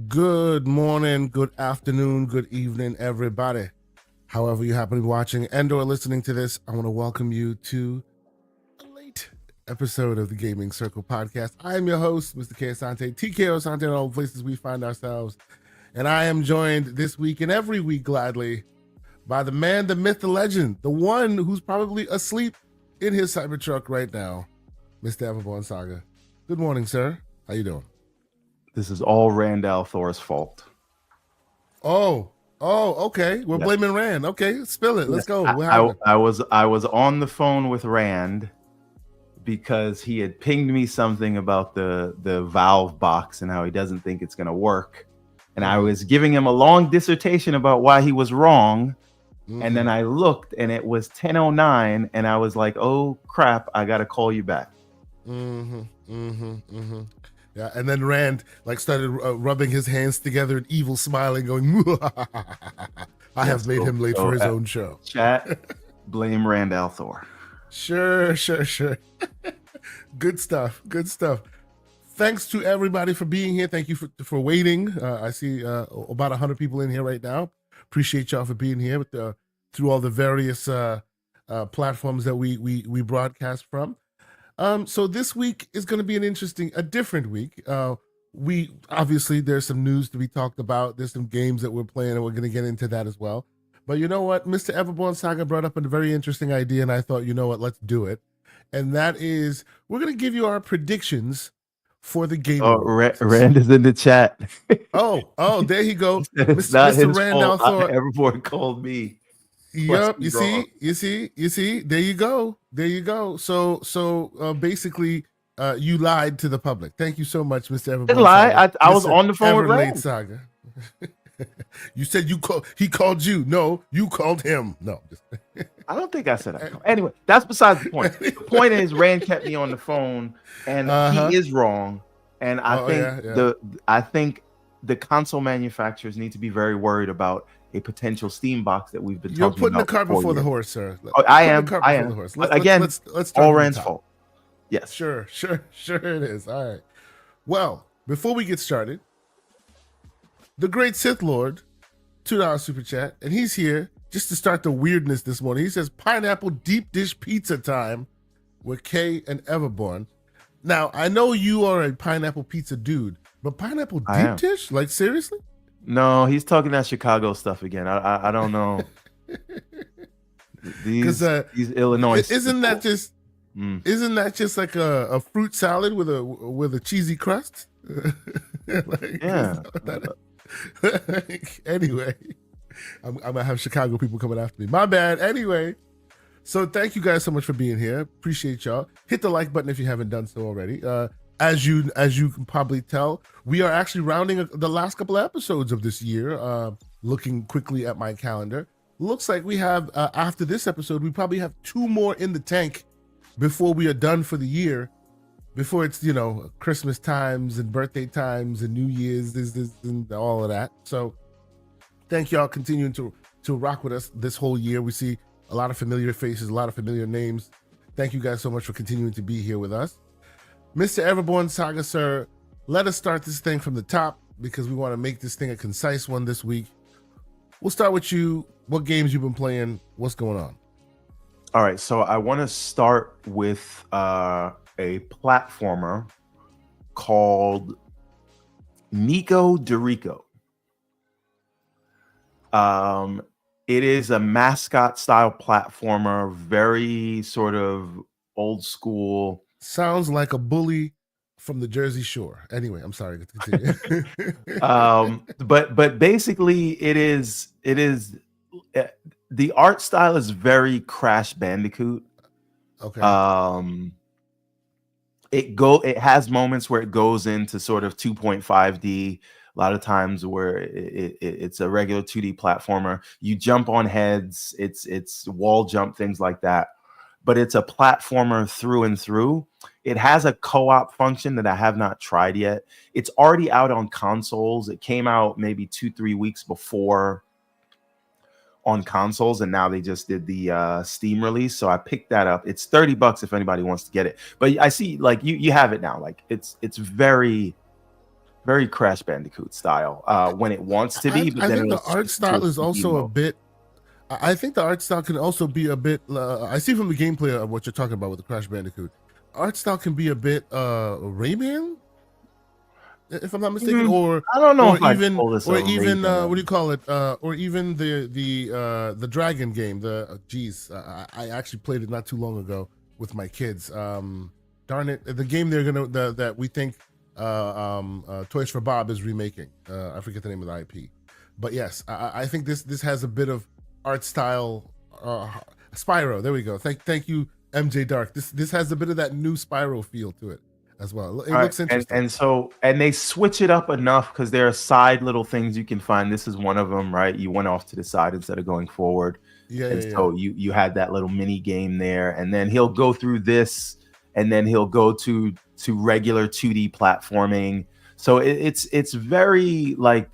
Good morning, good afternoon, good evening, everybody. However you happen to be watching and or listening to this, I want to welcome you to a late episode of the Gaming Circle podcast. I am your host, Mr. K. Asante, TK Asante, in all places we find ourselves. And I am joined this week and every week, gladly, by the man, the myth, the legend, the one who's probably asleep in his Cybertruck right now, Mr. Everborn Saga. Good morning, sir. How you doing? This is all Rand al'Thor's fault. Oh, okay. We're blaming Rand. Okay, spill it. Let's go. I was on the phone with Rand because he had pinged me something about the Valve box and how he doesn't think it's going to work. And I was giving him a long dissertation about why he was wrong. And then I looked and it was 10:09 and I was like, oh crap, I got to call you back. Yeah, and then Rand started rubbing his hands together and evil smiling, going, I have made him late for his own show. Chat, blame Rand al'Thor. Sure. Good stuff. Thanks to everybody for being here. Thank you for waiting. I see about 100 people in here right now. Appreciate y'all for being here through all the various platforms that we broadcast from. So this week is going to be a different week. We obviously there's some news to be talked about. There's some games that we're playing, and we're going to get into that as well. But you know what, Mr. Everborn Saga brought up a very interesting idea, and I thought, you know what, let's do it. And that is, we're going to give you our predictions for the game. Oh, Rand is in the chat. oh, there he goes. Mr. Rand al'Thor. Everborn called me. Yep, you see. There you go. So basically, you lied to the public. Thank you so much, Mr. Everborn. Didn't lie. I was on the phone with Rand. Saga. You said he called you. No, you called him. No. I don't think I said that. Anyway, that's besides the point. The point is Rand kept me on the phone, and he is wrong. And I think the console manufacturers need to be very worried about a potential Steam box that we've been talking about. You're putting the cart before the horse, sir. I am. Let's all Rand's fault. Yes. Sure it is. All right. Well, before we get started, the great Sith Lord, $2 super chat, and he's here just to start the weirdness this morning. He says, pineapple deep dish pizza time with Kay and Everborn. Now, I know you are a pineapple pizza dude, but pineapple deep dish? Like, seriously? No, he's talking that Chicago stuff again. I don't know. These Illinois. Isn't that just like a fruit salad with a cheesy crust? Anyway, I'm gonna have Chicago people coming after me. My bad. Anyway, so thank you guys so much for being here. Appreciate y'all. Hit the like button if you haven't done so already. As you can probably tell, we are actually rounding the last couple of episodes of this year. Looking quickly at my calendar, looks like we have after this episode, we probably have 2 more in the tank before we are done for the year. Before it's Christmas times and birthday times and New Year's, this and all of that. So thank y'all continuing to rock with us this whole year. We see a lot of familiar faces, a lot of familiar names. Thank you guys so much for continuing to be here with us. Mr. Everborn Saga, sir, let us start this thing from the top because we want to make this thing a concise one this week. We'll start with you. What games you've been playing? What's going on? All right, so I want to start with a platformer called Nico Dorico. It is a mascot style platformer, very sort of old school. Sounds like a bully from the Jersey Shore. Anyway, I'm sorry to continue. But basically it is the art style is very Crash Bandicoot. Okay. It has moments where it goes into sort of 2.5D. A lot of times where it's a regular 2D platformer. You jump on heads. It's wall jump, things like that. But it's a platformer through and through. It has a co-op function that I have not tried yet. It's already out on consoles. It came out maybe 2-3 weeks before on consoles, and now they just did the Steam release. So I picked that up. It's $30 if anybody wants to get it. But I see like you have it now. Like it's very very Crash Bandicoot style when it wants to be, but I then think it'll the art switch to style is 2D also a mode. bit. I think the art style can also be a bit. I see from the gameplay of what you're talking about with the Crash Bandicoot, art style can be a bit Rayman, if I'm not mistaken, I don't know or if I'd even call this a what do you Rayman. call it? Or even the Dragon game. I actually played it not too long ago with my kids. Darn it, the game that we think Toys for Bob is remaking. I forget the name of the IP, but yes, I think this has a bit of art style. Spyro, there we go. Thank you, MJ Dark. This has a bit of that new Spyro feel to it as well. It All right, looks interesting. and they switch it up enough because there are side little things you can find. This is one of them, right? You went off to the side instead of going forward, and so you had that little mini game there, and then he'll go through this, and then he'll go to regular 2D platforming. So it's very like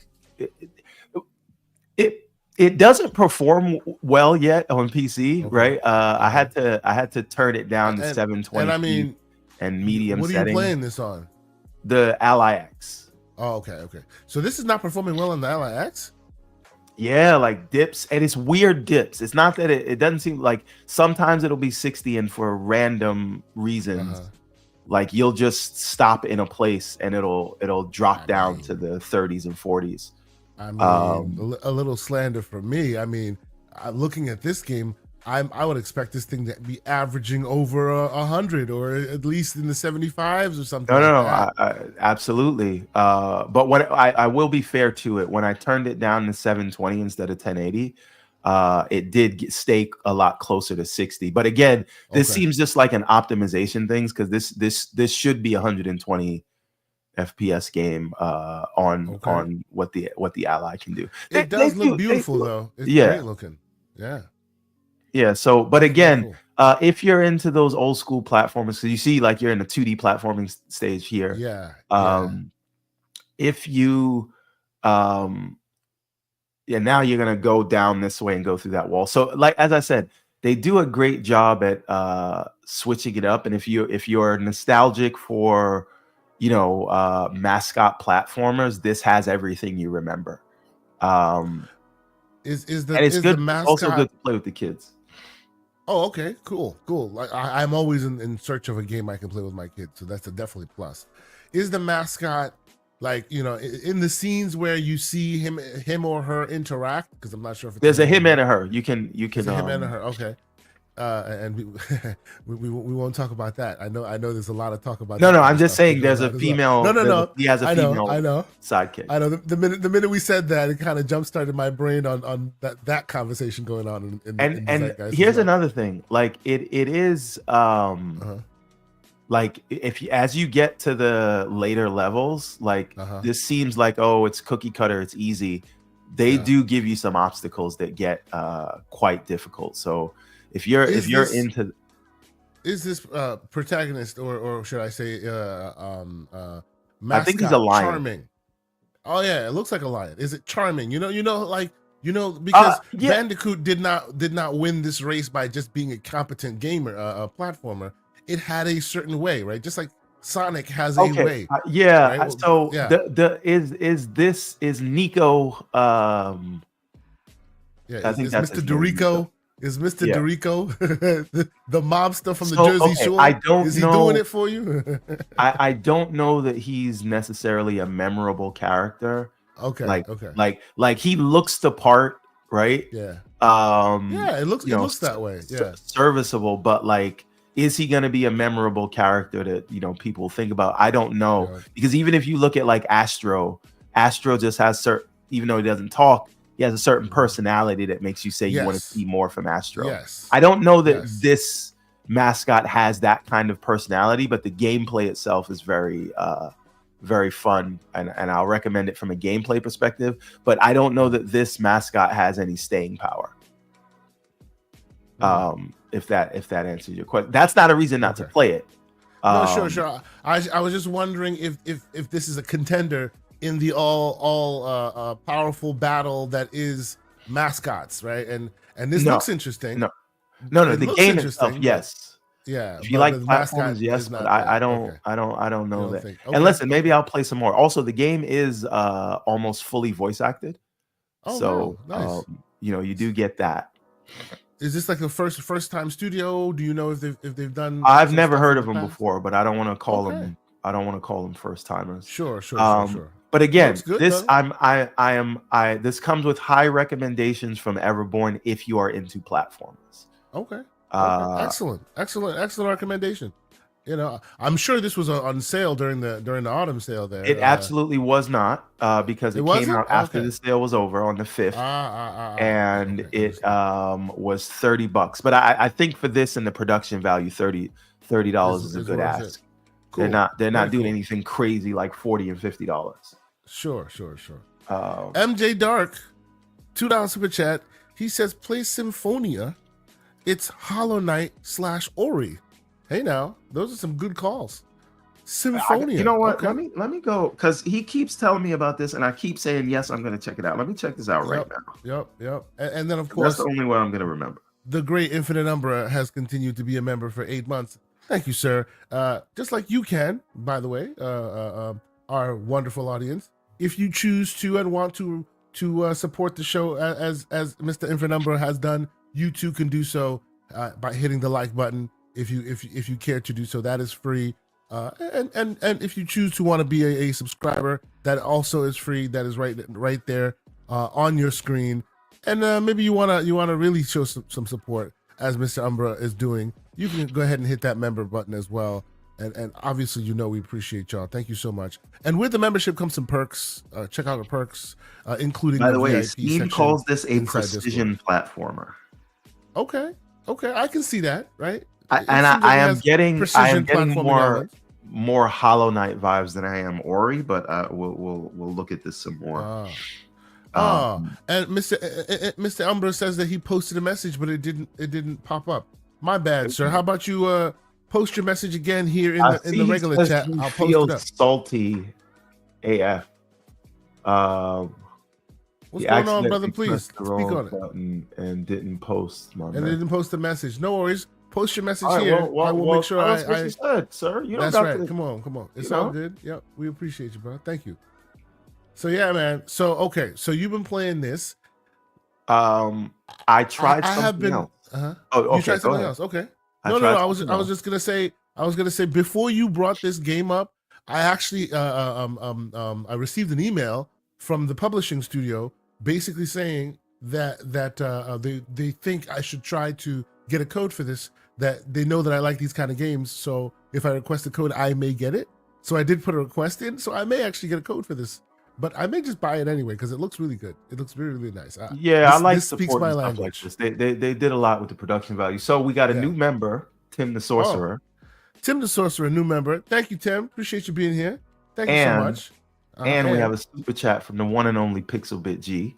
it it doesn't perform well yet on PC, Okay. right? I had to turn it down to And 720p I mean, and medium what are you settings. playing this on? The Ally X. Oh, okay. So this is not performing well on the Ally X? Yeah, like dips, and it's weird dips. It's not that it doesn't seem like sometimes it'll be 60 and for random reasons, like you'll just stop in a place and it'll drop down to the 30s and 40s. I mean, a little slander from me. I mean, looking at this game, I would expect this thing to be averaging over 100 or at least in the 75s or something. No, I, absolutely. But when I will be fair to it, when I turned it down to 720 instead of 1080, it did stay a lot closer to 60. But again, this seems just like an optimization things because this should be 120 FPS game on what the Ally can do. It does look beautiful though. It's great looking. Yeah. So, but again, if you're into those old school platformers, so you see, like you're in the 2D platforming stage here. If you, now you're gonna go down this way and go through that wall. So, like as I said, they do a great job at switching it up. And if you're nostalgic for, mascot platformers, this has everything you remember. It's good. It's also good to play with the kids. Oh, okay, cool. Like I'm always in search of a game I can play with my kids, so that's a definitely plus. Is the mascot like in the scenes where you see him or her interact? Because I'm not sure if there's a him and a her. You can him and a her. Okay. And we won't talk about that. I know there's a lot of talk about. No, I'm just saying there's a female. No. He has a female. I know. Sidekick. I know. The minute we said that, it kind of jump started my brain on that conversation going on. And here's another thing. Like it is like as you get to the later levels, like this seems like it's cookie cutter, it's easy. They do give you some obstacles that get quite difficult. So if you're into, is this protagonist or should I say mascot, I think he's a lion. Charming? Oh yeah, it looks like a lion. Is it charming? Because Bandicoot did not win this race by just being a competent gamer, a platformer. It had a certain way, right? Just like Sonic has a way. Right? So is Nico? I think that's Mr. Dorico. Is Mr. Dorico the mobster from the Jersey Shore? I don't know. Is he doing it for you? I don't know that he's necessarily a memorable character. Like he looks the part, right? Yeah. It looks that way. Yeah. Serviceable, but like, is he going to be a memorable character that people think about? I don't know, because even if you look at like Astro just has even though he doesn't talk, he has a certain personality that makes you say you want to see more from Astro. I don't know that this mascot has that kind of personality, but the gameplay itself is very very fun, and I'll recommend it from a gameplay perspective. But I don't know that this mascot has any staying power. If that answers your question, that's not a reason not to play it. No, sure. I was just wondering if this is a contender in the all powerful battle that is mascots, right? And this looks interesting. No. The game itself, yes. Yeah, If you like the mascot platformers, yes, is but not there. I don't Okay. I don't You know don't that. think? And Okay. listen, maybe I'll play some more. Also, the game is almost fully voice acted. Oh wow, So nice. you do get that. Is this like the first time studio? Do you know if they've done I've some never stuff heard in of the them past? before, but I don't want to call Okay. them. I don't want to call them first timers. Sure. Sure. But Looks again, good this though. this comes with high recommendations from Everborn if you are into platformers. Okay. Uh, Excellent recommendation. You know, I'm sure this was on sale during the autumn sale there. it absolutely was not because It it came wasn't? out after Okay. the sale was over on the 5th. Okay. And Okay. it Understood. was $30. But I think for this and the production value, $30 is a Is good worth it. ask. Cool. They're Very not doing cool. anything crazy like $40 and $50. Sure. Um, MJ Dark, $2 super chat. He says play Symphonia. It's Hollow Knight / Ori. Hey now, those are some good calls. Symphonia. you know what? Okay. Let me go because he keeps telling me about this, and I keep saying yes. I'm going to check it out. Let me check this out right now. Yep. And then of That's course, the only way I'm going to remember. the great Infinite Umbra has continued to be a member for 8 months. Thank you, sir. Just like you can, by the way, our wonderful audience, if you choose to and want to support the show as Mr. Infinite Umbra has done, you too can do so by hitting the like button. If you care to do so, that is free. And if you choose to want to be a subscriber, that also is free. That is right there on your screen. And maybe you wanna really show some support as Mr. Umbra is doing. You can go ahead and hit that member button as well. And obviously, we appreciate y'all. Thank you so much. And with the membership comes some perks. Check out the perks, including By the way, VIP Steam section calls this a inside precision platformer. Okay, I can see that. Right. I am getting platforming elements. more Hollow Knight vibes than I am Ori, but we'll look at this some more. And Mr. Umbra says that he posted a message, but it didn't pop up. My bad, sir. How about you post your message again here in the regular chat? I'll post it up. Salty AF. What's going on, brother? Please speak on it. And didn't post. And didn't post the message. No worries. Post your message right, here. I will make sure I said, sir. You that's right. Come on. It's all good. Yep. We appreciate you, bro. Thank you. So yeah, man. So okay. So you've been playing this. I tried something else. Uh-huh. Oh, okay. You tried something else. Okay. No. I was just gonna say. Before you brought this game up, I actually I received an email from the publishing studio basically saying that they think I should try to get a code for this. That they know that I like these kind of games, so if I request a code, I may get it. So I did put a request in, so I may actually get a code for this. But I may just buy it anyway because it looks really good. It looks really, really nice. I like this speaks my stuff language. like this. They did a lot with the production value. So we got a new member, Tim the Sorcerer. Tim the Sorcerer, new member. Thank you, Tim. Appreciate you being here. Thank you so much. And we have a super chat from the one and only Pixelbit G.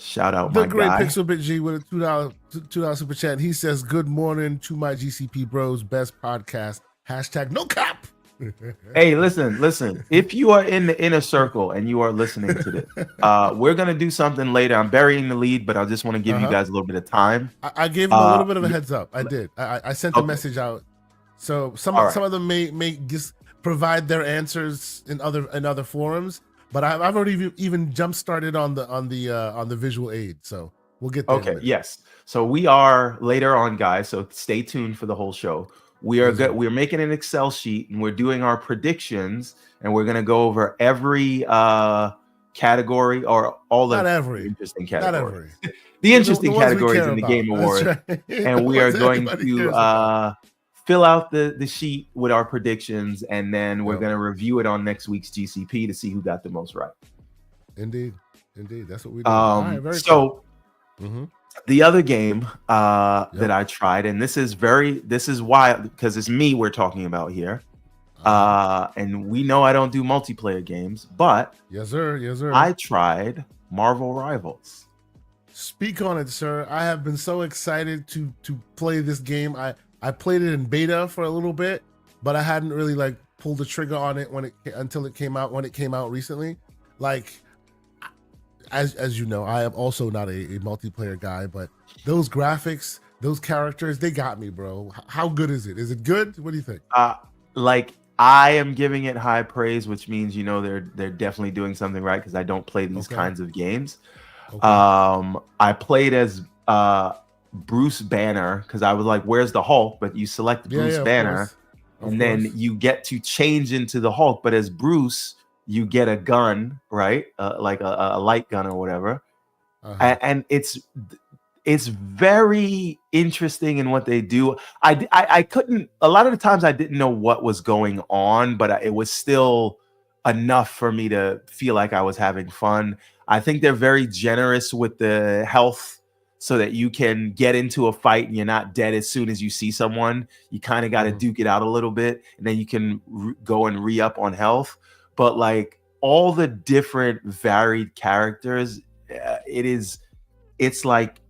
Shout out the my great guy. Pixelbit G with a $2 super chat. He says, "Good morning to my GCP bros, best podcast. # no cap." Hey, listen. If you are in the inner circle and you are listening to this, we're gonna do something later. I'm burying the lead, but I just want to give you guys a little bit of time. I gave him a little bit of a heads up. I did. I sent a message out. So some of them may just provide their answers in other forums. But I've already even jump started on the visual aid, so we'll get there. Okay, yes. So we are later on, guys. So stay tuned for the whole show. We're making an Excel sheet and we're doing our predictions, and we're gonna go over every category or all the interesting categories. The interesting categories in the Game Awards, right. And we are going to fill out the sheet with our predictions, and then we're going to review it on next week's GCP to see who got the most right. Indeed, that's what we do. So the other game that I tried, and this is why, because it's me we're talking about here, and we know I don't do multiplayer games, but yes sir, I tried Marvel Rivals. Speak on it, sir. I have been so excited to play this game. I played it in beta for a little bit, but I hadn't really pulled the trigger on it until it came out. When it came out recently, as you know, I am also not a multiplayer guy, but those graphics, those characters, they got me, bro. How good is it? Is it good? What do you think? Like I am giving it high praise, which means they're definitely doing something right because I don't play these Okay. kinds of games. Okay. I played as Bruce Banner because I was like, "Where's the Hulk?" But you select Bruce Banner, and then you get to change into the Hulk. But as Bruce, you get a gun, right? Like a light gun or whatever, and it's very interesting in what they do. I couldn't, a lot of the times I didn't know what was going on, but it was still enough for me to feel like I was having fun. I think they're very generous with the health so that you can get into a fight and you're not dead as soon as you see someone. You kind of got to duke it out a little bit, and then you can go and re-up on health. But like all the different varied characters, it's like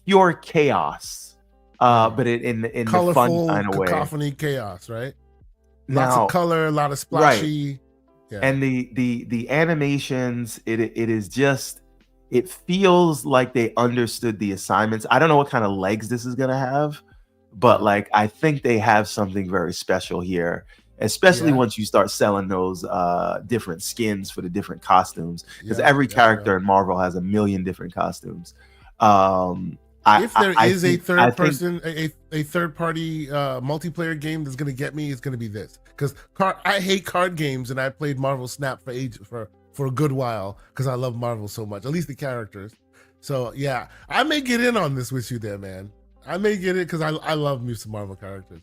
pure chaos, but in the fun kind of way. Cacophony chaos, right? Now, lots of color, a lot of splashy. Right. Yeah. And the animations, it is just, it feels like they understood the assignments. I don't know what kind of legs this is gonna have, but like I think they have something very special here, especially once you start selling those different skins for the different costumes, because every character in Marvel has a million different costumes. If there is a third party multiplayer game that's gonna get me, it's gonna be this. Because I hate card games, and I played Marvel Snap for a good while because I love Marvel so much, at least the characters. So yeah, I may get in on this with you there, man. I may get it because I love me some Marvel characters.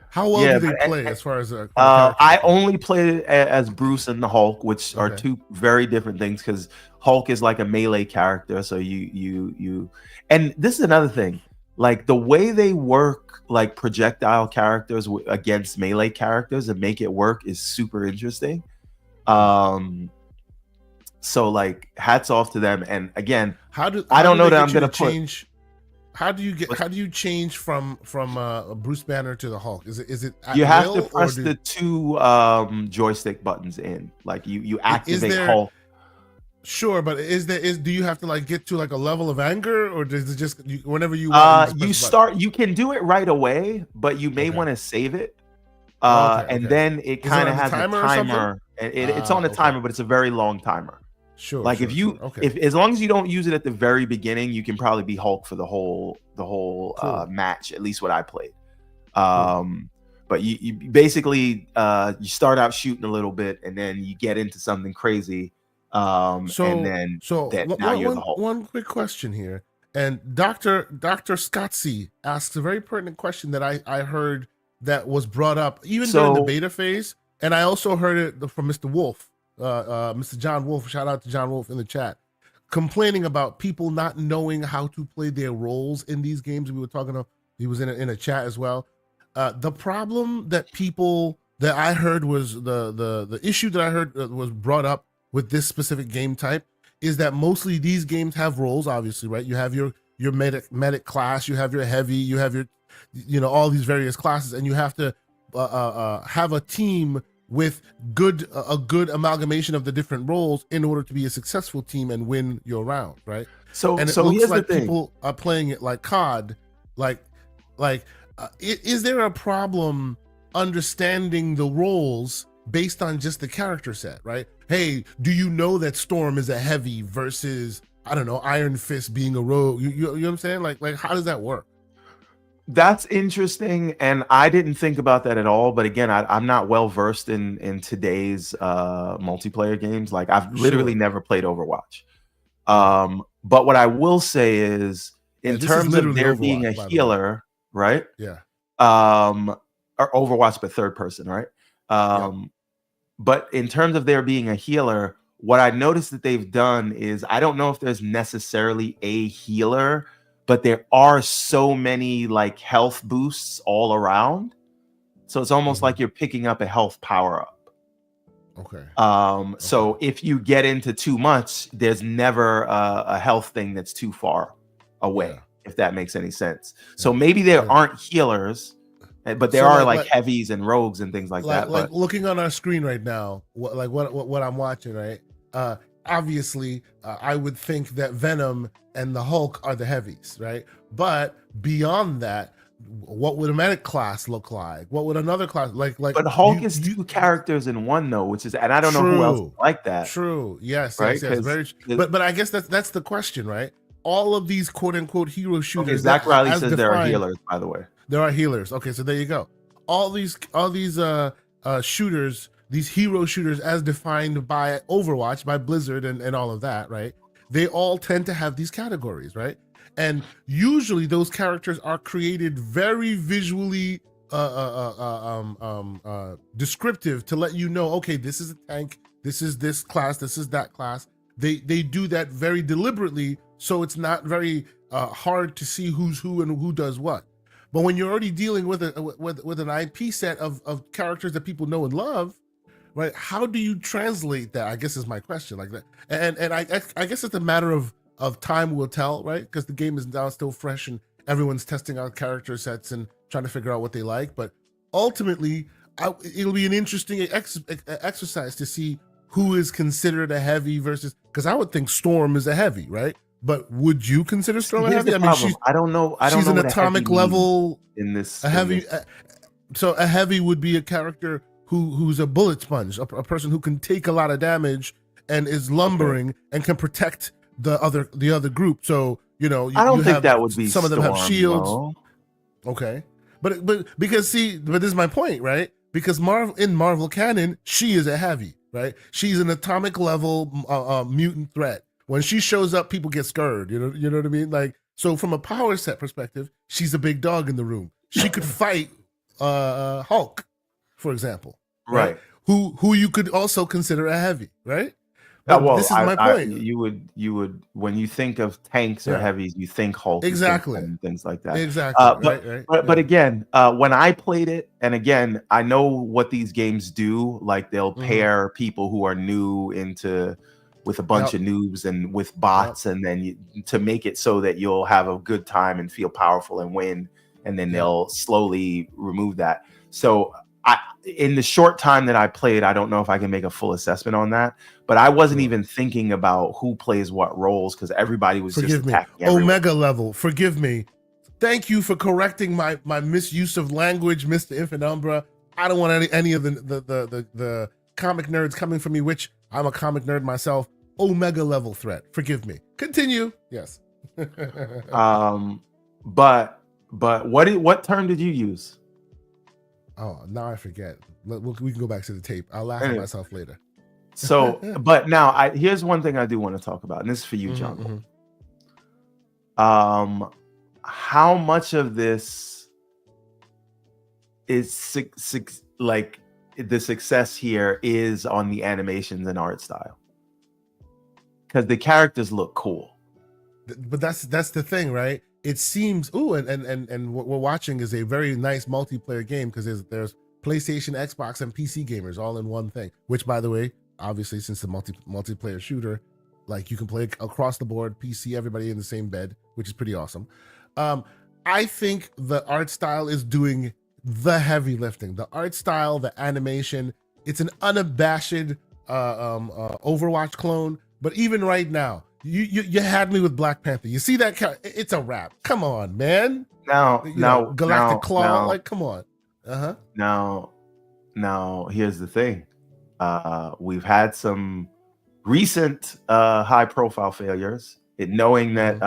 How well do they play as far as I only played as Bruce and the Hulk, which are two very different things, because Hulk is like a melee character, so you and this is another thing, like the way they work like projectile characters against melee characters and make it work is super interesting. So like hats off to them. And again, I don't know that I'm gonna change. How do you change from Bruce Banner to the Hulk? Is it you have to press the two joystick buttons in, like you activate Hulk. Sure, but do you have to like get to like a level of anger, or does it just whenever you want, you can do it right away, but you may want to save it. And then it kind of has a timer. It's on a timer, but it's a very long timer. Sure. Like if as long as you don't use it at the very beginning, you can probably be Hulk for the whole match. At least what I played. But you basically you start out shooting a little bit, and then you get into something crazy. Now you're the Hulk. One quick question here, and Dr. Scotzi asks a very pertinent question that I heard that was brought up even during the beta phase, and I also heard it from Mr. Wolf. Mr. John Wolf, shout out to John Wolf in the chat, complaining about people not knowing how to play their roles in these games. We were talking to, he was in a chat as well. The problem that I heard was the issue that I heard was brought up with this specific game type is that mostly these games have roles, obviously, right? You have your medic class, you have your heavy, you have your, all these various classes, and you have to have a team with a good amalgamation of the different roles in order to be a successful team and win your round, right? And it looks like people are playing it like COD, is there a problem understanding the roles based on just the character set, right? Hey, do you know that Storm is a heavy versus, I don't know, Iron Fist being a rogue? You know what I'm saying? Like how does that work? That's interesting, and I didn't think about that at all. But again, I'm not well versed in today's multiplayer games. Like I've literally never played Overwatch. But what I will say is, in terms of there being a healer, right? Yeah. Or Overwatch, but third person, right? But in terms of there being a healer, what I noticed that they've done is, I don't know if there's necessarily a healer, but there are so many like health boosts all around. So it's almost like you're picking up a health power up. Okay. So if you get into too much, there's never a health thing that's too far away, if that makes any sense. So maybe there aren't healers, but there are like heavies and rogues and things like that. Like looking on our screen right now, what I'm watching, right? obviously, I would think that Venom and the Hulk are the heavies, right? But beyond that, what would a medic class look like? What would another class like? But Hulk is two characters in one, though, which is, and I don't know who else is like that. True. Yes. Right? Yes. Very. But I guess that's the question, right? All of these quote unquote hero shooters. Okay, Zach Riley says there are healers, by the way. There are healers. Okay, so there you go. All these shooters, these hero shooters, as defined by Overwatch, by Blizzard, and all of that, right? They all tend to have these categories, right? And usually those characters are created very visually descriptive to let you know, okay, this is a tank, this is this class, this is that class. They do that very deliberately, so it's not very hard to see who's who and who does what. But when you're already dealing with an IP set of characters that people know and love, right? How do you translate that? I guess is my question. Like that, and I guess it's a matter of time will tell, right? Because the game is now still fresh and everyone's testing out character sets and trying to figure out what they like. But ultimately, it'll be an interesting exercise to see who is considered a heavy versus, because I would think Storm is a heavy, right? But would you consider Storm a heavy? I mean, I don't know. She's an atomic level in this. A heavy. So a heavy would be a character who's a bullet sponge, a person who can take a lot of damage and is lumbering and can protect the other group. So I don't think that would be some of them have shields. No. Okay, but this is my point, right? Because in Marvel canon, she is a heavy, right? She's an atomic level mutant threat. When she shows up, people get scared. You know what I mean? Like, so from a power set perspective, she's a big dog in the room. She could fight Hulk, for example, right? Who you could also consider a heavy, right? Well, this is my point. You would when you think of tanks or heavies, you think Hulk, exactly, and things like that. Exactly. But again, when I played it, and again, I know what these games do. Like they'll pair people who are new with a bunch of noobs and with bots, and then to make it so that you'll have a good time and feel powerful and win, and then they'll slowly remove that. So in the short time that I played, I don't know if I can make a full assessment on that, but I wasn't even thinking about who plays what roles because everybody was just attacking everyone. Omega level, forgive me. Thank you for correcting my misuse of language, Mr. Infinumbra. I don't want any of the comic nerds coming for me, which I'm a comic nerd myself. Omega level threat. Forgive me. Continue. Yes. But what term did you use? Oh, now I forget. We can go back to the tape. I'll laugh at myself later. So, but now here's one thing I do want to talk about, and this is for you, Jungle. How much of this is like the success here is on the animations and art style? Because the characters look cool. But that's the thing, right? It seems and what we're watching is a very nice multiplayer game because there's PlayStation, Xbox, and PC gamers all in one thing. Which, by the way, obviously, since the multiplayer shooter, like you can play across the board, PC, everybody in the same bed, which is pretty awesome. I think the art style is doing the heavy lifting. The art style, the animation, it's an unabashed Overwatch clone. But even right now, you had me with Black Panther. You see that? It's a wrap. Come on, man. Now, Galactic Claw. Like, come on. Now, here's the thing. We've had some recent high-profile failures. Knowing that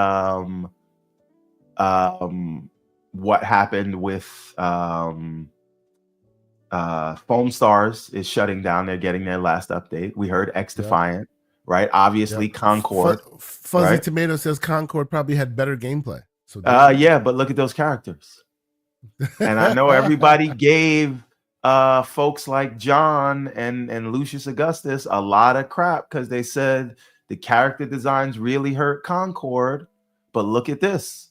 what happened with Foam Stars is shutting down. They're getting their last update. We heard X Defiant. Right, obviously Concord. Fuzzy Tomato says Concord probably had better gameplay. So but look at those characters. And I know everybody gave folks like John and Lucius Augustus a lot of crap because they said the character designs really hurt Concord. But look at this,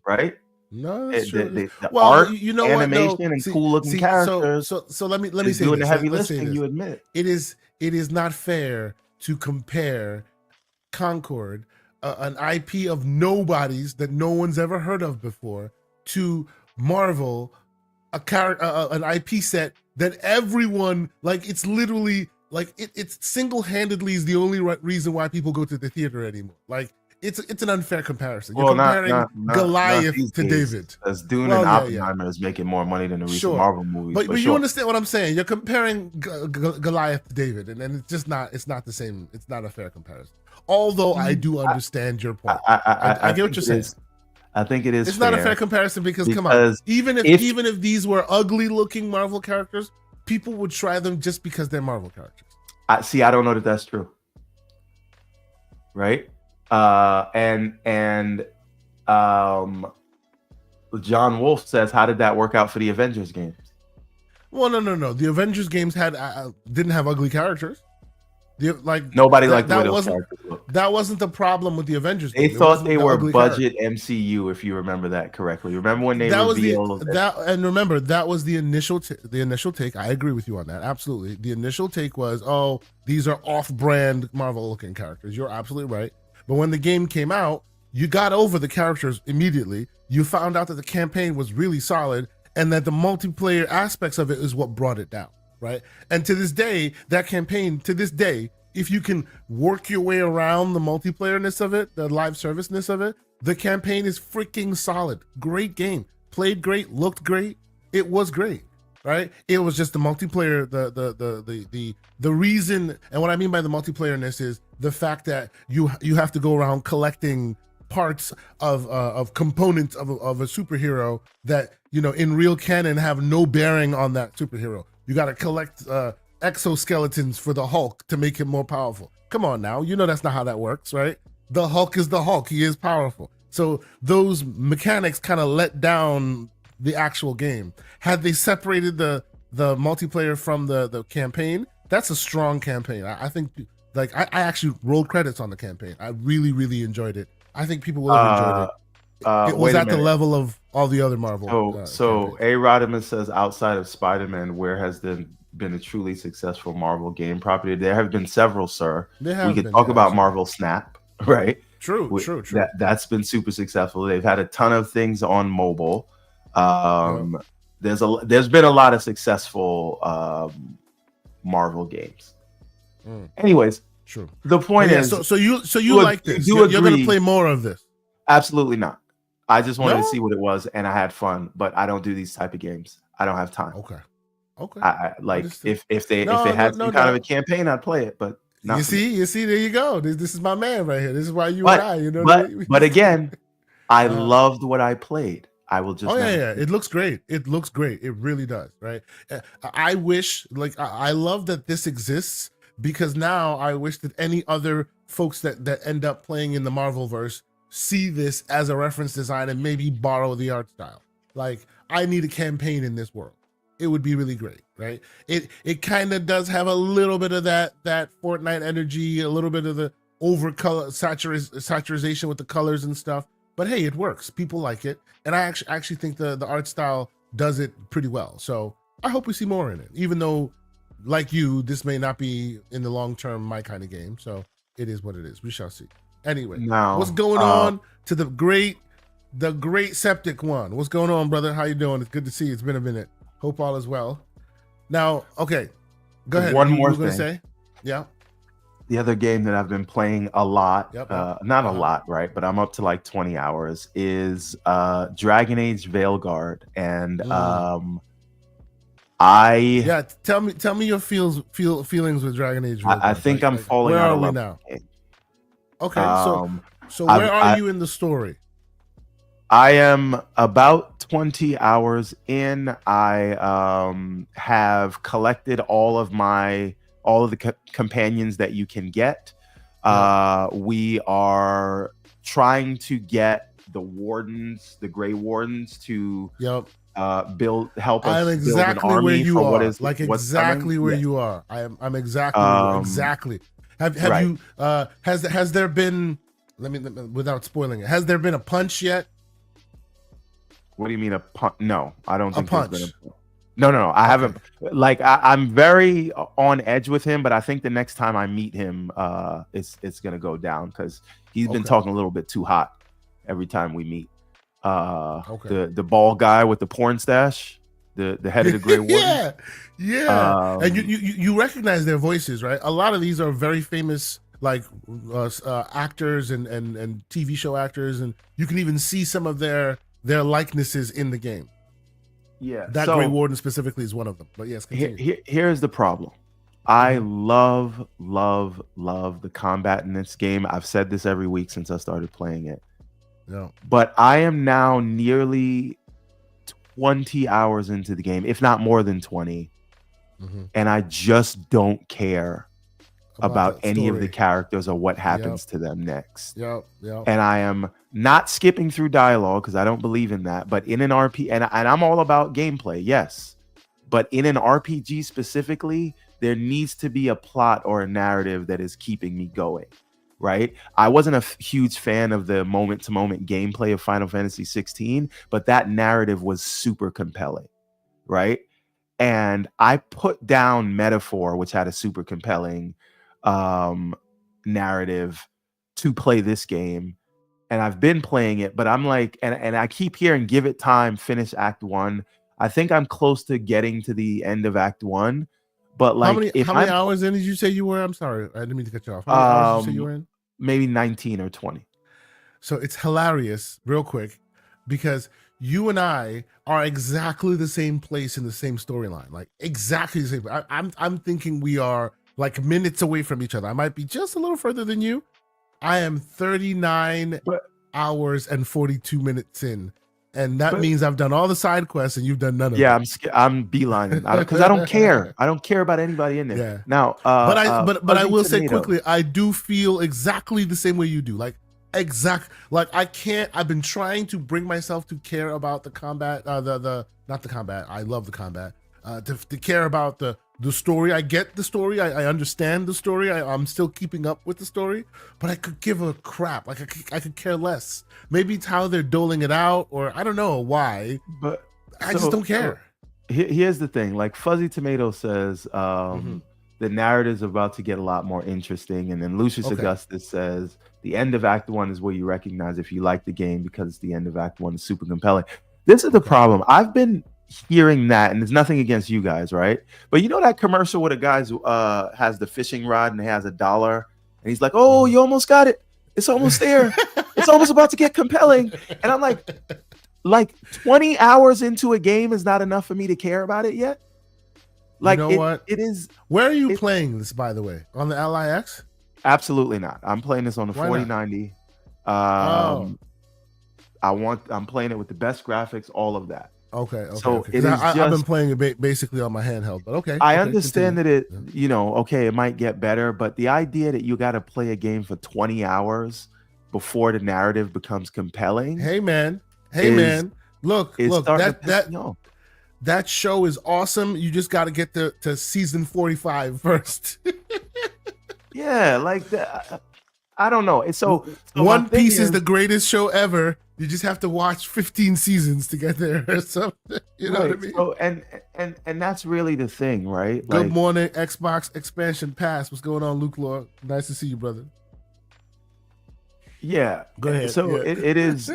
right? No, that's true. The art, animation, and cool looking characters. So let me say doing this. the heavy lifting. You admit it is not fair to compare Concord, an IP of nobodies that no one's ever heard of before, to Marvel, an IP set that everyone, like, it's literally like it's single-handedly is the only reason why people go to the theater anymore. Like it's an unfair comparison. You're comparing Goliath these to days, David. As Dune Well, and yeah, Oppenheimer is making more money than the recent Sure. Marvel movies. But sure. you understand what I'm saying? You're comparing Goliath to David, and it's just not. It's not the same. It's not a fair comparison. Although I do understand your point. I get what you're saying. I think it is. It's not a fair comparison because come on, even if these were ugly looking Marvel characters, people would try them just because they're Marvel characters. I don't know that that's true. Right? And John Wolfe says, how did that work out for the Avengers games? Well, no. The Avengers games had didn't have ugly characters. Nobody liked the way those characters looked. That wasn't the problem with the Avengers. They thought they were budget MCU, if you remember that correctly. Remember when they revealed that? And remember, that was the initial take. I agree with you on that. Absolutely. The initial take was, oh, these are off-brand Marvel-looking characters. You're absolutely right. But when the game came out, you got over the characters immediately. You found out that the campaign was really solid and that the multiplayer aspects of it is what brought it down. Right. And to this day, that campaign, if you can work your way around the multiplayerness of it, the live serviceness of it, the campaign is freaking solid. Great game. Played great, looked great. It was great. Right. It was just the multiplayer, the reason. And what I mean by the multiplayerness is the fact that you have to go around collecting parts of components of a superhero that, in real canon have no bearing on that superhero. You got to collect exoskeletons for the Hulk to make him more powerful. Come on now. That's not how that works, right? The Hulk is the Hulk. He is powerful. So those mechanics kind of let down the actual game. Had they separated the multiplayer from the campaign, that's a strong campaign. I think, I actually rolled credits on the campaign. I really, really enjoyed it. I think people will have enjoyed it. It was at the level of all the other Marvel. So A. Rodimus says, outside of Spider-Man, where has there been a truly successful Marvel game property? There have been several, sir. We could talk about Marvel Snap, right? True. That's been super successful. They've had a ton of things on mobile. There's been a lot of successful Marvel games. Anyways, true. The point is, so you like this? You're going to play more of this? Absolutely not. I just wanted to see what it was, and I had fun. But I don't do these type of games. I don't have time. Okay. I if they had some kind of a campaign, I'd play it. But you see, there you go. This is my man right here. This is why and I. But again, I loved what I played. I will just. It looks great. It looks great. It really does. Right. I wish, I love that this exists, because now I wish that any other folks that end up playing in the Marvelverse see this as a reference design and maybe borrow the art style. I need a campaign in this world. It would be really great, right? It kind of does have a little bit of that Fortnite energy, a little bit of the overcolor saturation with the colors and stuff. But hey, it works. People like it, and I actually think the art style does it pretty well. So I hope we see more in it. Even though, like you, this may not be in the long term my kind of game. So it is what it is. We shall see. Anyway, what's going on to the great Septic One? What's going on, brother? How you doing? It's good to see you. It's been a minute. Hope all is well. Now, okay, go ahead. One more thing. Gonna say? Yeah. The other game that I've been playing a lot, not a lot, right? But I'm up to like 20 hours, is Dragon Age Veilguard. And tell me your feelings with Dragon Age Veilguard. I think I'm falling out of love. Where are we now? Okay, so where are you in the story? I am about 20 hours in. I have collected all of the companions that you can get. We are trying to get the Grey Wardens to help us build an army where you for are. what is exactly where you are. I'm exactly. Have you has there been, without spoiling it, has there been a punch yet? What do you mean a punch? No, I don't think punch. There's been No, I haven't. I'm very on edge with him, but I think the next time I meet him, it's gonna go down, because he's been talking a little bit too hot every time we meet. The bald guy with the porn stash. the head of the Grey Warden. Yeah. And you recognize their voices, right? A lot of these are very famous, like actors and TV show actors, and you can even see some of their likenesses in the game. Yeah, that Grey Warden specifically is one of them. But yes, continue. Here's the problem. I love the combat in this game. I've said this every week since I started playing it. Yeah. But I am now nearly 20 hours into the game, if not more than 20. And I just don't care about any of the characters or what happens to them next. And I am not skipping through dialogue because I don't believe in that. But in an RPG, and I'm all about gameplay, yes. But in an RPG specifically, there needs to be a plot or a narrative that is keeping me going, right? I wasn't a huge fan of the moment-to-moment gameplay of Final Fantasy 16, but that narrative was super compelling, right? And I put down Metaphor, which had a super compelling narrative, to play this game. And I've been playing it, but I'm like, and I keep hearing, give it time, finish Act 1. I think I'm close to getting to the end of Act 1. But like, how many hours in did you say you were? I'm sorry, I didn't mean to cut you off. How many hours did you say you were in? Maybe 19 or 20. So it's hilarious, real quick, because you and I are exactly the same place in the same storyline, like exactly the same. I'm thinking we are like minutes away from each other. I might be just a little further than you. I am 39 hours and 42 minutes in. And that means I've done all the side quests and you've done none of them. Yeah, I'm beelining because I don't care. I don't care about anybody in there. Yeah. Now, but I will say quickly, I do feel exactly the same way you do. Like I've been trying to bring myself to care about the combat, not the combat. I love the combat. To care about the story. I get the story. I understand the story. I'm still keeping up with the story, but I could give a crap. Like I could care less. Maybe it's how they're doling it out, or I don't know why, but I just don't care. Here's the thing. Like Fuzzy Tomato says, the narrative's about to get a lot more interesting. And then Lucius Augustus says, the end of Act 1 is where you recognize if you like the game because it's the end of Act 1 is super compelling. This is the problem. I've been hearing that, and there's nothing against you guys, right? But you know that commercial where the guy has the fishing rod and he has $1 and he's like, oh, you almost got it. It's almost there. It's almost about to get compelling. And I'm like 20 hours into a game is not enough for me to care about it yet. Like, you know what? It is. Where are you playing this, by the way? On the LIX? Absolutely not. I'm playing this on the 4090. I'm playing it with the best graphics, all of that. Okay. So I've been playing it basically on my handheld, but okay. I understand that it might get better, but the idea that you got to play a game for 20 hours before the narrative becomes compelling. Hey man, look, that show is awesome. You just got to get to season 45 first. Yeah, like that. I don't know. So One Piece is the greatest show ever. You just have to watch 15 seasons to get there or something. You know what I mean? So, and that's really the thing, right? Good morning, Xbox Expansion Pass. What's going on, Luke Lord? Nice to see you, brother. Yeah. Go ahead. So it is,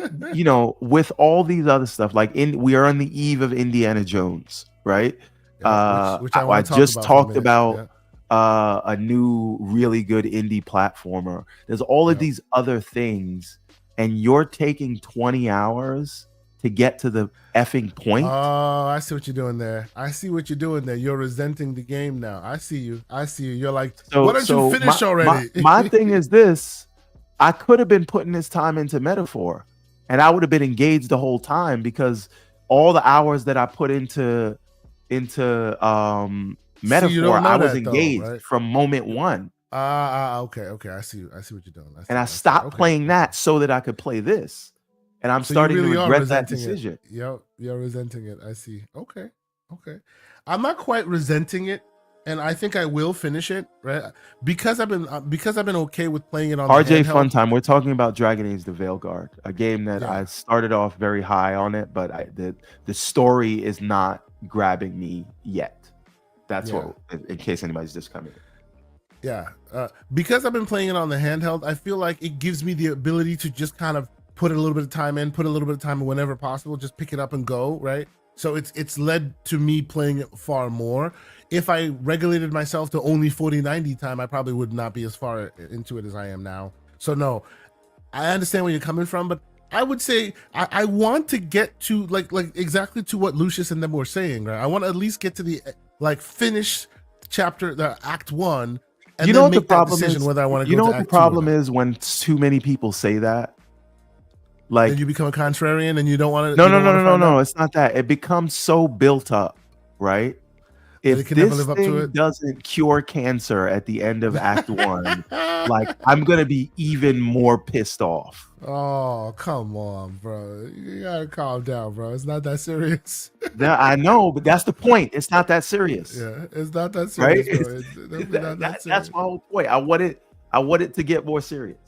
with all these other stuff, like we are on the eve of Indiana Jones, right? Which I just talked about a new really good indie platformer. There's all of these other things, and you're taking 20 hours to get to the effing point. Oh, I see what you're doing there. You're resenting the game now. I see you. You're like, why don't you finish already? My thing is this. I could have been putting this time into Metaphor, and I would have been engaged the whole time because all the hours that I put into Metaphor, I was engaged from moment one. Okay. I see what you're doing. I stopped playing that so that I could play this. And I'm starting to regret that decision. You're resenting it. I see. Okay. I'm not quite resenting it, and I think I will finish it, right? Because I've been okay with playing it on RJ Funtime. We're talking about Dragon Age: The Veilguard, a game that I started off very high on it, but the story is not grabbing me yet. That's what, in case anybody's just coming. Yeah, because I've been playing it on the handheld, I feel like it gives me the ability to just kind of put a little bit of time in, whenever possible, just pick it up and go, right? So it's led to me playing it far more. If I regulated myself to only 40-90 time, I probably would not be as far into it as I am now. So no, I understand where you're coming from, but I would say I want to get to like exactly to what Lucius and them were saying, right? I want to at least get to the finish chapter, the act 1, and You know then what the make that problem decision is? whether I want to You go know to what the act 2 or problem not. is when too many people say that? Then Like, you become a contrarian and you don't want to. no. It's not that. It becomes so built up, right? That it If can never this live up to thing it. doesn't cure cancer at the end of Act 1, like, I'm gonna be even more pissed off. Oh, come on, bro. You gotta calm down, bro. It's not that serious. I know, but that's the point. It's not that serious, Yeah, it's not that right? serious, bro. It's definitely not that serious. That's my whole point. I want it to get more serious.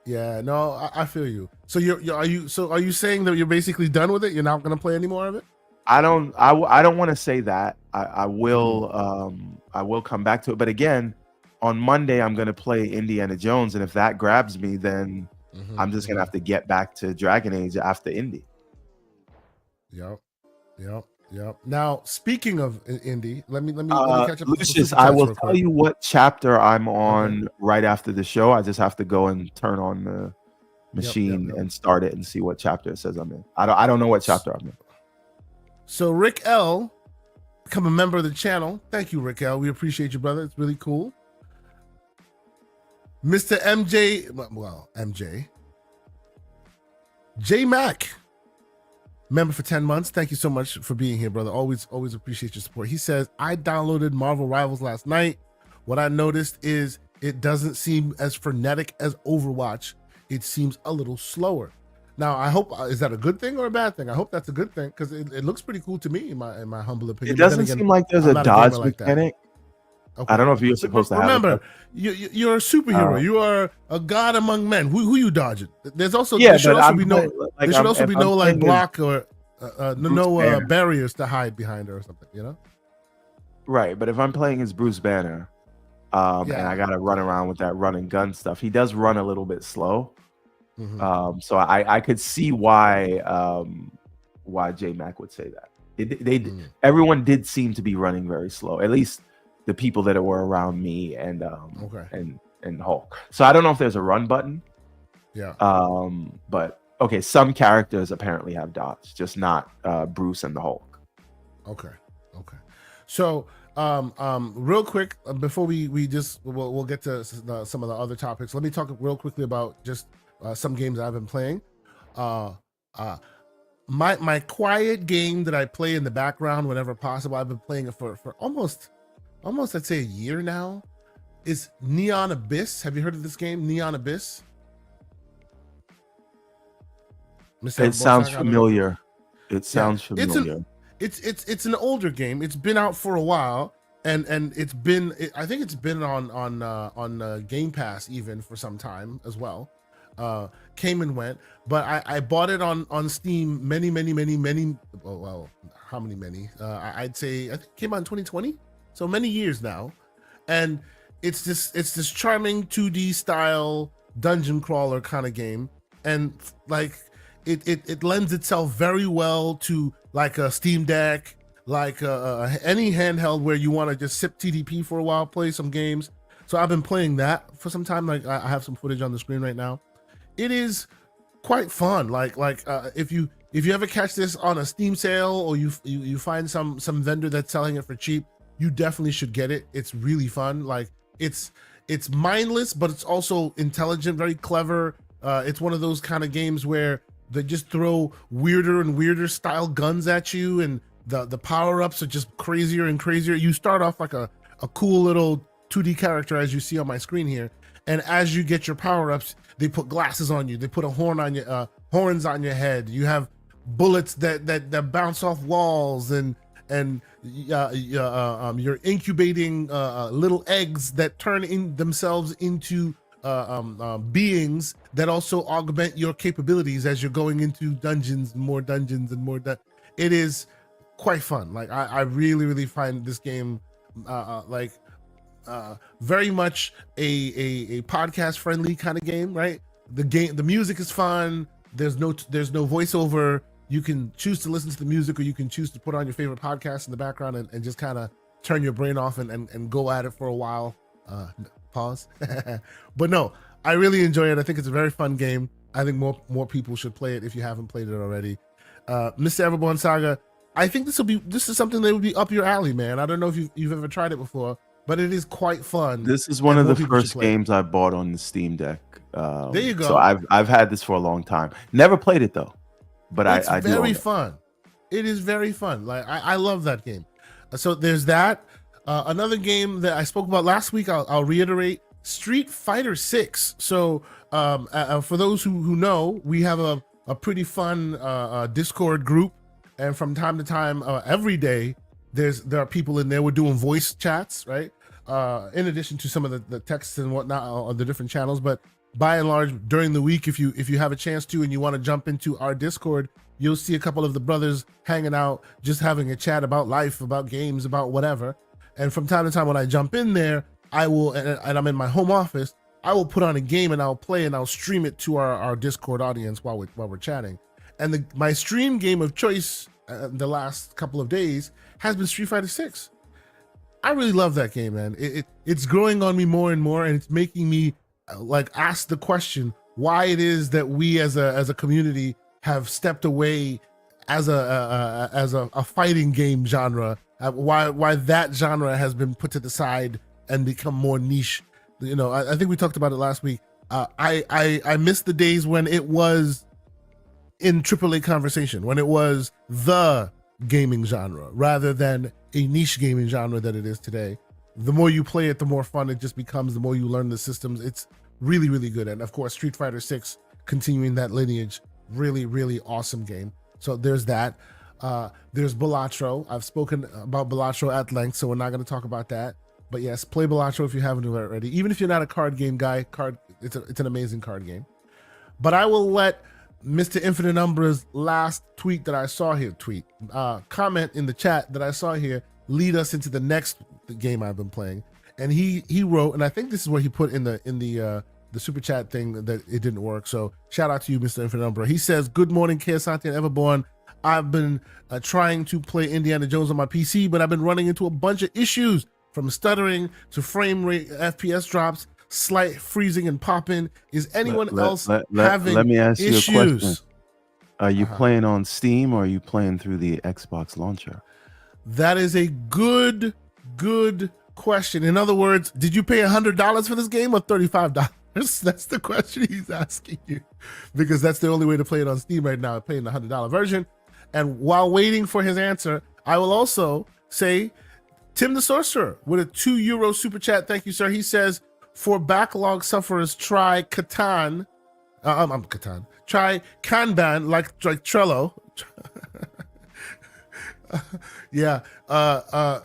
Yeah, no, I feel you. So are you saying that you're basically done with it? You're not gonna play any more of it? I don't want to say that. I will come back to it. But again, on Monday I'm gonna play Indiana Jones, and if that grabs me, then I'm just gonna have to get back to Dragon Age after Indy. Yep. Now, speaking of Indy, let me catch up. Lucius, I will tell you what chapter I'm on right after the show. I just have to go and turn on the machine and start it and see what chapter it says I'm in. I don't know what chapter I'm in. So Rick L, become a member of the channel. Thank you, Rick L. We appreciate you, brother. It's really cool. Mr. MJ J Mac, member for 10 months. Thank you so much for being here, brother. Always appreciate your support. He says, I downloaded Marvel Rivals last night. What I noticed is it doesn't seem as frenetic as Overwatch. It seems a little slower. Now, I hope, is that a good thing or a bad thing? I hope that's a good thing, because it looks pretty cool to me, in my humble opinion. It doesn't seem like there's a dodge mechanic. Okay. I don't know if you're supposed to have it. Remember, you're a superhero. You are a god among men. Who you dodging? There's also there should also be no block or no barriers to hide behind or something. You know. Right, but if I'm playing as Bruce Banner, and I gotta run around with that run and gun stuff, he does run a little bit slow. So I could see why J Mac would say that. Everyone did seem to be running very slow, at least the people that were around me and Hulk. So I don't know if there's a run button. Yeah. But okay, some characters apparently have dodge, just not Bruce and the Hulk. Okay. So real quick before we'll get to some of the other topics, let me talk real quickly about just some games I've been playing. My quiet game that I play in the background whenever possible, I've been playing it for almost I'd say a year now, is Neon Abyss. Have you heard of this game, Neon Abyss? It sounds familiar. It sounds familiar. It's an older game. It's been out for a while, and I think it's been on Game Pass even for some time as well. Came and went, but I bought it on Steam many. Well, how many? I'd say I think it came out in 2020, so many years now, and it's this charming 2D style dungeon crawler kind of game, and like it lends itself very well to like a Steam Deck, like any handheld where you want to just sip TDP for a while, play some games. So I've been playing that for some time. Like I have some footage on the screen right now. It is quite fun. Like if you ever catch this on a Steam sale, or you find some vendor that's selling it for cheap, you definitely should get it. It's really fun. Like it's mindless, but it's also intelligent, very clever. It's one of those kind of games where they just throw weirder and weirder style guns at you, and the power-ups are just crazier and crazier. You start off like a cool little 2D character, as you see on my screen here, and as you get your power-ups, they put glasses on you, they put a horn on your horns on your head, you have bullets that bounce off walls, and you're incubating little eggs that turn themselves into beings that also augment your capabilities as you're going into dungeons, more dungeons and more. It is quite fun. Like I really find this game very much a podcast friendly kind of game, right? The music is fun. There's no voiceover. You can choose to listen to the music, or you can choose to put on your favorite podcast in the background and just kind of turn your brain off and go at it for a while. Pause. But no, I really enjoy it. I think it's a very fun game. I think more people should play it if you haven't played it already. Mr. Everborn Saga, I think this is something that would be up your alley, man. I don't know if you've ever tried it before, but it is quite fun. This is one of the first games I bought on the Steam Deck. There you go. So I've had this for a long time. Never played it though, but it's I do. Very fun. It is very fun. Like I love that game. So there's that. Another game that I spoke about last week, I'll reiterate: Street Fighter 6. So for those who know, we have a pretty fun Discord group, and from time to time, every day, there are people in there. We're doing voice chats, right? In addition to some of the texts and whatnot on the different channels. But by and large, during the week, if you have a chance to and you want to jump into our Discord, you'll see a couple of the brothers hanging out, just having a chat about life, about games, about whatever. And from time to time, when I jump in there, I will, and I'm in my home office, I will put on a game and I'll play and I'll stream it to our Discord audience while we're chatting. And my stream game of choice the last couple of days has been Street Fighter 6. I really love that game, man. It's growing on me more and more, and it's making me like ask the question why it is that we as a community have stepped away as a fighting game genre. Why that genre has been put to the side and become more niche. You know, I think we talked about it last week. I miss the days when it was in AAA conversation, when it was the gaming genre rather than a niche gaming genre that it is today. The more you play it, the more fun it just becomes, the more you learn the systems. It's really, really good. And of course, Street Fighter 6 continuing that lineage, really, really awesome game. So there's that. There's Balatro. I've spoken about Balatro at length, so we're not going to talk about that. But yes, play Balatro if you haven't already. Even if you're not a card game guy, it's an amazing card game. But I will let Mr. Infinite Umbra's last tweet that I saw here, comment in the chat that I saw here, lead us into the next game I've been playing. And he wrote, and I think this is what he put in the super chat thing that it didn't work. So shout out to you, Mr. Infinite Umbra. He says, "Good morning, Keosante and Everborn. I've been trying to play Indiana Jones on my PC, but I've been running into a bunch of issues, from stuttering to frame rate, FPS drops, slight freezing and popping. Is anyone else having Let me ask issues? You a question. Are you playing on Steam or are you playing through the Xbox launcher? That is a good question. In other words, did you pay $100 for this game or $35? That's the question he's asking you, because that's the only way to play it on Steam right now, paying the $100 version. And while waiting for his answer, I will also say Tim the Sorcerer with a €2 super chat. Thank you, sir. He says, for backlog sufferers, try Catan. Catan. Try Kanban like Trello. Yeah,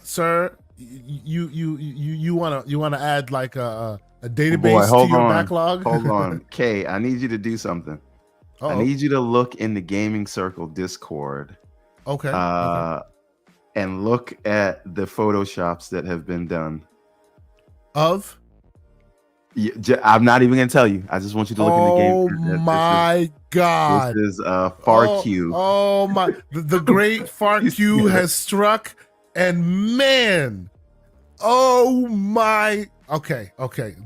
sir. You wanna add like a database to your backlog? Hold on, Kay. I need you to do something. I need you to look in the Gaming Circle Discord. Okay. And look at the photoshops that have been done. Of? I'm not even gonna tell you. I just want you to look in the game. Oh my God! This is FarQ. Oh my! The great FarQ has struck, and man, oh my! Okay.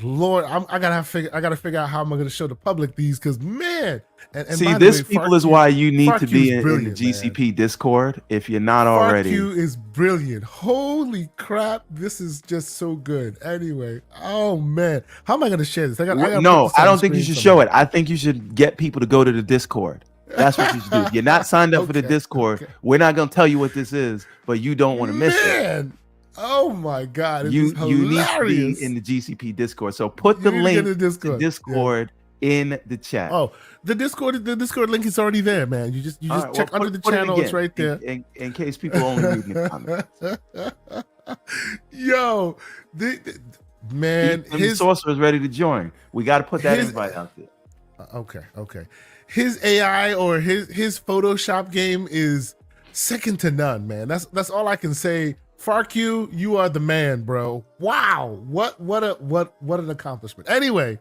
Lord, I gotta figure out how I'm gonna show the public these, because man. And see, this people is why you need to be in the GCP man. Discord if you're not already. FarQ is brilliant. Holy crap, this is just so good. Anyway, oh man, how am I gonna share this? I don't think you should show it. I think you should get people to go to the Discord. That's what you should do. If you're not signed up for the Discord, we're not gonna tell you what this is, but you don't want to miss it. Oh my God, you need to be in the GCP Discord. So put the link to Discord in the chat. Oh, the Discord link is already there, man. You just check under the channel. It's right there. In case people only read the comments. Yo, man, his sorcerer is ready to join. We got to put that invite out there. Okay. His AI or his Photoshop game is second to none, man. That's all I can say. FarQ, you are the man, bro. Wow, what an accomplishment. Anyway,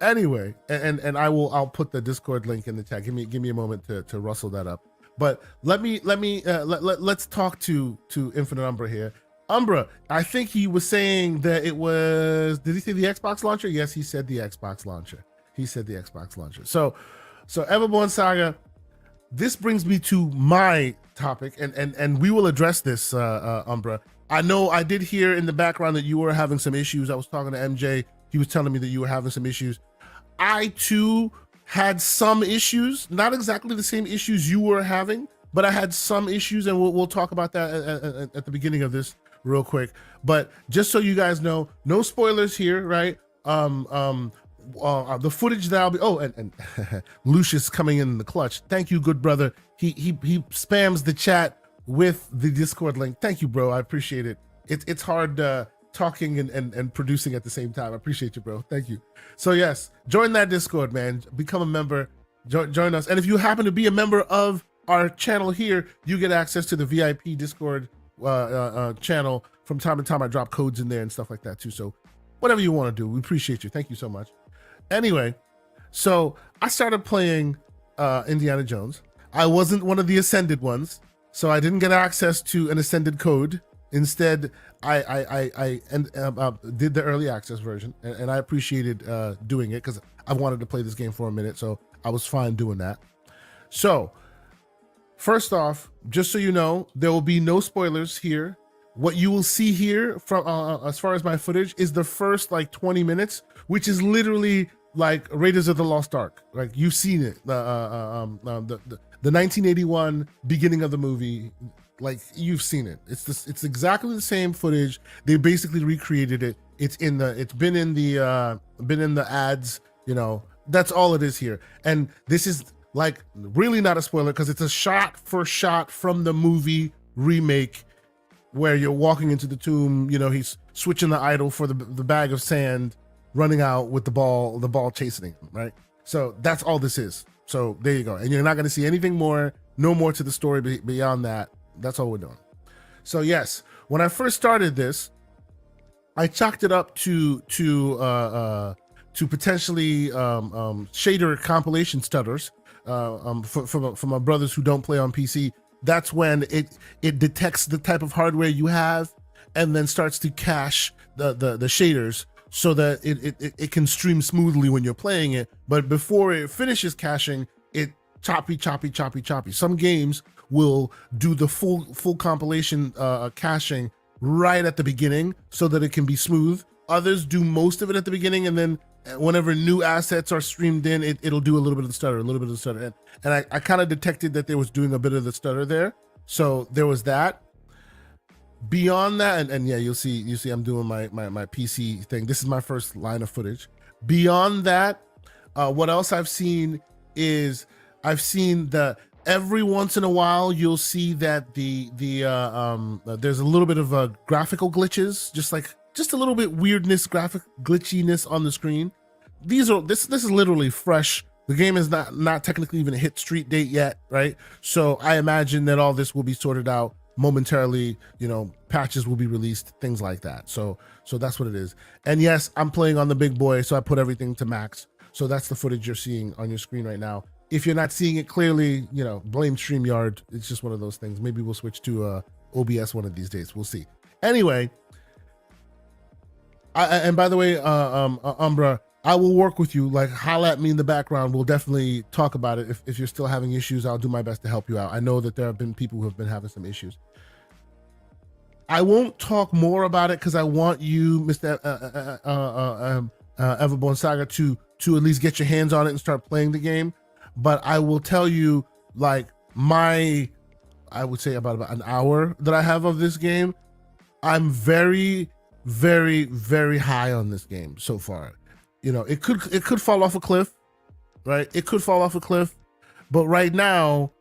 Anyway, I'll put the Discord link in the chat. Give me a moment to rustle that up. But let's talk to Infinite Umbra here. Umbra, I think he was saying that it was, did he say the Xbox launcher? Yes, he said the Xbox launcher. He said the Xbox launcher. So Everborn Saga, this brings me to my topic, and we will address this, Umbra. I know I did hear in the background that you were having some issues. I was talking to MJ. He was telling me that you were having some issues. I too had some issues, not exactly the same issues you were having, but I had some issues, and we'll talk about that at the beginning of this real quick. But just so you guys know, no spoilers here, right? The footage that I'll be, and Lucius coming in the clutch. Thank you, good brother. He spams the chat with the Discord link. Thank you, bro. I appreciate it. It's hard talking and producing at the same time. I appreciate you, bro. Thank you. So yes, join that Discord, man. Become a member. Join us. And if you happen to be a member of our channel here, you get access to the VIP Discord channel. From time to time, I drop codes in there and stuff like that too. So whatever you want to do, we appreciate you. Thank you so much. Anyway, so I started playing Indiana Jones. I wasn't one of the Ascended ones, so I didn't get access to an Ascended code. Instead, I did the early access version, and I appreciated doing it because I wanted to play this game for a minute, so I was fine doing that. So, first off, just so you know, there will be no spoilers here. What you will see here from as far as my footage is the first like 20 minutes, which is literally like Raiders of the Lost Ark. Like you've seen it, the 1981 beginning of the movie. Like you've seen it. It's exactly the same footage. They basically recreated it. It's been in the ads. You know, that's all it is here. And this is like really not a spoiler because it's a shot for shot from the movie remake, where you're walking into the tomb, you know, he's switching the idol for the bag of sand, running out with the ball chasing him, right? So that's all this is. So there you go. And you're not going to see anything more, no more to the story beyond that. That's all we're doing. So yes, when I first started this, I chalked it up to potentially shader compilation stutters for my brothers who don't play on PC. That's when it detects the type of hardware you have and then starts to cache the shaders so that it can stream smoothly when you're playing it. But before it finishes caching, it choppy. Some games will do the full compilation caching right at the beginning so that it can be smooth. Others do most of it at the beginning, and then whenever new assets are streamed in, it'll do a little bit of the stutter, And I kind of detected that they was doing a bit of the stutter there. So there was that. Beyond that, and yeah, you see I'm doing my PC thing. This is my first line of footage. Beyond that, what else I've seen is every once in a while you'll see that there's a little bit of graphical glitches, just a little bit weirdness, graphic glitchiness on the screen. This is literally fresh. The game is not technically even a hit street date yet, right? So I imagine that all this will be sorted out momentarily. You know, patches will be released, things like that. So that's what it is. And yes, I'm playing on the big boy, so I put everything to max. So that's the footage you're seeing on your screen right now. If you're not seeing it clearly, you know, blame StreamYard. It's just one of those things. Maybe we'll switch to OBS one of these days. We'll see. Anyway, and by the way, Umbra, I will work with you. Like, holla at me in the background. We'll definitely talk about it. If you're still having issues, I'll do my best to help you out. I know that there have been people who have been having some issues. I won't talk more about it because I want you, Mr. Everborn Saga, to at least get your hands on it and start playing the game. But I will tell you, like, I would say about an hour that I have of this game, I'm very, very, very high on this game so far. You know, it could fall off a cliff, right? It could fall off a cliff, but right now,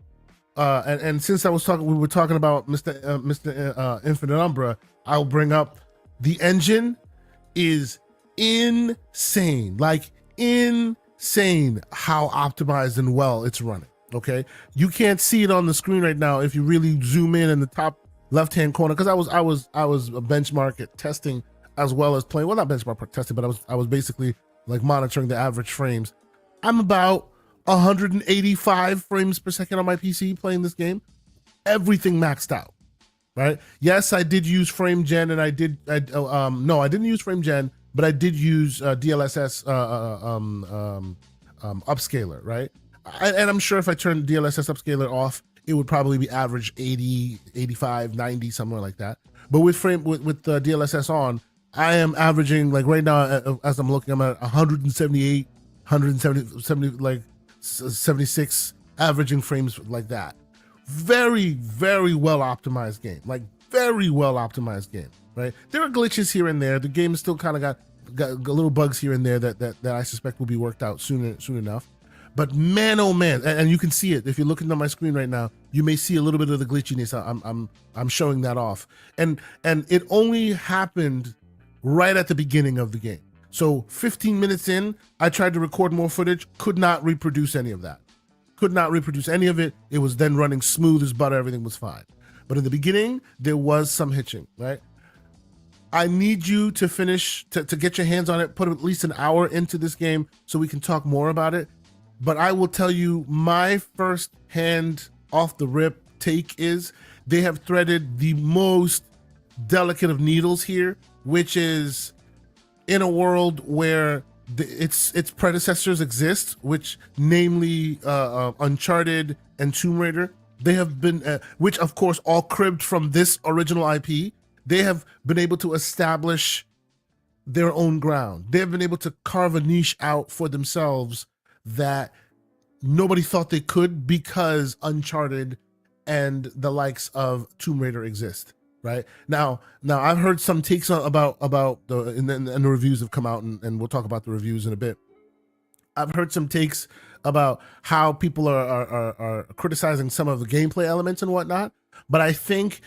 and since we were talking about Mr. Infinite Umbra, I'll bring up the engine is insane, like insane how optimized and well it's running. Okay, you can't see it on the screen right now if you really zoom in the top left-hand corner, because I was a benchmark at testing as well as playing. Well, not benchmark testing, but I was basically like monitoring the average frames. I'm about 185 frames per second on my PC playing this game. Everything maxed out, right? Yes, I did use frame gen, and I didn't use frame gen, but I did use DLSS upscaler, right? And I'm sure if I turned DLSS upscaler off, it would probably be average 80, 85, 90, somewhere like that. But with DLSS on, I am averaging, like right now, as I'm looking, I'm at 178, 170, like 76, averaging frames like that. Very, very well optimized game. Like very well optimized game, right? There are glitches here and there. The game is still kind of got little bugs here and there that I suspect will be worked out soon enough. But man, oh man, and you can see it if you're looking on my screen right now. You may see a little bit of the glitchiness. I'm showing that off, and it only happened right at the beginning of the game. So 15 minutes in, I tried to record more footage, could not reproduce any of that. Could not reproduce any of it. It was then running smooth as butter. Everything was fine. But in the beginning, there was some hitching, right? I need you to finish, to get your hands on it, put at least an hour into this game so we can talk more about it. But I will tell you, my first hand off the rip take is they have threaded the most delicate of needles here, which is in a world where its predecessors exist, which namely Uncharted and Tomb Raider. They have been, which of course all cribbed from this original IP. They have been able to establish their own ground. They have been able to carve a niche out for themselves that nobody thought they could, because Uncharted and the likes of Tomb Raider exist. Right now I've heard some takes about and the reviews have come out, and we'll talk about the reviews in a bit. I've heard some takes about how people are criticizing some of the gameplay elements and whatnot, but I think,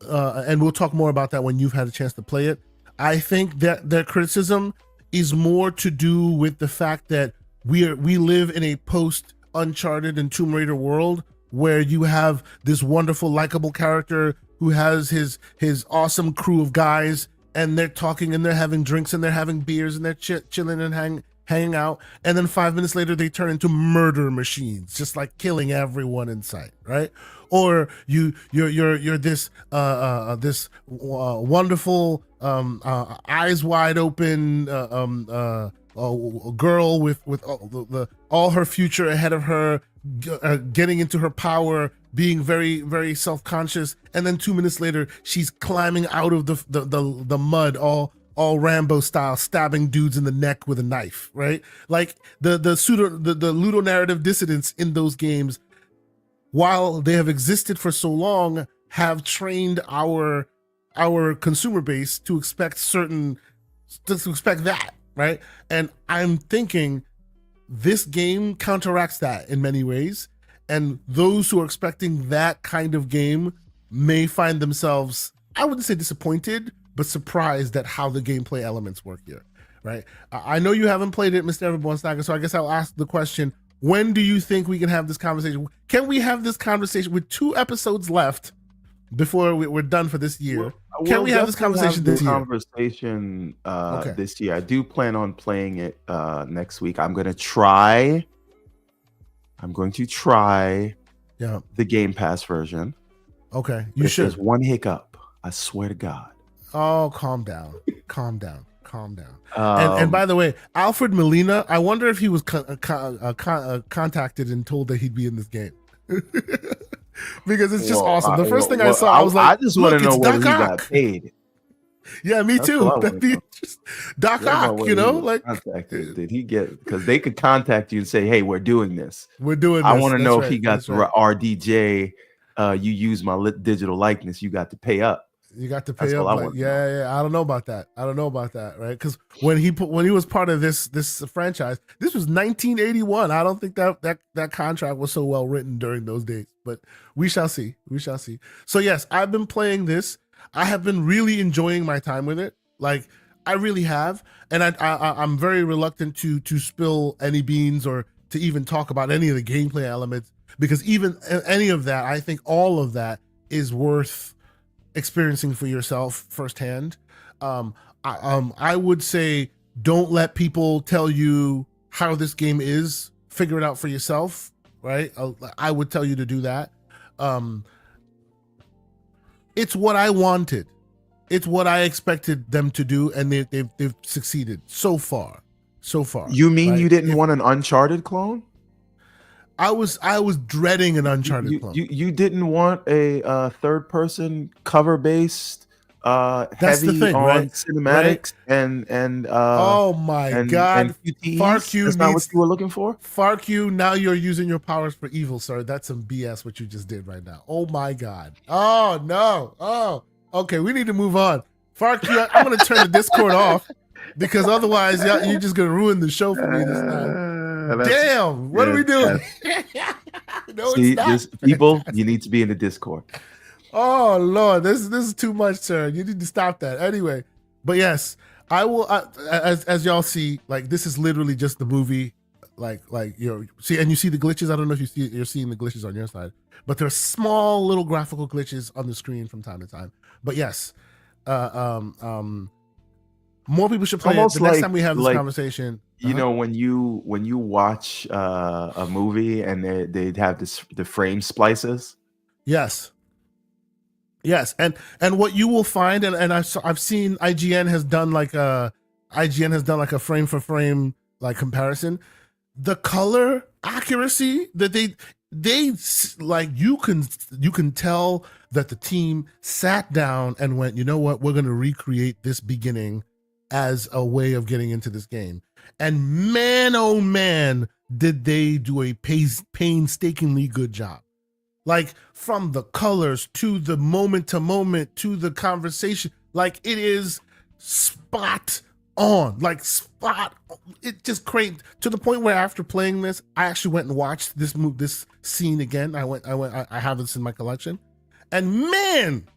and we'll talk more about that when you've had a chance to play it. I think that their criticism is more to do with the fact that we live in a post Uncharted and Tomb Raider world where you have this wonderful, likable character who has his awesome crew of guys, and they're talking and they're having drinks and they're having beers and they're chilling and hanging out, and then 5 minutes later they turn into murder machines, just like killing everyone in sight, right? Or you're this wonderful eyes wide open girl with all her future ahead of her, getting into her power, being very, very self-conscious, and then 2 minutes later she's climbing out of the mud, all Rambo style, stabbing dudes in the neck with a knife, right? Like the ludonarrative dissidents in those games, while they have existed for so long, have trained our consumer base to expect that, right? And I'm thinking this game counteracts that in many ways, and those who are expecting that kind of game may find themselves, I wouldn't say disappointed, but surprised at how the gameplay elements work here, right? I know you haven't played it, Mr. Everborn Snagger, so I guess I'll ask the question, when do you think we can have this conversation? Can we have this conversation with 2 episodes left before we're done for this year? Can we have this conversation this year? Okay. This year. I do plan on playing it next week. I'm going to try the Game Pass version. Okay, you should. There's one hiccup, I swear to God. Oh, calm down. And by the way, Alfred Molina, I wonder if he was contacted and told that he'd be in this game. Because it's just awesome. The first thing I saw, I was like, I just want to know whether he got paid. Yeah, me too. That'd be just Doc Ock, you know, like contacted. Did he get, because they could contact you and say, hey, we're doing this. I want to know if he got the RDJ. You use my digital likeness. You got to pay up. You got to pay up. Like, yeah. I don't know about that. Right? Because when he was part of this franchise, this was 1981. I don't think that contract was so well written during those days. But we shall see. So yes, I've been playing this. I have been really enjoying my time with it. Like I really have, and I'm very reluctant to spill any beans or to even talk about any of the gameplay elements, because even any of that, I think all of that is worth experiencing for yourself firsthand. I would say Don't let people tell you how this game is. Figure it out for yourself, right? I would tell you to do that. It's what I wanted. It's what I expected them to do, and they've succeeded so far. So far. You mean right? you didn't want an Uncharted clone? I was dreading an Uncharted clone. You didn't want a third person cover based heavy the thing, on right? cinematics and oh my god, QTEs? FarQ That's not what you were looking for? FarQ, now you're using your powers for evil, sir. That's some BS what you just did right now. Oh my god. Oh no. Oh, okay, we need to move on. FarQ, I'm gonna turn the Discord off because otherwise you're just gonna ruin the show for me this time. Damn, what are we doing? No, see, it's not. People, you need to be in the Discord. Oh Lord, this is too much, sir. You need to stop that. Anyway, but yes, I will. As y'all see, like this is literally just the movie. Like you see, and you see the glitches. I don't know if you're seeing the glitches on your side, but there's small little graphical glitches on the screen from time to time. But yes, more people should play it. The next time we have this conversation. You know, when you watch a movie and they'd have the frame splices. Yes. Yes, and what you will find, and I've seen IGN has done like a frame for frame like comparison. The color accuracy that they like, you can tell that the team sat down and went, you know what, we're going to recreate this beginning as a way of getting into this game. And man, oh man, did they do a painstakingly good job. Like from the colors to the moment to moment to the conversation, like it is spot on, like spot. It just crazy to the point where after playing this, I actually went and watched this scene again. I have this in my collection, and man,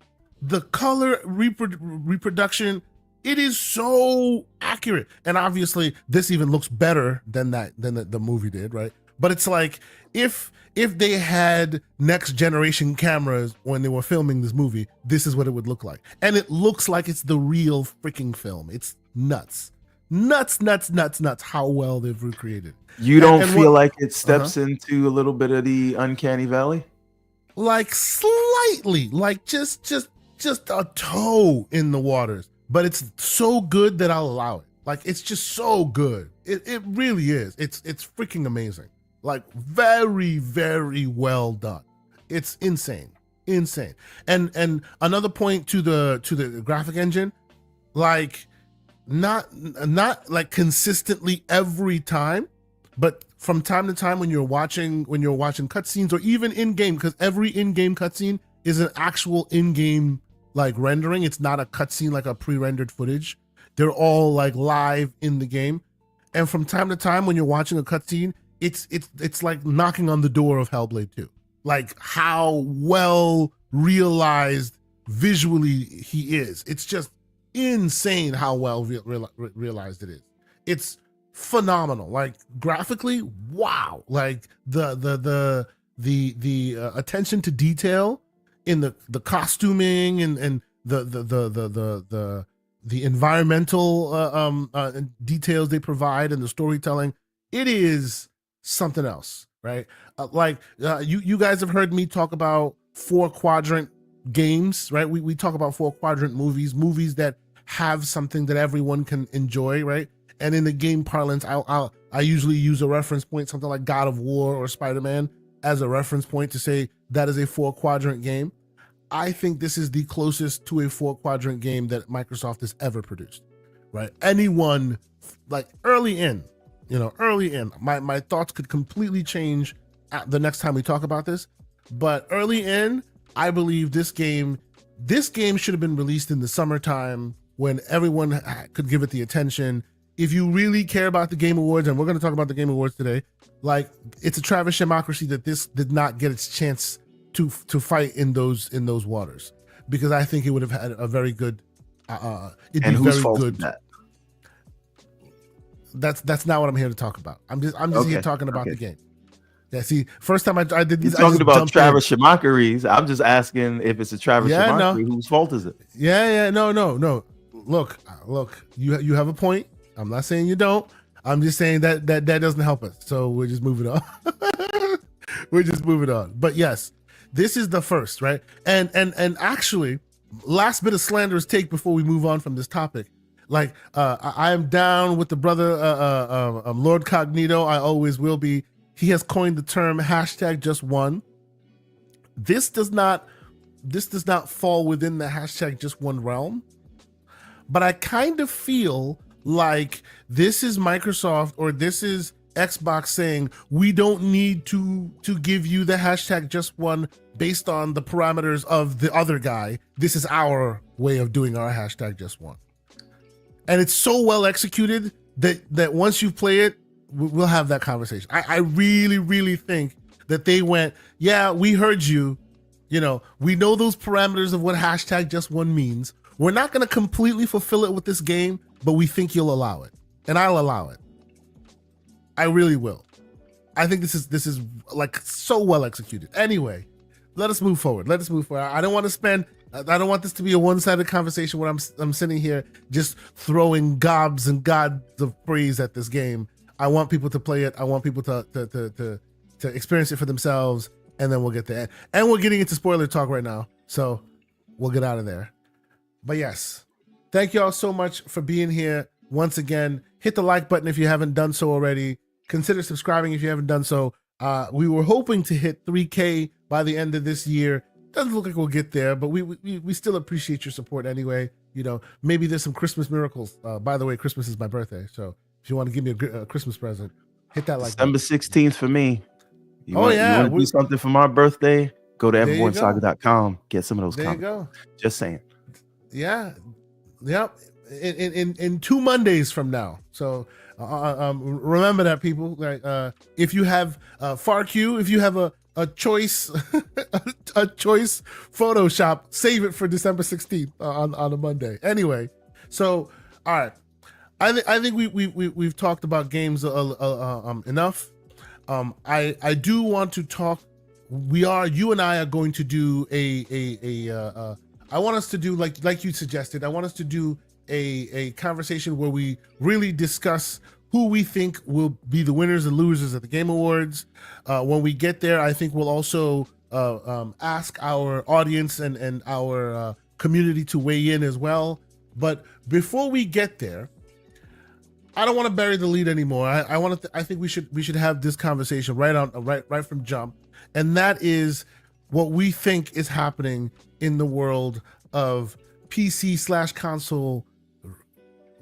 the color reproduction, it is so accurate. And obviously, this even looks better than the movie did, right? But it's like if they had next generation cameras when they were filming this movie, this is what it would look like. And it looks like it's the real freaking film. It's nuts how well they've recreated. You don't feel like it steps into a little bit of the uncanny valley? Like slightly, like just a toe in the waters. But it's so good that I'll allow it. Like it's just so good. It really is. It's freaking amazing. Like very, very well done. It's insane. And another point to the graphic engine, like not like consistently every time, but from time to time when you're watching cutscenes or even in game, because every in-game cutscene is an actual in-game like rendering. It's not a cutscene like a pre-rendered footage. They're all like live in the game. And from time to time when you're watching a cutscene, it's like knocking on the door of Hellblade 2. Like how well realized visually he is. It's just insane how well realized it is. It's phenomenal. Like graphically, wow. Like the attention to detail in the costuming and the environmental details they provide and the storytelling. It is something else, right? You guys have heard me talk about 4-quadrant games, right? We talk about 4-quadrant movies that have something that everyone can enjoy, right? And in the game parlance, I usually use a reference point, something like God of War or Spider-Man as a reference point to say that is a 4-quadrant game. I think this is the closest to a 4-quadrant game that Microsoft has ever produced, right? Anyone, like early in, my thoughts could completely change the next time we talk about this, but early in, I believe this game should have been released in the summertime when everyone could give it the attention. If you really care about the Game Awards, and we're going to talk about the Game Awards today, like it's a travesty that this did not get its chance to fight in those waters, because I think it would have had a very good. It'd and be whose very fault good. is that? That's not what I'm here to talk about. I'm just here talking about the game. Yeah, see, first time I did this, You're talking about Travis Schmackeries. I'm just asking if it's a Travis Schmackery, whose fault is it? Yeah, no. Look, you have a point. I'm not saying you don't. I'm just saying that doesn't help us. So we're just moving on. We're just moving on. But yes, this is the first, right? And actually, last bit of slanderous take before we move on from this topic. Like, I am down with the brother, Lord Cognito. I always will be. He has coined the term #JustOne. This does not fall within the #JustOne realm, but I kind of feel like this is Microsoft or this is Xbox saying we don't need to give you the #JustOne based on the parameters of the other guy. This is our way of doing our #JustOne, and it's so well executed that once you play it, we'll have that conversation. I really think that they went, yeah, we heard you. You know, we know those parameters of what #JustOne means. We're not going to completely fulfill it with this game, but we think you'll allow it, and I'll allow it. I really will. I think this is like so well executed. Anyway, let us move forward. I don't want this to be a one-sided conversation where I'm sitting here just throwing gobs and gods of praise at this game. I want people to play it. I want people to experience it for themselves, and then we'll get there. And we're getting into spoiler talk right now, so we'll get out of there. But yes, thank you all so much for being here. Once again, hit the like button if you haven't done so already. Consider subscribing if you haven't done so. We were hoping to hit 3K by the end of this year. Doesn't look like we'll get there, but we still appreciate your support anyway. You know, maybe there's some Christmas miracles. By the way, Christmas is my birthday, so if you want to give me a Christmas present, hit that like December 16th for me. You want to do something for my birthday? Go to everbornsaga.com. Get some of those comics. There you go. Just saying. Yeah. Yep. In 2 Mondays from now. So remember that, people. Like, if you have FARQ, if you have a choice a choice Photoshop, save it for December 16th on a Monday. Anyway, so all right. I think we've talked about games enough. I do want to talk. You and I are going to do I want us to do like you suggested. I want us to do a conversation where we really discuss who we think will be the winners and losers at the Game Awards. When we get there, I think we'll also ask our audience and our community to weigh in as well. But before we get there, I don't want to bury the lead anymore. I think we should have this conversation right from jump, and that is what we think is happening in the world of PC/console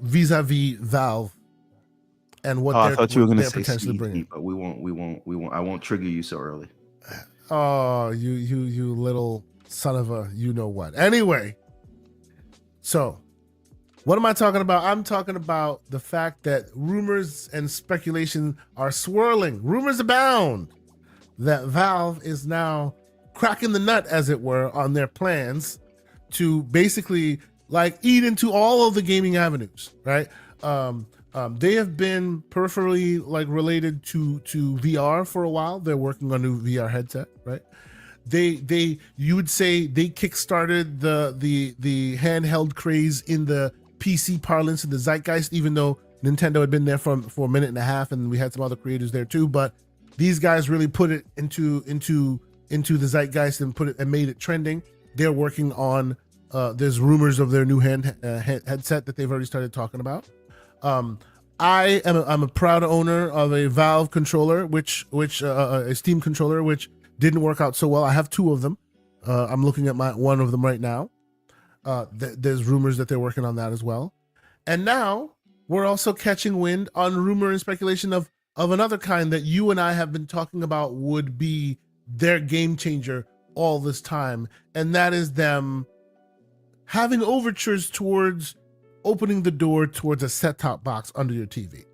vis-a-vis Valve and what I thought you were going to say potentially bringing. But we won't. I won't trigger you so early. Oh, you little son of a you know what. Anyway, so what am I talking about? I'm talking about the fact that rumors and speculation are swirling. Rumors abound that Valve is now cracking the nut, as it were, on their plans to basically like eat into all of the gaming avenues, right? They have been peripherally like related to VR for a while. They're working on a new VR headset, right? You would say they kickstarted the handheld craze in the PC parlance in the zeitgeist, even though Nintendo had been there for a minute and a half, and we had some other creators there too. But these guys really put it into the zeitgeist and made it trending. They're working on there's rumors of their new headset that they've already started talking about. I'm a proud owner of a Valve controller, which a Steam controller, which didn't work out so well. I have 2 of them. I'm looking at one of them right now. There's rumors that they're working on that as well. And now we're also catching wind on rumor and speculation of another kind that you and I have been talking about would be their game changer all this time. And that is them having overtures towards opening the door towards a set-top box under your TV,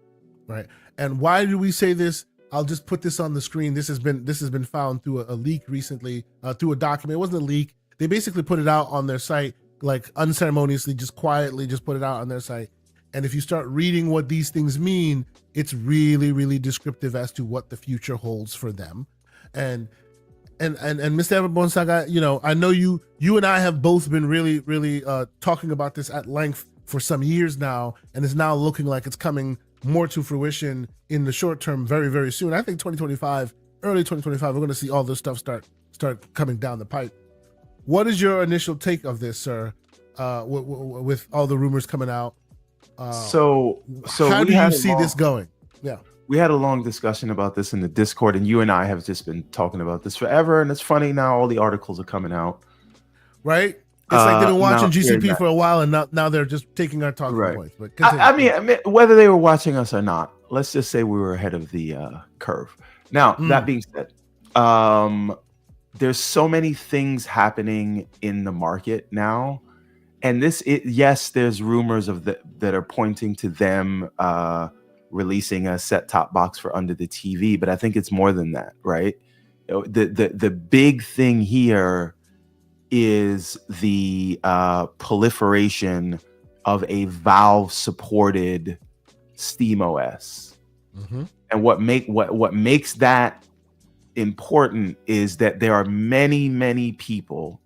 right? And why do we say this? I'll just put this on the screen. This has been found through a leak recently, through a document. It wasn't a leak. They basically put it out on their site, like unceremoniously, just quietly, just put it out on their site. And if you start reading what these things mean, it's really, really descriptive as to what the future holds for them. And Mr. Everborn Saga, you know, I know you and I have both been really, really talking about this at length for some years now, and it's now looking like it's coming more to fruition in the short term very, very soon. I think 2025, early 2025, we're going to see all this stuff start coming down the pipe. What is your initial take of this, sir, with all the rumors coming out? So how do you see this going? Yeah. We had a long discussion about this in the Discord, and you and I have just been talking about this forever. And it's funny now, all the articles are coming out. Right? It's like they've been watching GCP for a while, and now they're just taking our talking points. But I mean, whether they were watching us or not, let's just say we were ahead of the curve. Now, that being said, there's so many things happening in the market now. And yes, there's rumors that are pointing to them releasing a set-top box for under the TV, but I think it's more than that, right? The big thing here is the proliferation of a Valve-supported Steam OS, and what makes that important is that there are many people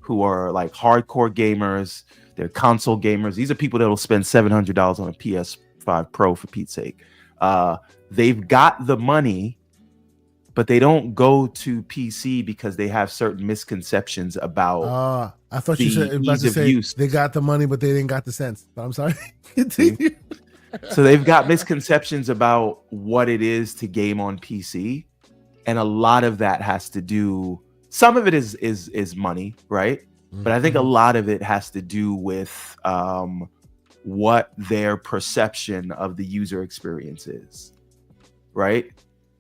who are like hardcore gamers. They're console gamers. These are people that will spend $700 on a PS5 Pro, for Pete's sake. They've got the money, but they don't go to PC because they have certain misconceptions about. I thought you said about to say use. They got the money, but they didn't got the sense. But I'm sorry. Continue. So they've got misconceptions about what it is to game on PC, and a lot of that has to do. Some of it is money, right? But I think a lot of it has to do with what their perception of the user experience is, right?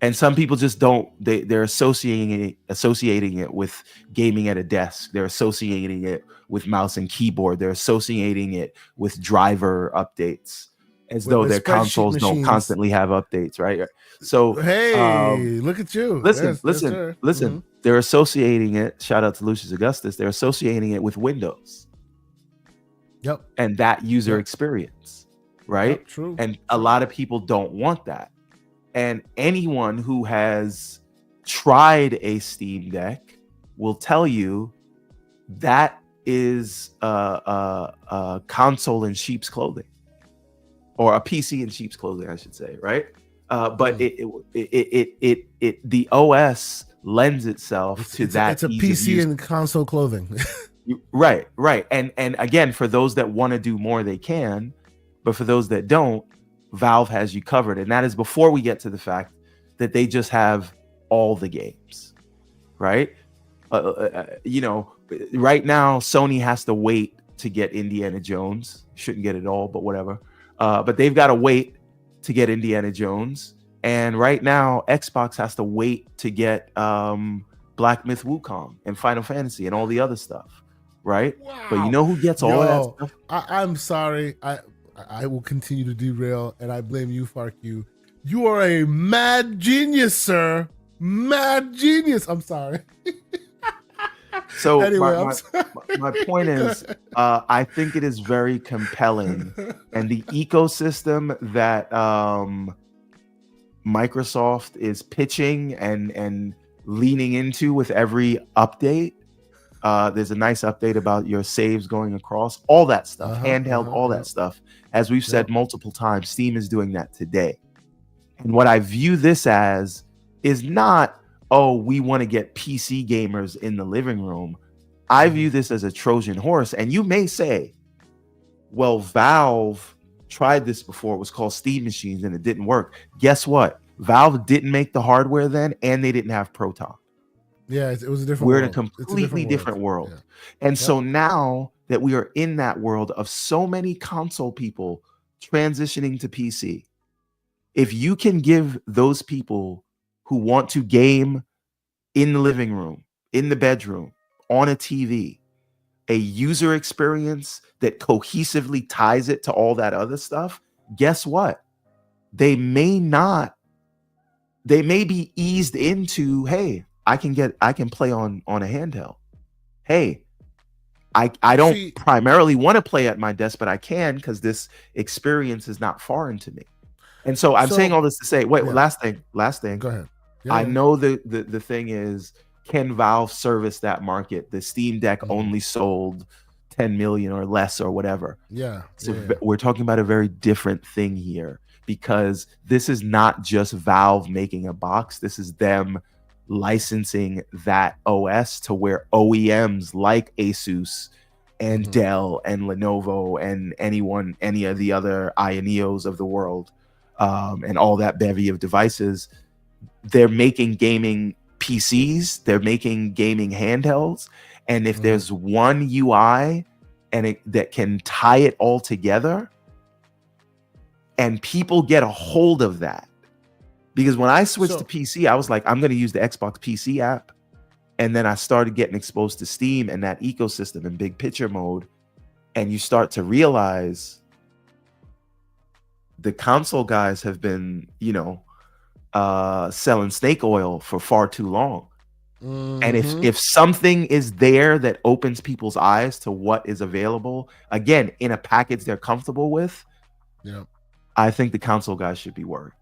And some people just don't. They're associating it with gaming at a desk. They're associating it with mouse and keyboard. They're associating it with driver updates, as though their consoles don't constantly have updates, right? So hey, look at you. Listen. They're associating it. Shout out to Lucius Augustus. They're associating it with Windows. Yep. And that user experience, right? Yep, true. And a lot of people don't want that. And anyone who has tried a Steam Deck will tell you that is a console in sheep's clothing, or a PC in sheep's clothing, I should say, right? But the OS lends itself to that. It's a PC and console clothing. Right. And again, for those that want to do more, they can. But for those that don't, Valve has you covered. And that is before we get to the fact that they just have all the games, right? Right now, Sony has to wait to get Indiana Jones. Shouldn't get it all, but whatever. But they've got to wait to get Indiana Jones. And right now, Xbox has to wait to get Black Myth Wukong and Final Fantasy and all the other stuff, right? Wow. But you know who gets all of that stuff? I'm sorry. I will continue to derail, and I blame you, FarQ. You are a mad genius, sir. Mad genius. I'm sorry. So anyway, my point is, I think it is very compelling, and the ecosystem that Microsoft is pitching and leaning into with every update. There's a nice update about your saves going across, all that stuff, handheld, all that stuff. As we've said multiple times, Steam is doing that today. And what I view this as is not, oh, we want to get PC gamers in the living room. I view this as a Trojan horse. And you may say, well, Valve tried this before. It was called Steam Machines and it didn't work. Guess what? Valve didn't make the hardware then, and they didn't have Proton. Yeah, it was a different We're world. in a completely different world. Yeah. And so now that we are in that world of so many console people transitioning to PC, if you can give those people who want to game in the living room, in the bedroom, on a TV, a user experience that cohesively ties it to all that other stuff, guess what? They may be eased into, hey, I can play on a handheld. Hey, I don't primarily want to play at my desk, but I can because this experience is not foreign to me. And so I'm saying all this to say, last thing. Go ahead. I know the thing is, can Valve service that market? The Steam Deck only sold 10 million or less or whatever. Yeah. So Yeah. we're talking about a very different thing here, because this is not just Valve making a box. This is them licensing that OS to where OEMs like Asus and Dell and Lenovo and any of the other Ioneos of the world, and all that bevy of devices, they're making gaming PCs, they're making gaming handhelds. And if there's one UI that can tie it all together, and people get a hold of that. Because when I switched to PC, I was like, I'm going to use the Xbox PC app. And then I started getting exposed to Steam and that ecosystem in big picture mode. And you start to realize the console guys have been, selling snake oil for far too long. And if something is there that opens people's eyes to what is available, again, in a package they're comfortable with, I think the console guys should be worried.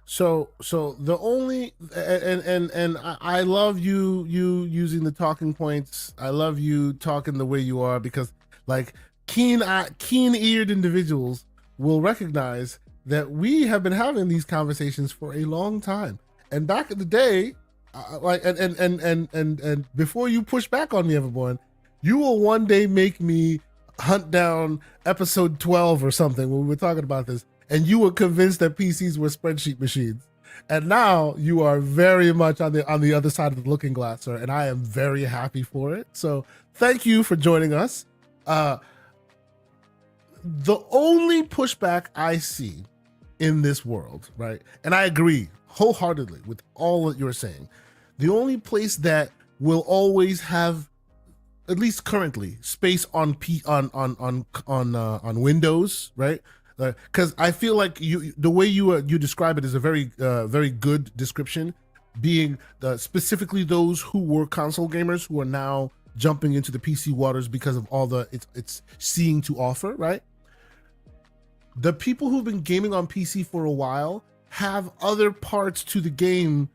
So the only and I love you using the talking points. I love you talking the way you are, because like keen-eared individuals will recognize that we have been having these conversations for a long time. And back in the day, and before you push back on me, Everborn, you will one day make me hunt down episode 12 or something when we were talking about this, and you were convinced that PCs were spreadsheet machines. And now you are very much on the other side of the looking glass, sir, and I am very happy for it. So thank you for joining us. The only pushback I see in this world, right, and I agree wholeheartedly with all that you're saying, the only place that will always have, at least currently, space on Windows, right? Because I feel like the way you describe it is a very very good description, being specifically those who were console gamers who are now jumping into the PC waters because of all it's seeing to offer, right? The people who've been gaming on PC for a while have other parts to gaming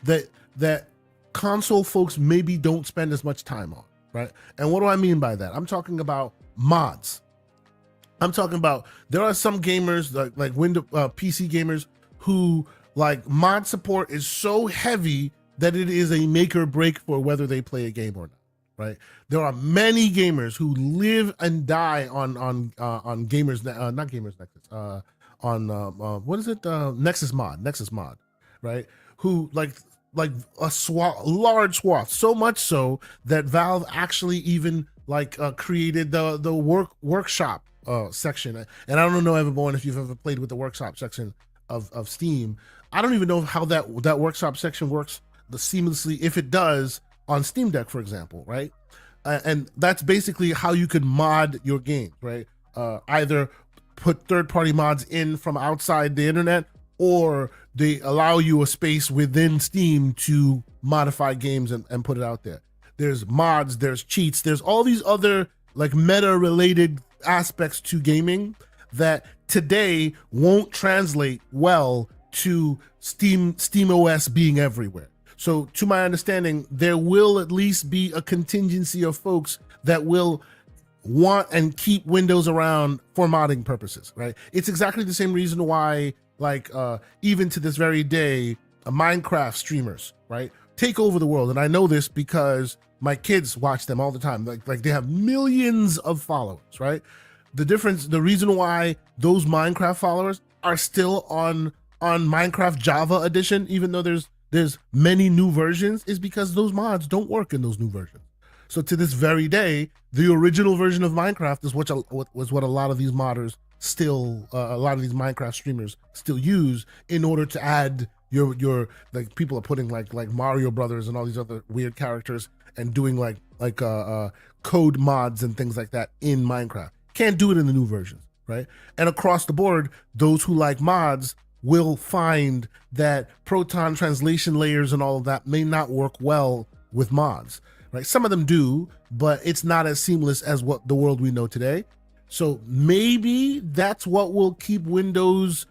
that console folks maybe don't spend as much time on, right? And what do I mean by that? I'm talking about mods. I'm talking about, there are some gamers like Windows PC gamers who, like, mod support is so heavy that it is a make or break for whether they play a game or not, right? There are many gamers who live and die on gamers, not Gamers Nexus, on what is it? Nexus mod, right? Who like a large swath, so much so that Valve actually even created the workshop section. And I don't know, Everborn, if you've ever played with the workshop section of Steam. I don't even know how that workshop section works seamlessly, if it does, on Steam Deck, for example, right? And that's basically how you could mod your game, right? Either put third-party mods in from outside the internet, or they allow you a space within Steam to modify games and put it out there. There's mods, there's cheats, there's all these other like meta-related aspects to gaming that today won't translate well to Steam OS being everywhere. So to my understanding, there will at least be a contingency of folks that will want and keep Windows around for modding purposes, right? It's exactly the same reason why, even to this very day, Minecraft streamers, right, take over the world. And I know this because my kids watch them all the time. Like they have millions of followers, right? The reason why those Minecraft followers are still on Minecraft Java edition, even though there's many new versions, is because those mods don't work in those new versions. So to this very day, the original version of Minecraft is what a lot of these modders still, a lot of these Minecraft streamers still use in order to add your like, people are putting like Mario Brothers and all these other weird characters and doing like code mods and things like that in Minecraft. Can't do it in the new versions, right? And across the board, those who like mods will find that Proton translation layers and all of that may not work well with mods, right? Some of them do, but it's not as seamless as what the world we know today. So maybe that's what will keep Windows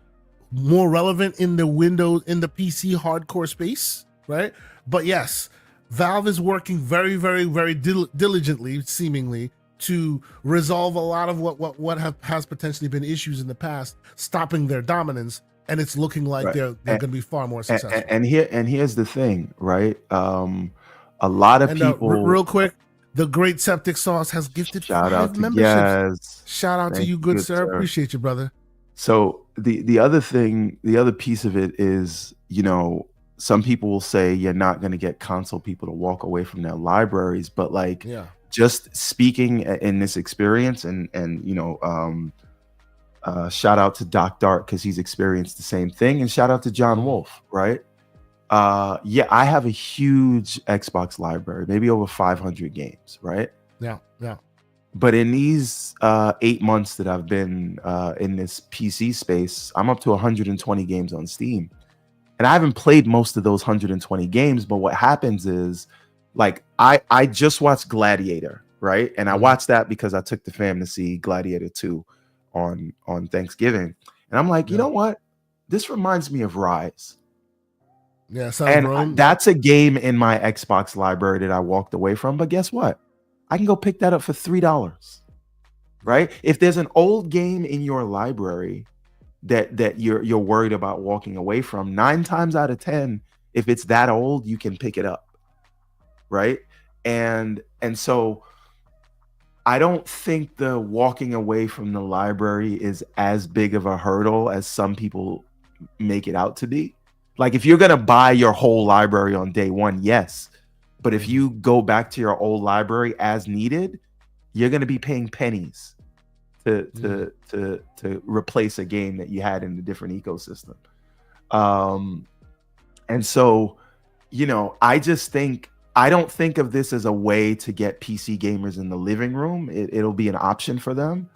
more relevant in the PC hardcore space, right? But yes, Valve is working very, very, very diligently, seemingly, to resolve a lot of what has potentially been issues in the past, stopping their dominance, and it's looking like Right. they're going to be far more successful. And here's the thing, right? A lot of And people. real quick, the great Septic Sauce has gifted Shout out 5 to memberships. Gaz. Shout out to Thank you, good sir. Appreciate you, brother. So the other thing, the other piece of it is, you know, some people will say you're not going to get console people to walk away from their libraries, but like, Yeah. just speaking in this experience, and you know, shout out to Doc Dark because he's experienced the same thing, and shout out to John Wolf, right? Yeah, I have a huge Xbox library, maybe over 500 games, right? Yeah. But in these 8 months that I've been in this PC space, I'm up to 120 games on Steam. And I haven't played most of those 120 games, but what happens is, like, I just watched Gladiator, right? And I watched that because I took the fam to see Gladiator 2 on Thanksgiving. And I'm like, you know what? This reminds me of Rise. Yeah, and that's a game in my Xbox library that I walked away from. But guess what? I can go pick that up for $3, right? If there's an old game in your library that you're worried about walking away from, 9 times out of 10, if it's that old, you can pick it up, right? And so I don't think the walking away from the library is as big of a hurdle as some people make it out to be. Like, if you're gonna buy your whole library on day one, yes. But if you go back to your old library as needed, you're gonna be paying pennies to replace a game that you had in a different ecosystem. And so, you know, I don't think of this as a way to get PC gamers in the living room. It'll be an option for them.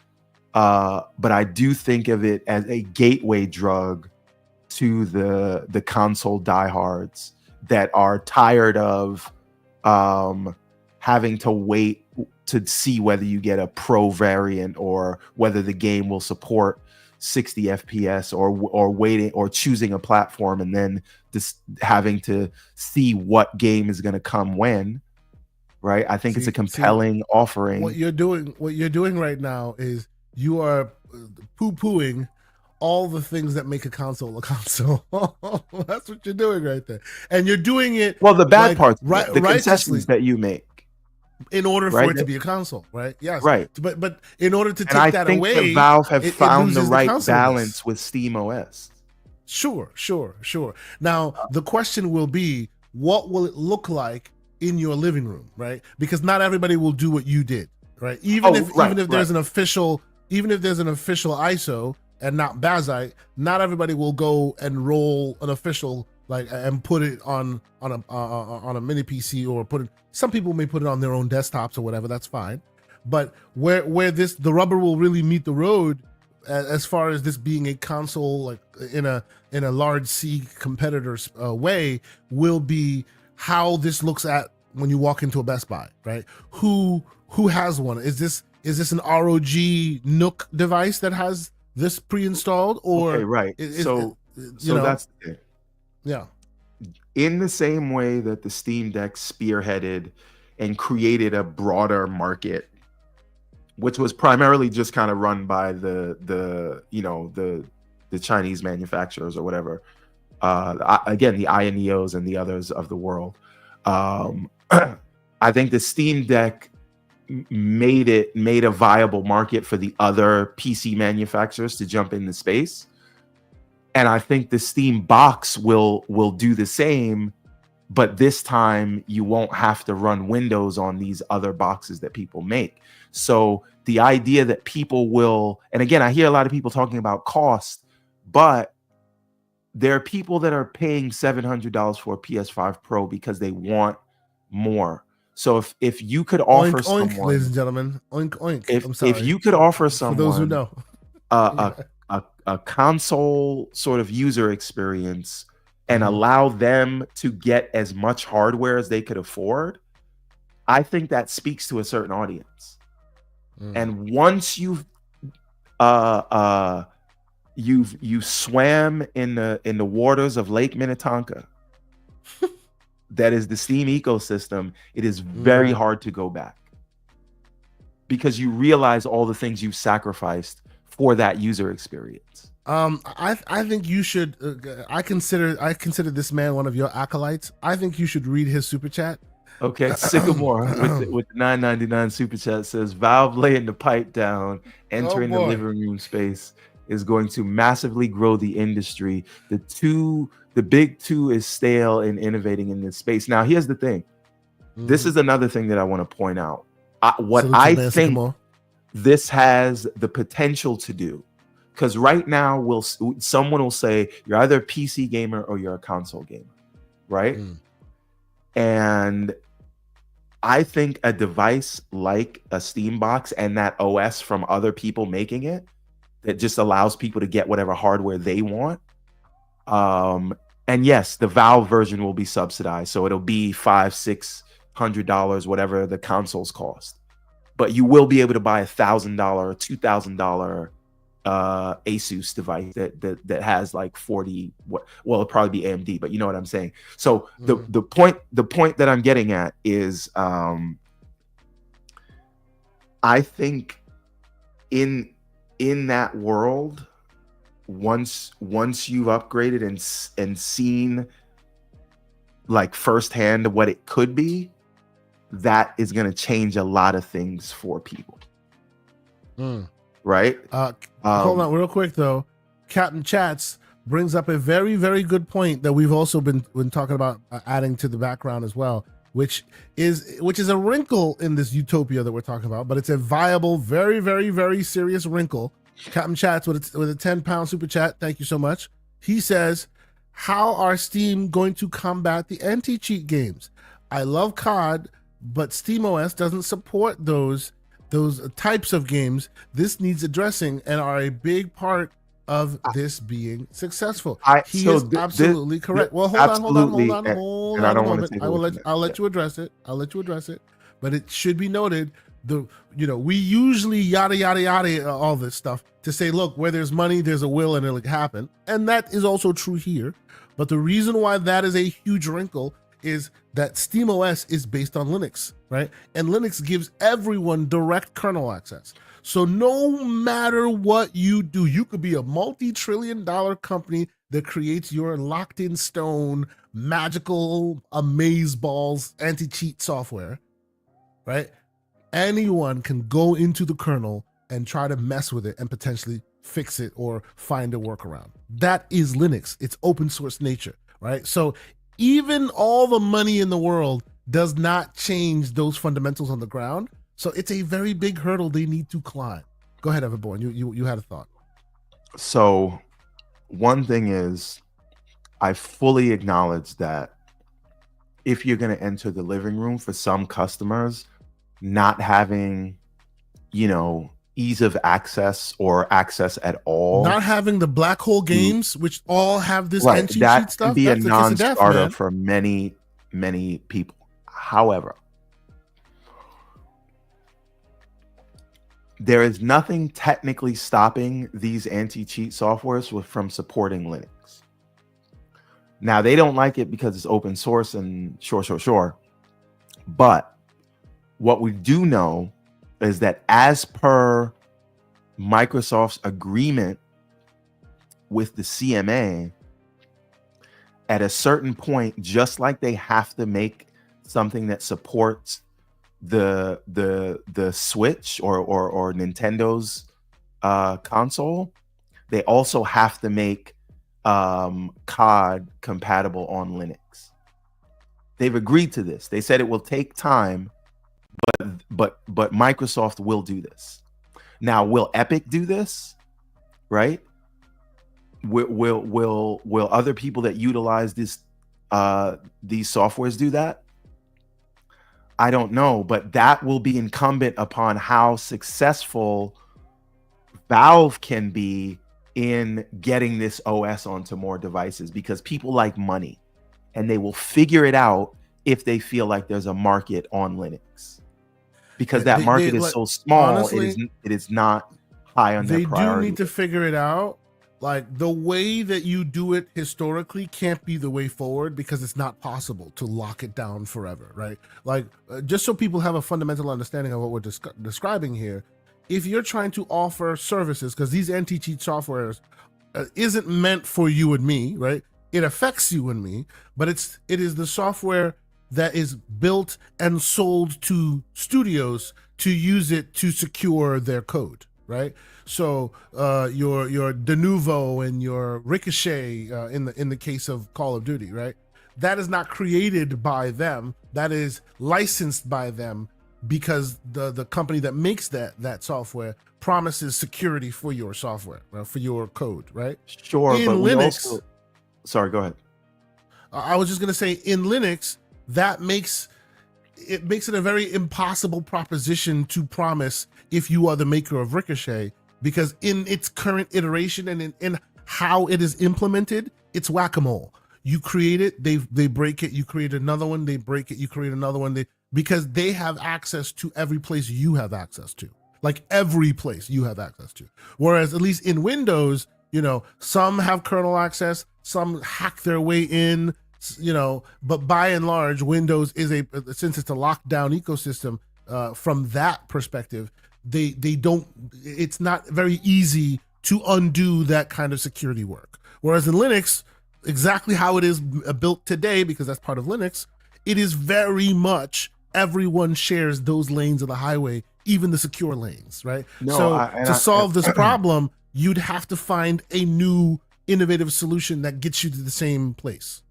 But I do think of it as a gateway drug to the console diehards that are tired of having to wait to see whether you get a pro variant or whether the game will support 60 FPS or waiting or choosing a platform and then just having to see what game is going to come when, right? I think it's a compelling offering. What you're doing right now is you are poo-pooing all the things that make a console a console. That's what you're doing right there. And you're doing it, well, the bad parts, right, the concessions that you make in order for it to be a console, right? Yes. Right. But in order to take that away, I think Valve have found the right balance with Steam OS. Sure. Now, the question will be, what will it look like in your living room, right? Because not everybody will do what you did, right? Even if there's an official ISO and not Bazite, not everybody will go and roll an official and put it on a mini PC or put it. Some people may put it on their own desktops or whatever. That's fine. But where the rubber will really meet the road, as far as this being a console, like in a large C competitor's way, will be how this looks at when you walk into a Best Buy, right? Who has one? Is this an ROG Nook device that has this pre-installed, or okay, right? So that's the thing. Yeah. In the same way that the Steam Deck spearheaded and created a broader market, which was primarily just kind of run by the Chinese manufacturers or whatever. Again, the Ioneos and the others of the world. I think the Steam Deck made a viable market for the other PC manufacturers to jump in the space. And I think the Steam box will do the same, but this time you won't have to run Windows on these other boxes that people make. So the idea that people will, and again, I hear a lot of people talking about cost, but there are people that are paying $700 for a PS5 Pro because they want more. So if you could offer oink, someone, oink, ladies and gentlemen, oink oink. If you could offer someone, for those who know, a console sort of user experience and allow them to get as much hardware as they could afford, I think that speaks to a certain audience. And once you've swam in the waters of Lake Minnetonka, that is the Steam ecosystem, it is very hard to go back, because you realize all the things you've sacrificed for that user experience. I think you should. I consider this man one of your acolytes. I think you should read his super chat. Okay, Sycamore with the $9.99 super chat says, Valve laying the pipe down, entering the living room space is going to massively grow the industry. The big two is stale and innovating in this space. Now, here's the thing. This is another thing that I want to point out. What I think Sycamore. This has the potential to do, because right now someone will say you're either a PC gamer or you're a console gamer, right? And I think a device like a Steam box and that OS from other people making it, that just allows people to get whatever hardware they want. And yes, the Valve version will be subsidized, so it'll be $500-$600, whatever the consoles cost. But you will be able to buy $1,000, $2,000 Asus device that has like 40. Well, it'll probably be AMD, but you know what I'm saying. So the point that I'm getting at is, I think in that world, once you've upgraded and seen like firsthand what it could be, that is going to change a lot of things for people. Right? Hold on real quick though. Captain Chats brings up a very, very good point that we've also been talking about, adding to the background as well, which is a wrinkle in this utopia that we're talking about, but it's a viable, very, very, very serious wrinkle. Captain Chats with a 10-pound super chat. Thank you so much. He says, how are Steam going to combat the anti-cheat games? I love COD, but SteamOS doesn't support those types of games. This needs addressing and are a big part of this being successful. He is absolutely correct. Well, hold on a moment. I'll let you address it. But it should be noted, we usually yada all this stuff to say, look, where there's money, there's a will, and it'll happen. And that is also true here. But the reason why that is a huge wrinkle is that SteamOS is based on Linux, right? And Linux gives everyone direct kernel access. So no matter what you do, you could be a multi-trillion-dollar company that creates your locked in stone, magical, amazeballs, anti-cheat software, right? Anyone can go into the kernel and try to mess with it and potentially fix it or find a workaround. That is Linux. It's open source nature, right? So even all the money in the world does not change those fundamentals on the ground. So it's a very big hurdle they need to climb. Go ahead, Everborn. You had a thought. So one thing is, I fully acknowledge that if you're going to enter the living room, for some customers, not having, ease of access or access at all, not having the black hole games, which all have this anti-cheat that stuff, can be a non-starter for many, many people. However, there is nothing technically stopping these anti-cheat softwares from supporting Linux. Now, they don't like it because it's open source and sure. But what we do know is that as per Microsoft's agreement with the CMA, at a certain point, just like they have to make something that supports the Switch or Nintendo's console, they also have to make COD compatible on Linux. They've agreed to this. They said it will take time, but Microsoft will do this. Now, will Epic do this? Right? Will other people that utilize these softwares do that? I don't know, but that will be incumbent upon how successful Valve can be in getting this OS onto more devices, because people like money, and they will figure it out if they feel like there's a market on Linux. Because that market is so small, honestly, it is not high on their priority. They do need to figure it out, Like the way that you do it historically can't be the way forward because it's not possible to lock it down forever, right? Like just so people have a fundamental understanding of what we're describing here, if you're trying to offer services, because these anti-cheat softwares isn't meant for you and me, right? It affects you and me, but it is the software that is built and sold to studios to use it to secure their code, right? So your Denuvo and your Ricochet in the case of Call of Duty, right? That is not created by them. That is licensed by them because the company that makes that software promises security for your software, for your code, right? Sure, in but Linux, we also... Sorry, go ahead. I was just going to say, in Linux, that makes it a very impossible proposition to promise if you are the maker of Ricochet, because in its current iteration and in how it is implemented, it's whack-a-mole. You create it, they break it, you create another one, they break it, you create another one, because they have access to every place you have access to. Like every place you have access to. Whereas at least in Windows, some have kernel access, some hack their way in, but by and large, Windows is since it's a lockdown ecosystem, from that perspective, they don't, it's not very easy to undo that kind of security work. Whereas in Linux, exactly how it is built today, because that's part of Linux, it is very much everyone shares those lanes of the highway, even the secure lanes, right? To solve this problem, you'd have to find a new innovative solution that gets you to the same place.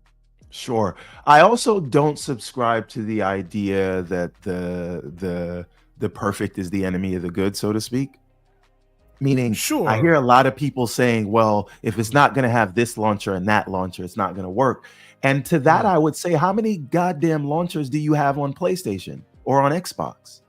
Sure. I also don't subscribe to the idea that the perfect is the enemy of the good, so to speak. Meaning, sure, I hear a lot of people saying, well, if it's not going to have this launcher and that launcher, it's not going to work. And to that, I would say, how many goddamn launchers do you have on PlayStation or on Xbox?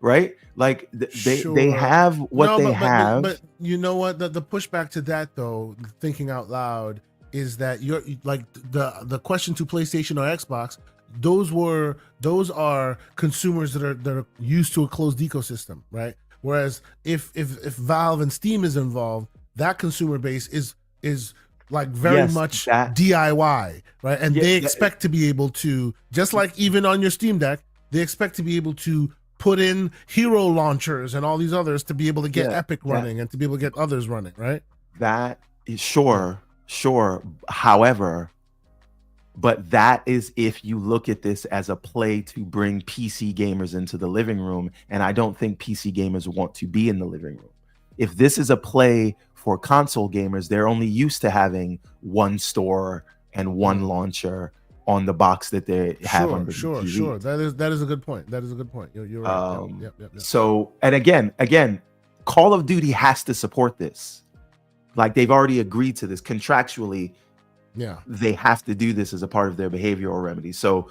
Right? Like they have what they have. But you know what? The pushback to that, though, thinking out loud, is that you're like the question to PlayStation or Xbox. Those are consumers that are used to a closed ecosystem, right? Whereas if Valve and Steam is involved, that consumer base is like very much DIY, right? And they expect to be able to, just like even on your Steam Deck, they expect to be able to put in hero launchers and all these others to be able to get Epic running and to be able to get others running, right? That is sure. However, but that is if you look at this as a play to bring PC gamers into the living room, and I don't think PC gamers want to be in the living room. If this is a play for console gamers, they're only used to having one store and one launcher on the box that they have on the TV. Sure. That is a good point. You're right. Yep. So, and again, Call of Duty has to support this. Like they've already agreed to this contractually. Yeah, they have to do this as a part of their behavioral remedy. So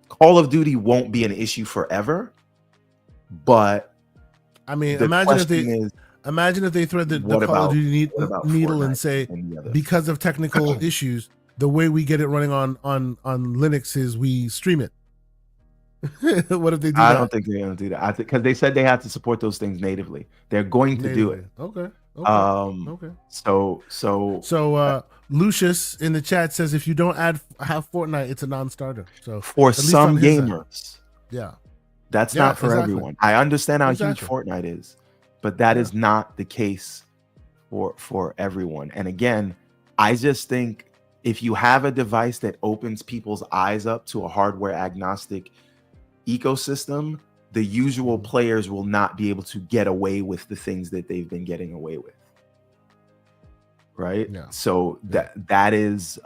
Call of Duty won't be an issue forever, but I mean, imagine if they thread the Call of Duty needle and say, because of technical issues, the way we get it running on Linux is we stream it. What if they do that? I don't think they're going to do that. I think because they said they have to support those things natively. They're going to do it. Okay. So Lucius in the chat says if you don't have Fortnite, it's a non-starter. So for some gamers, that's not for everyone. I understand how huge Fortnite is, but that is not the case for everyone. And again, I just think if you have a device that opens people's eyes up to a hardware agnostic ecosystem, the usual players will not be able to get away with the things that they've been getting away with. Right? Yeah. So that is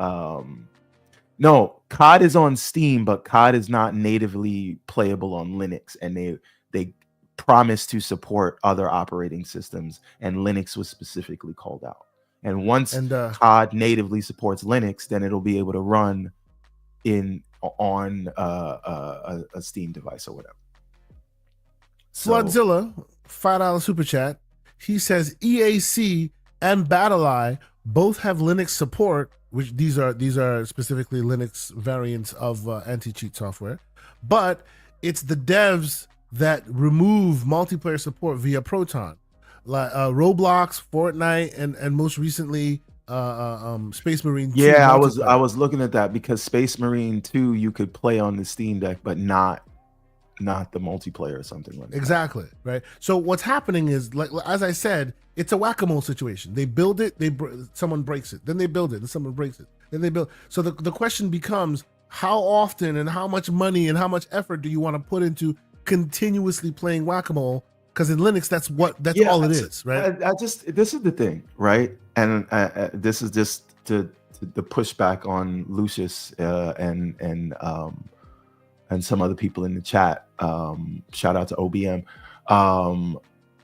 no, COD is on Steam, but COD is not natively playable on Linux, and they promise to support other operating systems, and Linux was specifically called out. And once COD natively supports Linux, then it'll be able to run on a Steam device or whatever. Floodzilla, $5 super chat. He says EAC and BattlEye both have Linux support, which these are specifically Linux variants of anti-cheat software, but it's the devs that remove multiplayer support via Proton. like Roblox, Fortnite, and most recently Space Marine 2 Yeah, I multiplayer. was looking at that because Space Marine 2 you could play on the Steam Deck, but not the multiplayer or something like that. Exactly, right? So what's happening is, like as I said, it's a whack-a-mole situation. They build it, someone breaks it, then they build it, and someone breaks it, then they build. So the question becomes, how often and how much money and how much effort do you want to put into continuously playing whack-a-mole? Because in Linux, that's all it is, right? I just, this is the thing, right? And this is just to the pushback on Lucius and some other people in the chat. Shout out to OBM.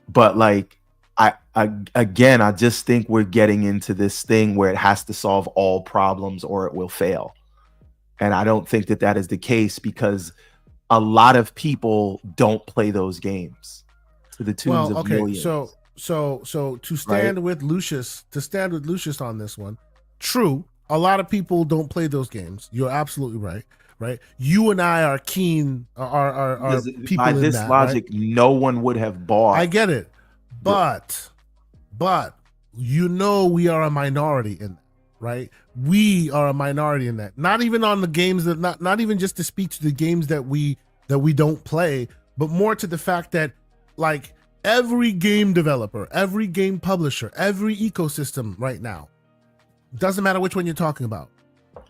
But like, I just think we're getting into this thing where it has to solve all problems or it will fail. And I don't think that that is the case, because a lot of people don't play those games to the tunes of millions. So to stand with Lucius, on this one, true. A lot of people don't play those games. You're absolutely right. Right. You and I are keen, are people by this in that, logic, right? no one would have bought. I get it. But you know, we are a minority in that, right? We are a minority in that. Not even on the games that not even just to speak to the games that we don't play, but more to the fact that, like, every game developer, every game publisher, every ecosystem right now, doesn't matter which one you're talking about,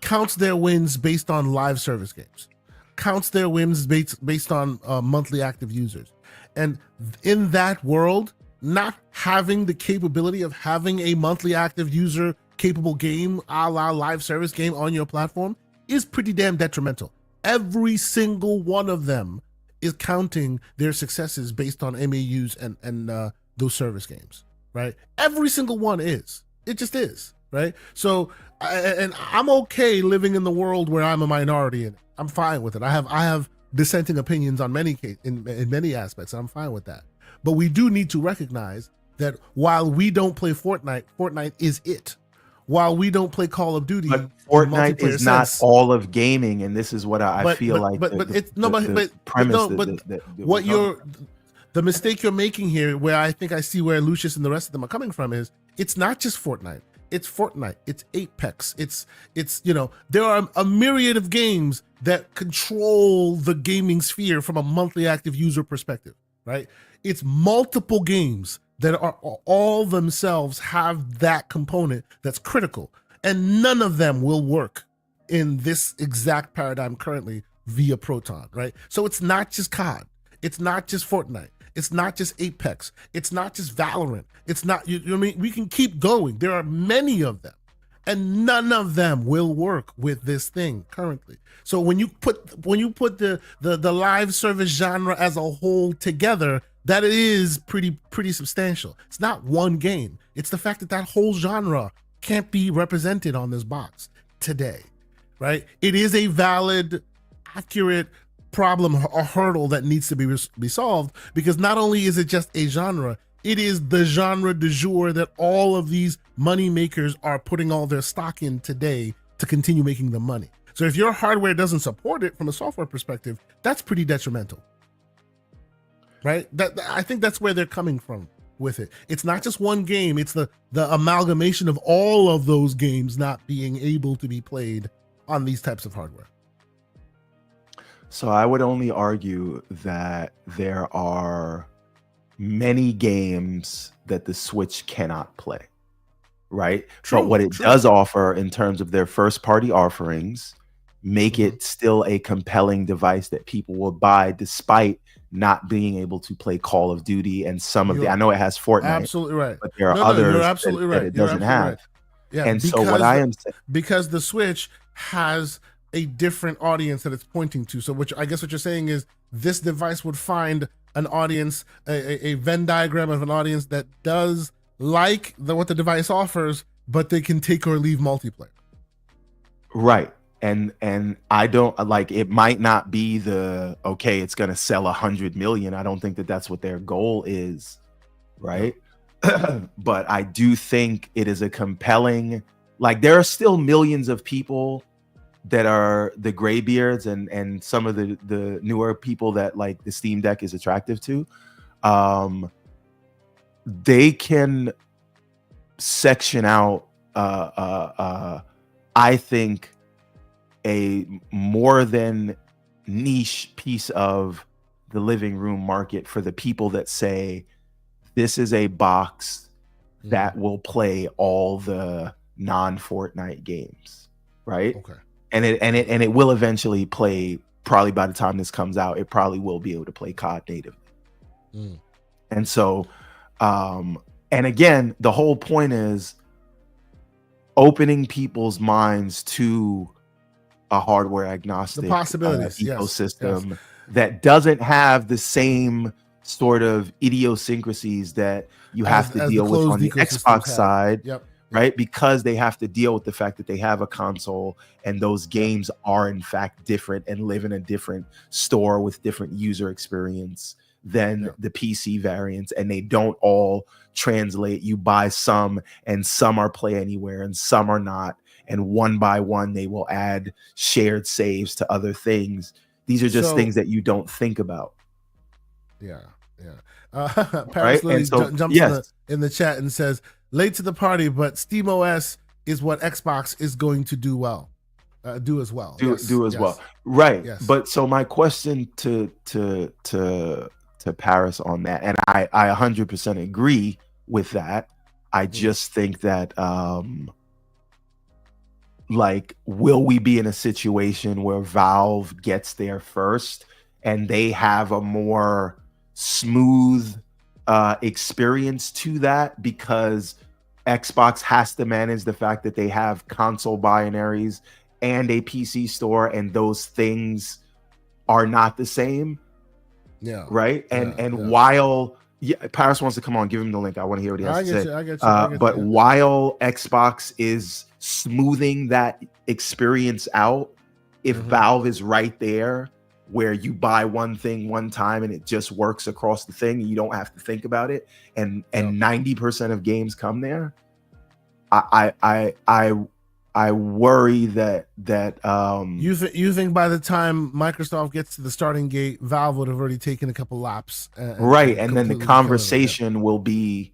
counts their wins based on live service games, counts their wins based on monthly active users. And in that world, not having the capability of having a monthly active user capable game, a la live service game on your platform, is pretty damn detrimental. Every single one of them is counting their successes based on MAUs and those service games, right? Every single one is. It just is, right? So, and I'm okay living in the world where I'm a minority, and I'm fine with it. I have dissenting opinions on in many aspects, and I'm fine with that. But we do need to recognize that while we don't play Fortnite is it. While we don't play Call of Duty, but Fortnite is not all of gaming, and this is what I feel like. The mistake you're making here, where I think I see where Lucius and the rest of them are coming from, is it's not just Fortnite. It's Fortnite. It's Apex. It's there are a myriad of games that control the gaming sphere from a monthly active user perspective, right? It's multiple games that are all themselves have that component that's critical, and none of them will work in this exact paradigm currently via Proton, right? So it's not just COD. It's not just Fortnite. It's not just Apex. It's not just Valorant. It's not, you know what I mean? We can keep going. There are many of them, and none of them will work with this thing currently. So when you put the live service genre as a whole together, that is pretty substantial. It's not one game. It's the fact that that whole genre can't be represented on this box today, right? It is a valid, accurate problem, a hurdle that needs to be solved, because not only is it just a genre, it is the genre du jour that all of these money makers are putting all their stock in today to continue making the money. So if your hardware doesn't support it from a software perspective, that's pretty detrimental, right? I think that's where they're coming from with it. It's not just one game, it's the amalgamation of all of those games not being able to be played on these types of hardware. So I would only argue that there are many games that the Switch cannot play, right? But what it does offer in terms of their first party offerings make it still a compelling device that people will buy despite not being able to play Call of Duty and some of I know it has Fortnite. Absolutely right. But there are others you're absolutely that it doesn't have. Right. Yeah, and so what I am saying, because the Switch has a different audience that it's pointing to. So which I guess what you're saying is this device would find an audience, a Venn diagram of an audience that does like what the device offers, but they can take or leave multiplayer. Right. And I don't like, it might not be it's going to sell 100 million. I don't think that that's what their goal is. Right. But I do think it is a compelling, like there are still millions of people that are the graybeards and some of the newer people that like the Steam Deck is attractive to. they can section out, I think, a more than niche piece of the living room market for the people that say this is a box that will play all the non-Fortnite games, right? Okay. And it will eventually play. Probably by the time this comes out, it probably will be able to play COD natively. And so, and again, the whole point is opening people's minds to a hardware agnostic the possibilities ecosystem that doesn't have the same sort of idiosyncrasies that you have to deal with on the Xbox side, right? Because they have to deal with the fact that they have a console and those games are in fact different and live in a different store with different user experience than the PC variants, and they don't all translate. You buy some and some are play anywhere and some are not, and one by one they will add shared saves to other things. These are just things that you don't think about. Paris Lily jumps in the chat and says, late to the party, but SteamOS is what Xbox is going to do well. Do as well. Right. Yes. But so my question to Paris on that, and I 100% agree with that. I just think that like, will we be in a situation where Valve gets there first and they have a more smooth experience to that, because Xbox has to manage the fact that they have console binaries and a PC store, and those things are not the same. Right. And while Paris wants to come on, give him the link. I want to hear what he has to say. I get you. But while Xbox is smoothing that experience out, if Valve is right there where you buy one thing one time and it just works across the thing and you don't have to think about it, and 90% of games come there, I worry that you think by the time Microsoft gets to the starting gate, Valve would have already taken a couple laps, and then the conversation will be,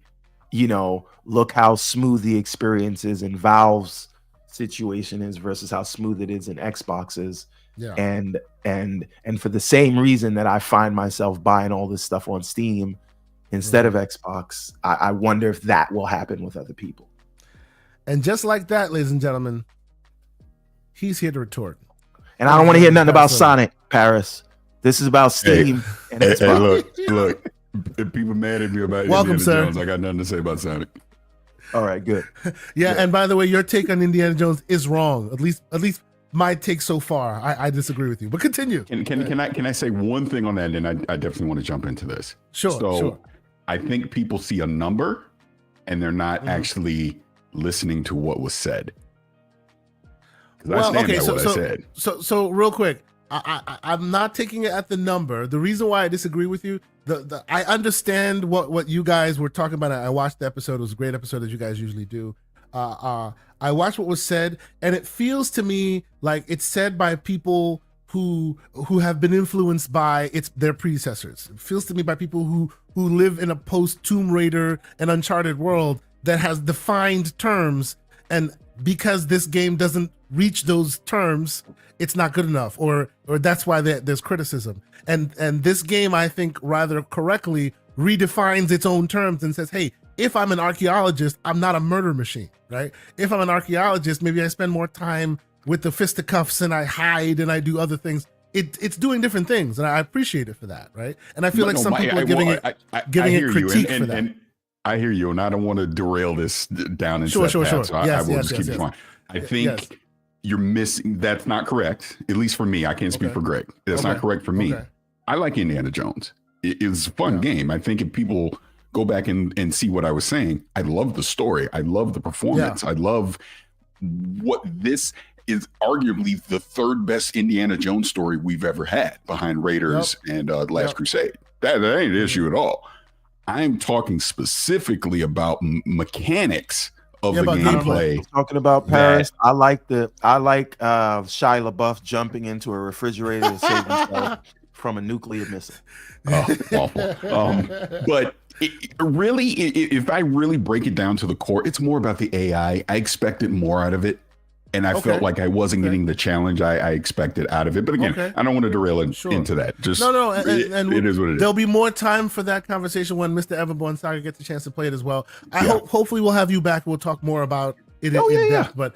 look how smooth the experience is in Valve's situation is versus how smooth it is in Xbox's. And for the same reason that I find myself buying all this stuff on Steam instead of Xbox, I wonder if that will happen with other people. And just like that, ladies and gentlemen, he's here to retort. And I don't want to hear nothing about Sonic, Paris. This is about Steam and Xbox. Hey, look. If people mad at me about Welcome, Indiana sir. Jones, I got nothing to say about Sonic. All right, good. And by the way, your take on Indiana Jones is wrong. At least my take so far. I disagree with you, but continue. Can I say one thing on that? And I definitely want to jump into this. Sure. I think people see a number and they're not actually listening to what was said. So real quick, I'm not taking it at the number. The reason why I disagree with you, I understand what you guys were talking about. I watched the episode. It was a great episode, as you guys usually do. I watched what was said, and it feels to me like it's said by people who have been influenced by their predecessors. It feels to me by people who live in a post Tomb Raider and Uncharted world that has defined terms, and because this game doesn't reach those terms, it's not good enough, or that's why there's criticism. And this game, I think, rather correctly redefines its own terms and says, hey, if I'm an archaeologist, I'm not a murder machine, right? If I'm an archaeologist, maybe I spend more time with the fisticuffs and I hide and I do other things. It's doing different things, and I appreciate it for that, right? And I feel some people are giving it critique for that. And I hear you, and I don't want to derail this down into sure. So I will just keep it going. I think you're missing. That's not correct. At least for me, I can't speak for Greg. That's not correct for me. I like Indiana Jones. It's a fun game. I think if people go back and see what I was saying, I love the story. I love the performance. I love what this is, arguably the third best Indiana Jones story we've ever had, behind Raiders and Last Crusade. That ain't an issue at all. I'm talking specifically about mechanics of the gameplay. I'm talking about Paris. I like Shia LaBeouf jumping into a refrigerator to save himself from a nuclear missile. Awful. But If I really break it down to the core, it's more about the AI. I expected more out of it. And I felt like I wasn't getting the challenge I expected out of it. But again, I don't want to derail into that. Just no, and it is what it is. There'll be more time for that conversation when Mr. Everborn Saga gets a chance to play it as well. Hopefully we'll have you back. We'll talk more about it in depth. But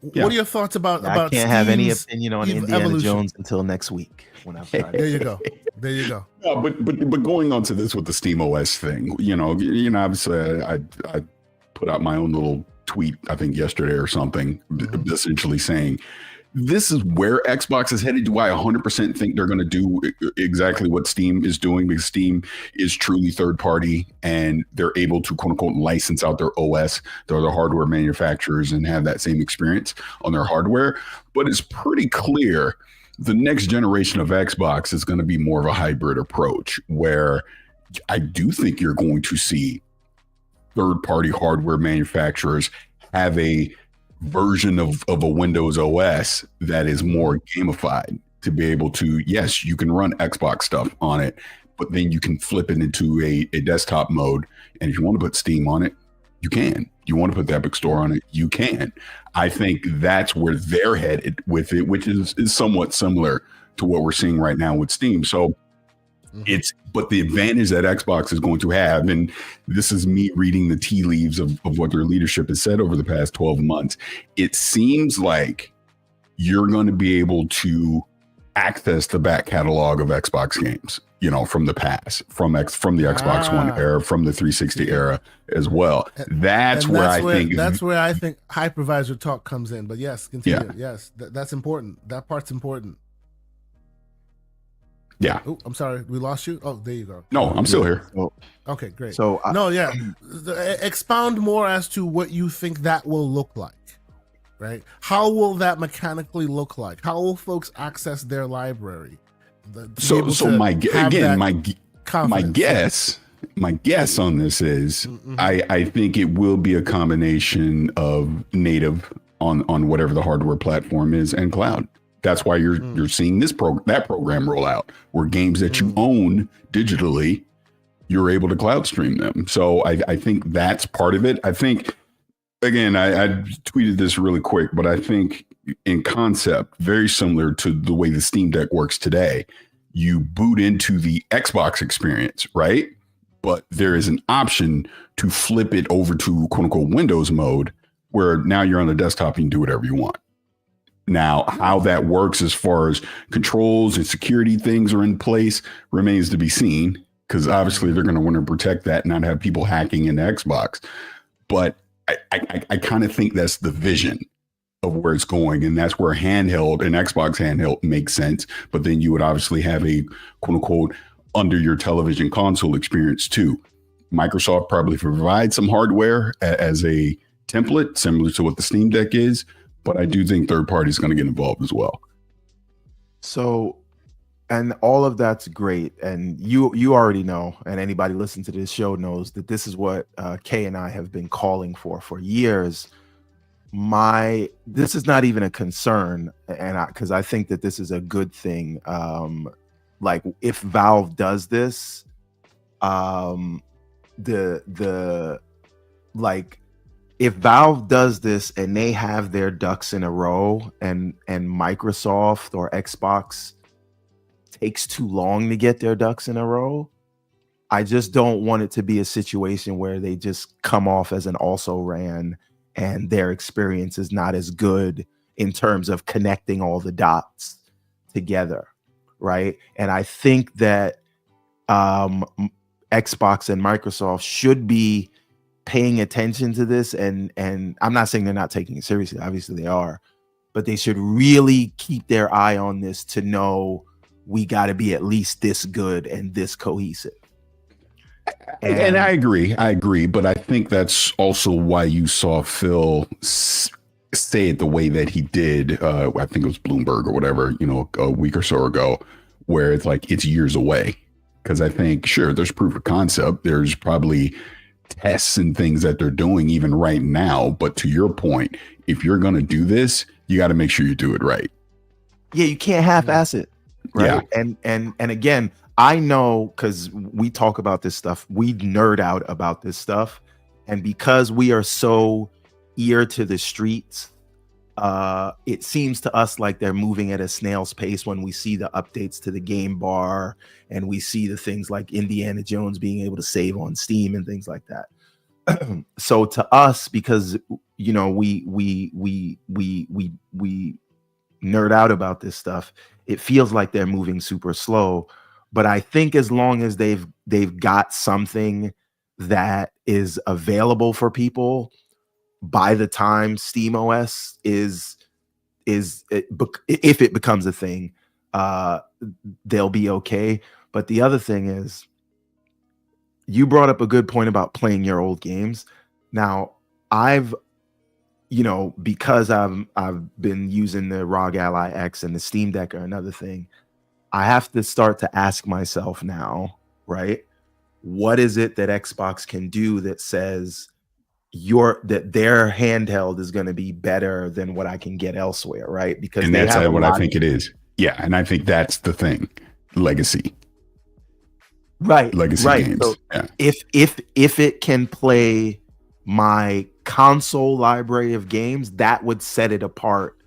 what are your thoughts about I can't have any Steam's opinion on Indiana evolution? Jones until next week when I've tried There you go. There you go. No, but going on to this with the Steam OS thing, obviously I put out my own little tweet, I think yesterday or something, essentially saying this is where Xbox is headed. Do I 100% think they're going to do exactly what Steam is doing? Because Steam is truly third party and they're able to quote unquote license out their OS. They're the hardware manufacturers and have that same experience on their hardware. But it's pretty clear the next generation of Xbox is going to be more of a hybrid approach, where I do think you're going to see third-party hardware manufacturers have a version of a Windows OS that is more gamified to be able to, yes, you can run Xbox stuff on it, but then you can flip it into a desktop mode. And if you want to put Steam on it, you can. You want to put the Epic Store on it, you can. I think that's where they're headed with it, which is somewhat similar to what we're seeing right now with Steam. So but the advantage that Xbox is going to have, and this is me reading the tea leaves of what their leadership has said over the past 12 months, it seems like you're going to be able to access the back catalog of Xbox games, from the past, from the Xbox One era, from the 360 era as well. That's where I think hypervisor talk comes in. But yes, continue. Yeah. Yes, that's important. That part's important. Yeah. Oh, I'm sorry. We lost you. Oh, there you go. No, I'm still here. Okay, great. So expound more as to what you think that will look like, right? How will that mechanically look like? How will folks access their library? My guess on this is I think it will be a combination of native on whatever the hardware platform is and cloud. That's why you're seeing that program roll out, where games that you own digitally, you're able to cloud stream them. So I think that's part of it. I think, again, I tweeted this really quick, but I think in concept, very similar to the way the Steam Deck works today, you boot into the Xbox experience, right? But there is an option to flip it over to quote unquote Windows mode, where now you're on the desktop and you can do whatever you want. Now, how that works as far as controls and security things are in place remains to be seen, because obviously they're going to want to protect that and not have people hacking into Xbox. But I kind of think that's the vision of where it's going. And that's where handheld and Xbox handheld makes sense. But then you would obviously have a quote unquote under your television console experience too. Microsoft probably provides some hardware as a template similar to what the Steam Deck is. But I do think third party is going to get involved as well. So, and all of that's great. And you already know, and anybody listening to this show knows that this is what Kay and I have been calling for years. This is not even a concern, and because I think that this is a good thing. Like if Valve does this, if Valve does this and they have their ducks in a row and Microsoft or Xbox takes too long to get their ducks in a row, I just don't want it to be a situation where they just come off as an also ran and their experience is not as good in terms of connecting all the dots together, right? And I think that Xbox and Microsoft should be paying attention to this, and I'm not saying they're not taking it seriously, obviously they are, but they should really keep their eye on this to know we got to be at least this good and this cohesive. And I agree, but I think that's also why you saw Phil say it the way that he did. I think it was Bloomberg or whatever, a week or so ago, where it's like it's years away. Because I think, sure, there's proof of concept. There's probably tests and things that they're doing even right now. But to your point, if you're going to do this, you got to make sure you do it right. Yeah, you can't half-ass it, right? Yeah. And again, I know because we talk about this stuff, we nerd out about this stuff, and because we are so ear to the streets, it seems to us like they're moving at a snail's pace when we see the updates to the game bar and we see the things like Indiana Jones being able to save on Steam and things like that. So to us, because you know we nerd out about this stuff, it feels like they're moving super slow. But I think as long as they've got something that is available for people by the time SteamOS if it becomes a thing, they'll be okay. But the other thing is, you brought up a good point about playing your old games. Now, because I've been using the ROG Ally X and the Steam Deck or another thing, I have to start to ask myself now, right? What is it that Xbox can do that says that their handheld is going to be better than what I can get elsewhere, right? Because and that's what I think it is. Yeah, and I think that's the thing. Legacy. Right. Legacy right. games. So yeah. if it can play my console library of games, that would set it apart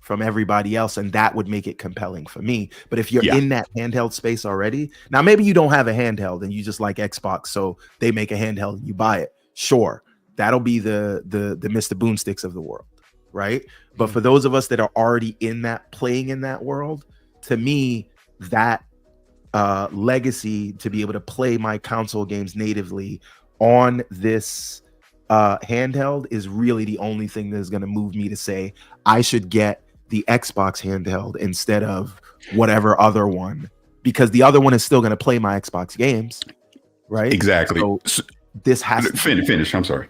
from everybody else, and that would make it compelling for me. But if you're in that handheld space already, now maybe you don't have a handheld and you just like Xbox, so they make a handheld and you buy it. Sure, that'll be the Mr. Boomsticks of the world, right? But for those of us that are already playing in that world, to me, that legacy to be able to play my console games natively on this handheld is really the only thing that is going to move me to say I should get the Xbox handheld instead of whatever other one, because the other one is still going to play my Xbox games, right? Exactly. So this has to finish. I'm sorry.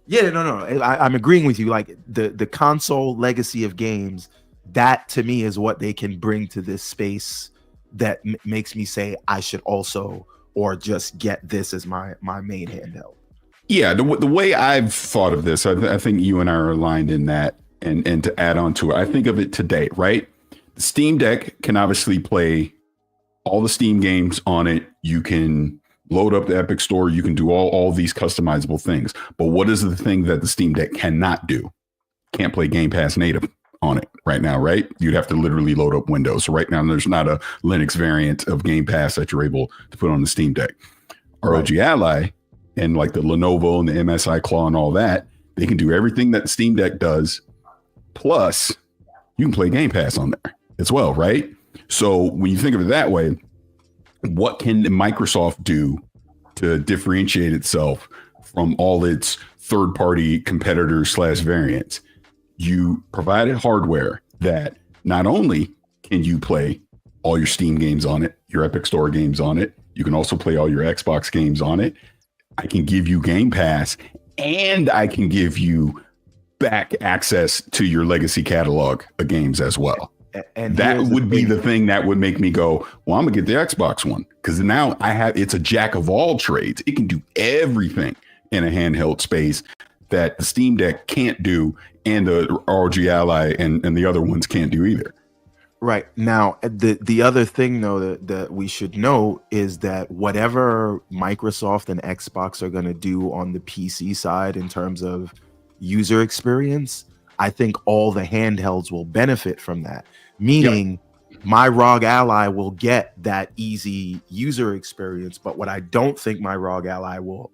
Yeah, no. I'm agreeing with you. Like the console legacy of games, that to me is what they can bring to this space that makes me say I should also or just get this as my main handheld. Yeah, the way I've thought of this, I think you and I are aligned in that. And to add on to it, I think of it today, right? The Steam Deck can obviously play all the Steam games on it. You can load up the Epic Store. You can do all these customizable things. But what is the thing that the Steam Deck cannot do? Can't play Game Pass native on it right now, right? You'd have to literally load up Windows. So right now, there's not a Linux variant of Game Pass that you're able to put on the Steam Deck. ROG Ally and like the Lenovo and the MSI Claw and all that, they can do everything that the Steam Deck does. Plus, you can play Game Pass on there as well, right? So when you think of it that way, what can Microsoft do to differentiate itself from all its third-party competitors / variants? You provided hardware that not only can you play all your Steam games on it, your Epic Store games on it, you can also play all your Xbox games on it. I can give you Game Pass, and I can give you back access to your legacy catalog of games as well. And that would be the thing that would make me go, well, I'm gonna get the Xbox one, because now it's a jack of all trades. It can do everything in a handheld space that the Steam Deck can't do, and the ROG Ally and the other ones can't do either. Right. Now, the other thing, though, that we should know is that whatever Microsoft and Xbox are going to do on the PC side in terms of user experience, I think all the handhelds will benefit from that. Meaning, my ROG Ally will get that easy user experience, but what I don't think my ROG Ally will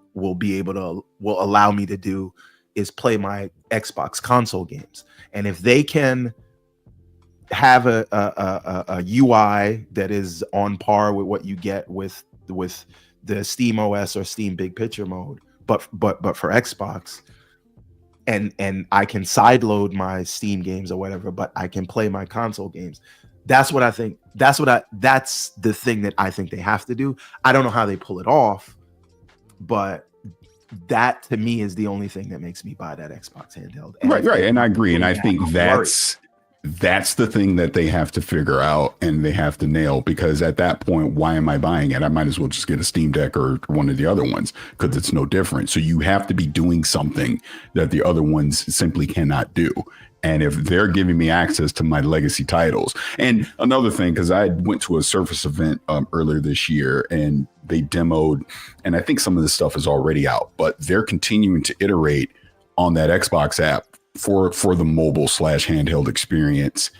allow me to do is play my Xbox console games. And if they can have a UI that is on par with what you get with the Steam OS or Steam Big Picture mode, but for Xbox, and I can sideload my Steam games or whatever, but I can play my console games. That's what I think. That's the thing that I think they have to do. I don't know how they pull it off, but that to me is the only thing that makes me buy that Xbox handheld. Right. And I agree. And I think that's the thing that they have to figure out and they have to nail, because at that point, why am I buying it? I might as well just get a Steam Deck or one of the other ones, because it's no different. So you have to be doing something that the other ones simply cannot do. And if they're giving me access to my legacy titles, and another thing, because I went to a Surface event earlier this year and they demoed, and I think some of this stuff is already out, but they're continuing to iterate on that Xbox app for the mobile / handheld experience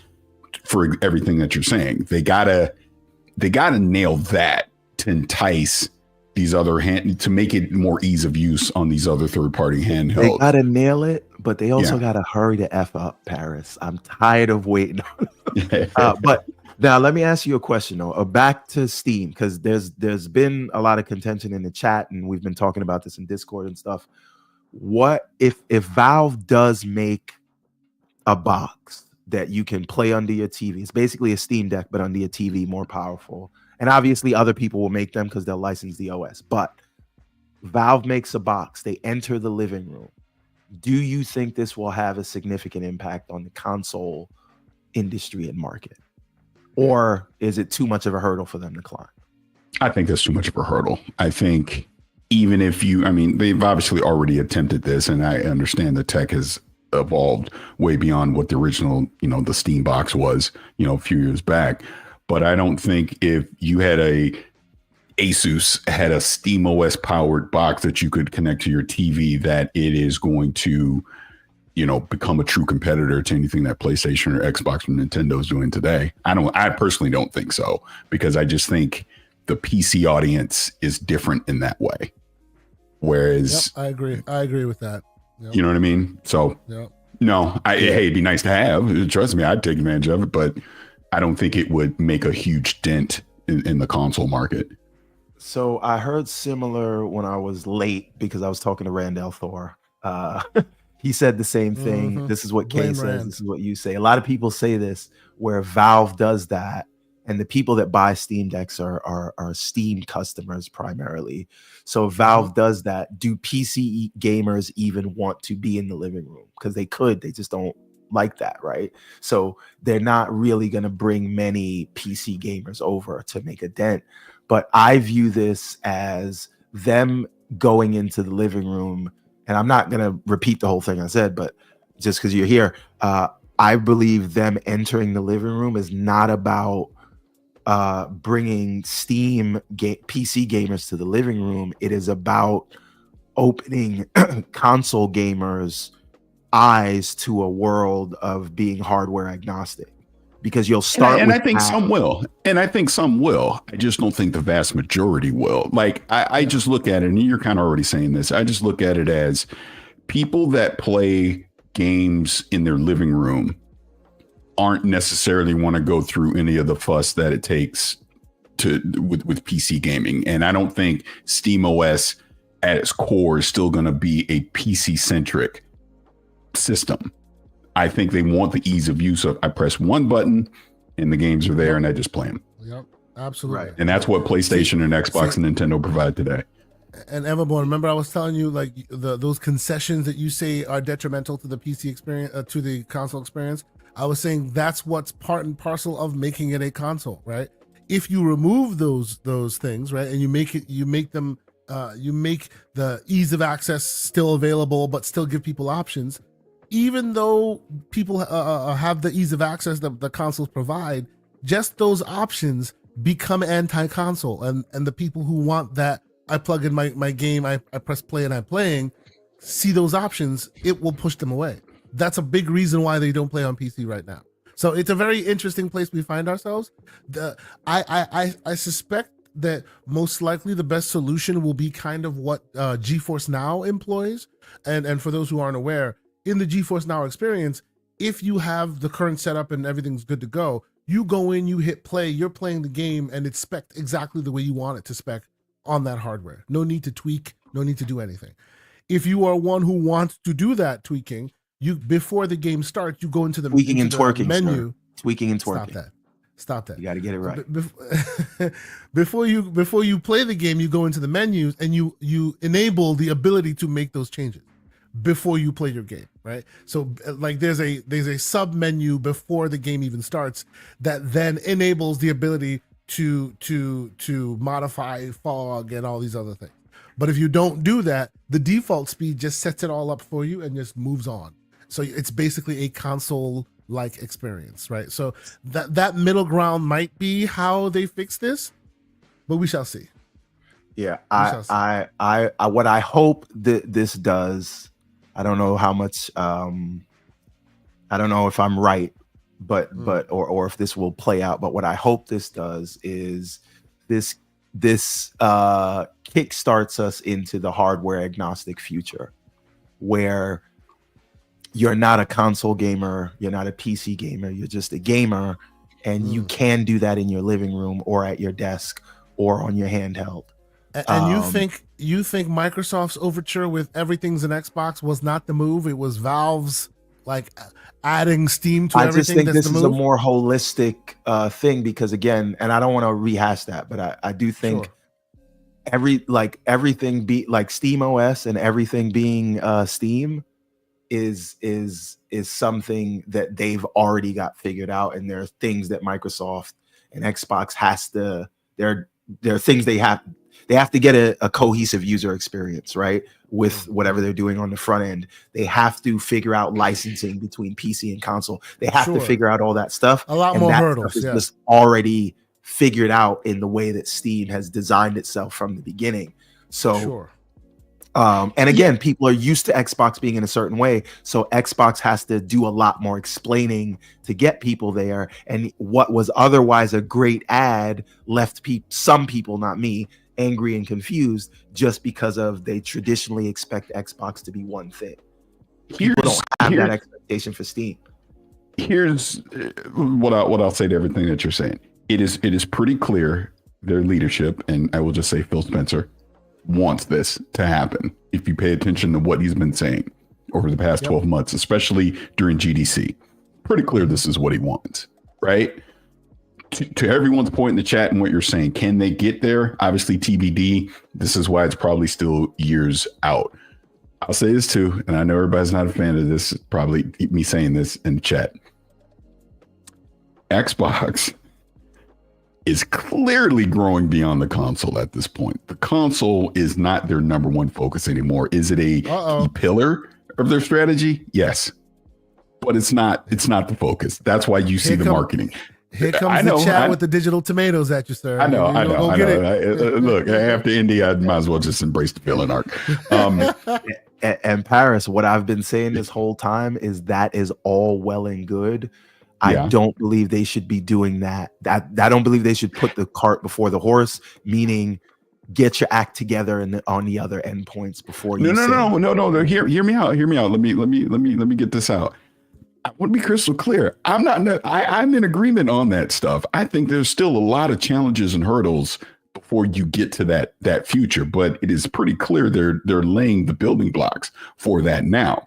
for everything that you're saying. They gotta nail that to entice these other to make it more ease of use on these other third-party handhelds. They gotta nail it, but they also gotta hurry the F up, Paris. I'm tired of waiting on it. But now let me ask you a question though. Back to Steam, because there's been a lot of contention in the chat, and we've been talking about this in Discord and stuff. What if Valve does make a box that you can play under your TV? It's basically a Steam Deck, but under your TV, more powerful. And obviously other people will make them because they'll license the OS. But Valve makes a box. They enter the living room. Do you think this will have a significant impact on the console industry and market? Or is it too much of a hurdle for them to climb? I think that's too much of a hurdle. I think even if they've obviously already attempted this, and I understand the tech has evolved way beyond what the original, the Steam box was, a few years back. But I don't think if you had Asus had a Steam OS powered box that you could connect to your TV, that it is going to, become a true competitor to anything that PlayStation or Xbox or Nintendo is doing today. I personally don't think so, because I just think the PC audience is different in that way. Whereas I agree with that. Yep. You know what I mean? So no, hey, it'd be nice to have. Trust me, I'd take advantage of it, but I don't think it would make a huge dent in the console market. So I heard similar when I was late, because I was talking to Randall Thor. He said the same thing. Mm-hmm. This is what Kay says. Rand. This is what you say. A lot of people say this, where Valve does that, and the people that buy Steam Decks are Steam customers primarily. So if Valve does that, do PC gamers even want to be in the living room? Because they could, they just don't like that, right? So they're not really going to bring many PC gamers over to make a dent. But I view this as them going into the living room, and I'm not going to repeat the whole thing I said, but just because you're here, I believe them entering the living room is not about bringing Steam PC gamers to the living room. It is about opening console gamers' eyes to a world of being hardware agnostic, because you'll start and I think some will, I just don't think the vast majority will. Like I just look at it, and you're kind of already saying this, I just look at it as people that play games in their living room aren't necessarily want to go through any of the fuss that it takes with PC gaming. And I don't think Steam OS at its core is still going to be a PC centric system. I think they want the ease of use of, I press one button and the games are there and I just play them. Yep, absolutely. Right. And that's what PlayStation and Xbox and Nintendo provide today. And Everborn, remember I was telling you, like, those concessions that you say are detrimental to the PC experience, to the console experience. I was saying that's what's part and parcel of making it a console, right? If you remove those things, right, and you make the ease of access still available, but still give people options, even though people have the ease of access that the consoles provide, just those options become anti-console, and the people who want that, I plug in my game, I press play and I'm playing, see those options, it will push them away. That's a big reason why they don't play on PC right now. So it's a very interesting place we find ourselves. I suspect that most likely the best solution will be kind of what GeForce Now employs. And for those who aren't aware, in the GeForce Now experience, if you have the current setup and everything's good to go, you go in, you hit play, you're playing the game, and it's spec'd exactly the way you want it to spec on that hardware. No need to tweak, no need to do anything. If you are one who wants to do that tweaking, you, before the game starts, you go into the tweaking and twerking menu. Sir. Tweaking and twerking. Stop that. You got to get it right. Before you play the game, you go into the menus and you enable the ability to make those changes before you play your game, right? So like there's a sub menu before the game even starts that then enables the ability to modify fog and all these other things. But if you don't do that, the default speed just sets it all up for you and just moves on. So it's basically a console-like experience, right? So that middle ground might be how they fix this, but we shall see. Yeah, I what I hope that this does, I don't know how much, I don't know if I'm right, but or if this will play out. But what I hope this does is this kickstarts us into the hardware agnostic future, where you're not a console gamer, you're not a PC gamer, you're just a gamer, and you can do that in your living room or at your desk or on your handheld. And you think Microsoft's overture with everything's an Xbox was not the move? It was Valve's like adding Steam to everything. I just think this is a more holistic thing, because again, and I don't want to rehash that, but I do think everything be like Steam OS and everything being Steam is something that they've already got figured out, and there are things that Microsoft and Xbox has to. There are things they have to get a cohesive user experience, right? With whatever they're doing on the front end. They have to figure out licensing between PC and console. They have to figure out all that stuff. A lot more hurdles. Is just already figured out in the way that Steam has designed itself from the beginning. So, and again, people are used to Xbox being in a certain way. So Xbox has to do a lot more explaining to get people there. And what was otherwise a great ad left some people, not me, angry and confused, just because of they traditionally expect Xbox to be one thing. People don't have that expectation for Steam. Here's what I'll say to everything that you're saying. It is pretty clear their leadership, and I will just say Phil Spencer, wants this to happen. If you pay attention to what he's been saying over the past 12 months, especially during GDC, pretty clear this is what he wants, right? To everyone's point in the chat and what you're saying, can they get there? Obviously TBD. This is why it's probably still years out. I'll say this too, and I know everybody's not a fan of this, probably me saying this in the chat. Xbox is clearly growing beyond the console at this point. The console is not their number one focus anymore. Is it a key pillar of their strategy? Yes, but it's not the focus. That's why you see the marketing. Here comes the chat with the digital tomatoes at you, sir. I know. Look, after Indy, I might as well just embrace the villain arc. And Paris, what I've been saying this whole time is that is all well and good. I don't believe they should be doing that. I don't believe they should put the cart before the horse, meaning get your act together on the other endpoints before you. No. Hear me out. Let me get this out. I want to be crystal clear. I'm in agreement on that stuff. I think there's still a lot of challenges and hurdles before you get to that future, but it is pretty clear they're laying the building blocks for that now.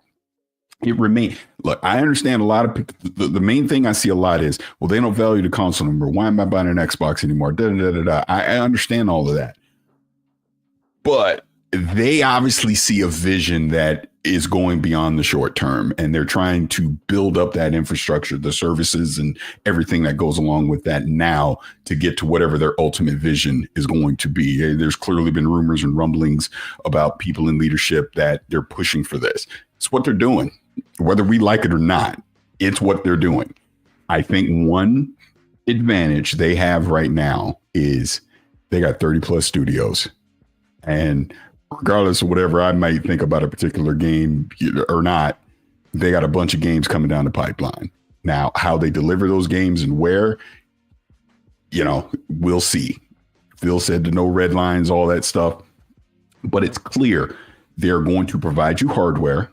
It remains. Look, I understand a lot of people. The main thing I see a lot is, well, they don't value the console anymore. Why am I buying an Xbox anymore? I understand all of that, but they obviously see a vision that is going beyond the short term, and they're trying to build up that infrastructure, the services and everything that goes along with that now to get to whatever their ultimate vision is going to be. There's clearly been rumors and rumblings about people in leadership that they're pushing for this. It's what they're doing. Whether we like it or not, it's what they're doing. I think one advantage they have right now is they got 30 plus studios, and regardless of whatever I might think about a particular game or not, they got a bunch of games coming down the pipeline. Now, how they deliver those games and where, we'll see. Phil said no red lines, all that stuff, but it's clear they're going to provide you hardware,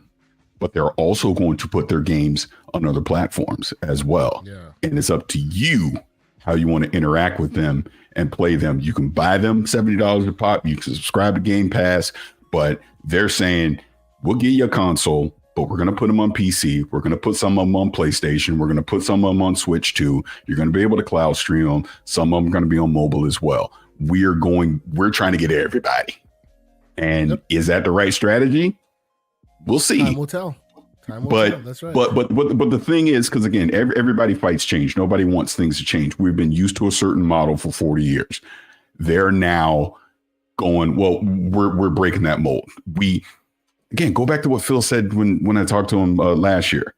but they're also going to put their games on other platforms as well. Yeah. And it's up to you how you want to interact with them and play them. You can buy them $70 a pop. You can subscribe to Game Pass, but they're saying, we'll get you a console, but we're going to put them on PC. We're going to put some of them on PlayStation. We're going to put some of them on Switch too. You're going to be able to cloud stream them. Some of them are going to be on mobile as well. We're trying to get everybody. And is that the right strategy? We'll see. Time will tell. That's right. But the thing is, because again, everybody fights change. Nobody wants things to change. We've been used to a certain model for 40 years. They're now going, well, we're breaking that mold. again, go back to what Phil said when I talked to him last year.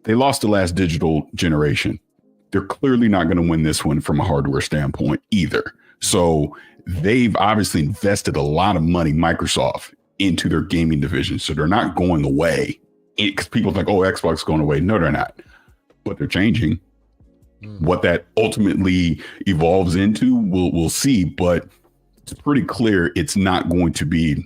They lost the last digital generation. They're clearly not going to win this one from a hardware standpoint either. So they've obviously invested a lot of money, Microsoft, into their gaming division. So they're not going away, because people think, oh, Xbox is going away. No, they're not. But they're changing. What that ultimately evolves into, we'll see. But it's pretty clear it's not going to be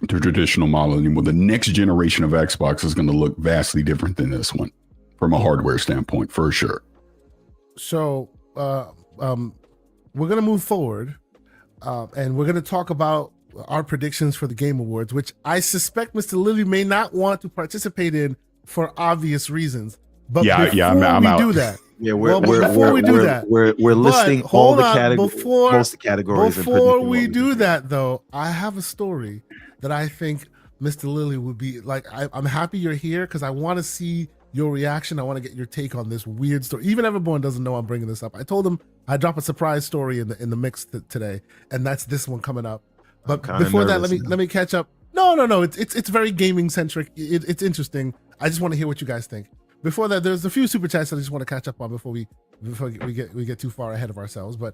the traditional model anymore. The next generation of Xbox is going to look vastly different than this one from a hardware standpoint, for sure. So we're going to move forward and we're going to talk about our predictions for the Game Awards, which I suspect Mr. Lilly may not want to participate in for obvious reasons. But before we out. Do that, we're listing all the categories, most of the categories. Before we do that, though, I have a story that I think Mr. Lilly would be like. I'm happy you're here because I want to see your reaction. I want to get your take on this weird story. Even Everborn doesn't know I'm bringing this up. I told him I'd drop a surprise story in the mix today, and that's this one coming up. But before that, let me catch up. No. It's very gaming centric. It's interesting. I just want to hear what you guys think. Before that, there's a few super chats that I just want to catch up on before we get too far ahead of ourselves. But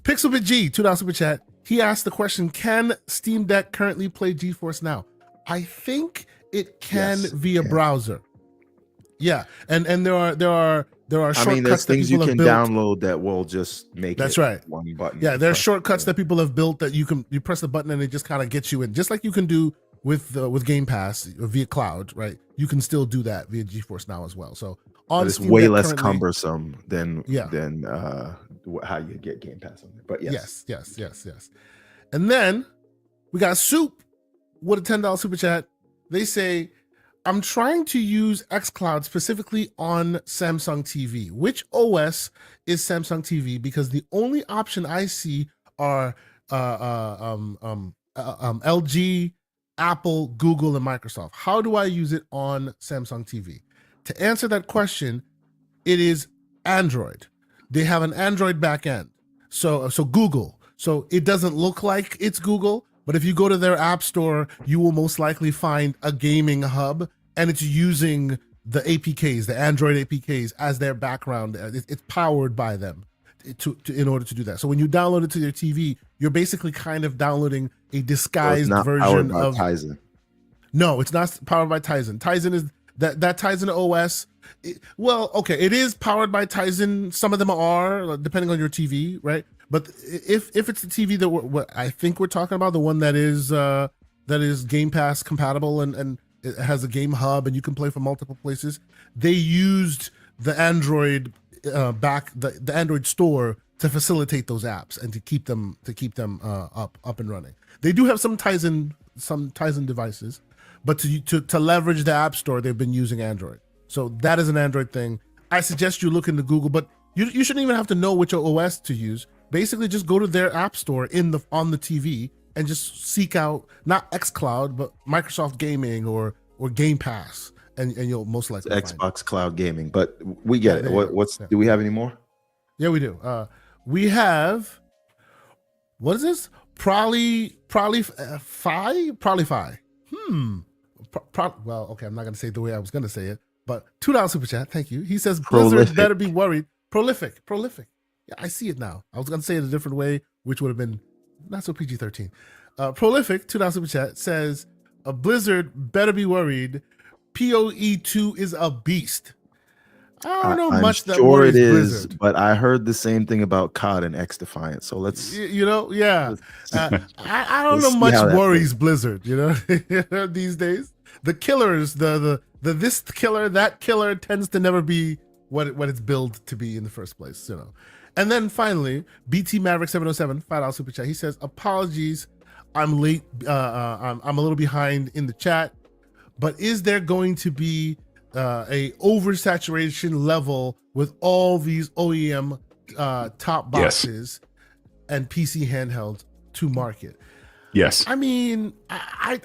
Pixelbit G, $2 super chat. He asked the question: can Steam Deck currently play GeForce Now? I think it can via browser. Yeah, and there are shortcuts. I mean, there's things you can download that will just make that's it right. one button. Yeah, there's shortcuts that people have built that you press the button and it just kind of gets you in, just like you can do with Game Pass via cloud, right? You can still do that via GeForce Now as well. So it's way less cumbersome than how you get Game Pass on there. But yes. And then we got Soup with a $10 super chat. They say, I'm trying to use xCloud specifically on Samsung TV. Which OS is Samsung TV? Because the only option I see are LG, Apple, Google, and Microsoft. How do I use it on Samsung TV? To answer that question, it is Android. They have an Android backend. So Google. So it doesn't look like it's Google, but if you go to their app store, you will most likely find a gaming hub, and it's using the APKs, the Android APKs, as their background. It's powered by them in order to do that. So when you download it to your TV, you're basically kind of downloading a disguised version of Tizen. No, it's not powered by Tizen. Tizen is that Tizen OS. It is powered by Tizen. Some of them are, depending on your TV, right? But if it's the TV that I think we're talking about, the one that is Game Pass compatible and it has a game hub and you can play from multiple places, they used the Android the Android store to facilitate those apps and to keep them up and running. They do have some Tizen devices, but to leverage the app store, they've been using Android. So that is an Android thing. I suggest you look into Google, but you shouldn't even have to know which OS to use. Basically, just go to their app store on the TV and just seek out not xCloud, but Microsoft Gaming or Game Pass, and you'll most likely find Xbox Cloud Gaming. But we get it. Do we have any more? Yeah, we do. We have, what is this? Prolify. Well, okay, I'm not gonna say it the way I was gonna say it, but $2 super chat. Thank you. He says Blizzard better be worried. Prolific. Yeah, I see it now. I was gonna say it a different way, which would have been not so PG-13. Prolific, $2 super chat, says a Blizzard better be worried. PoE2 is a beast. I don't know much that worries Blizzard. But I heard the same thing about COD and X Defiant. So let's, I don't know much worries Blizzard. These days, the killers, the this killer, that killer tends to never be what it's billed to be in the first place. And then finally, BT Maverick 707, $5 super chat. He says, apologies, I'm late. I'm a little behind in the chat, but is there going to be a oversaturation level with all these OEM top boxes and PC handhelds to market? Yes. I mean, I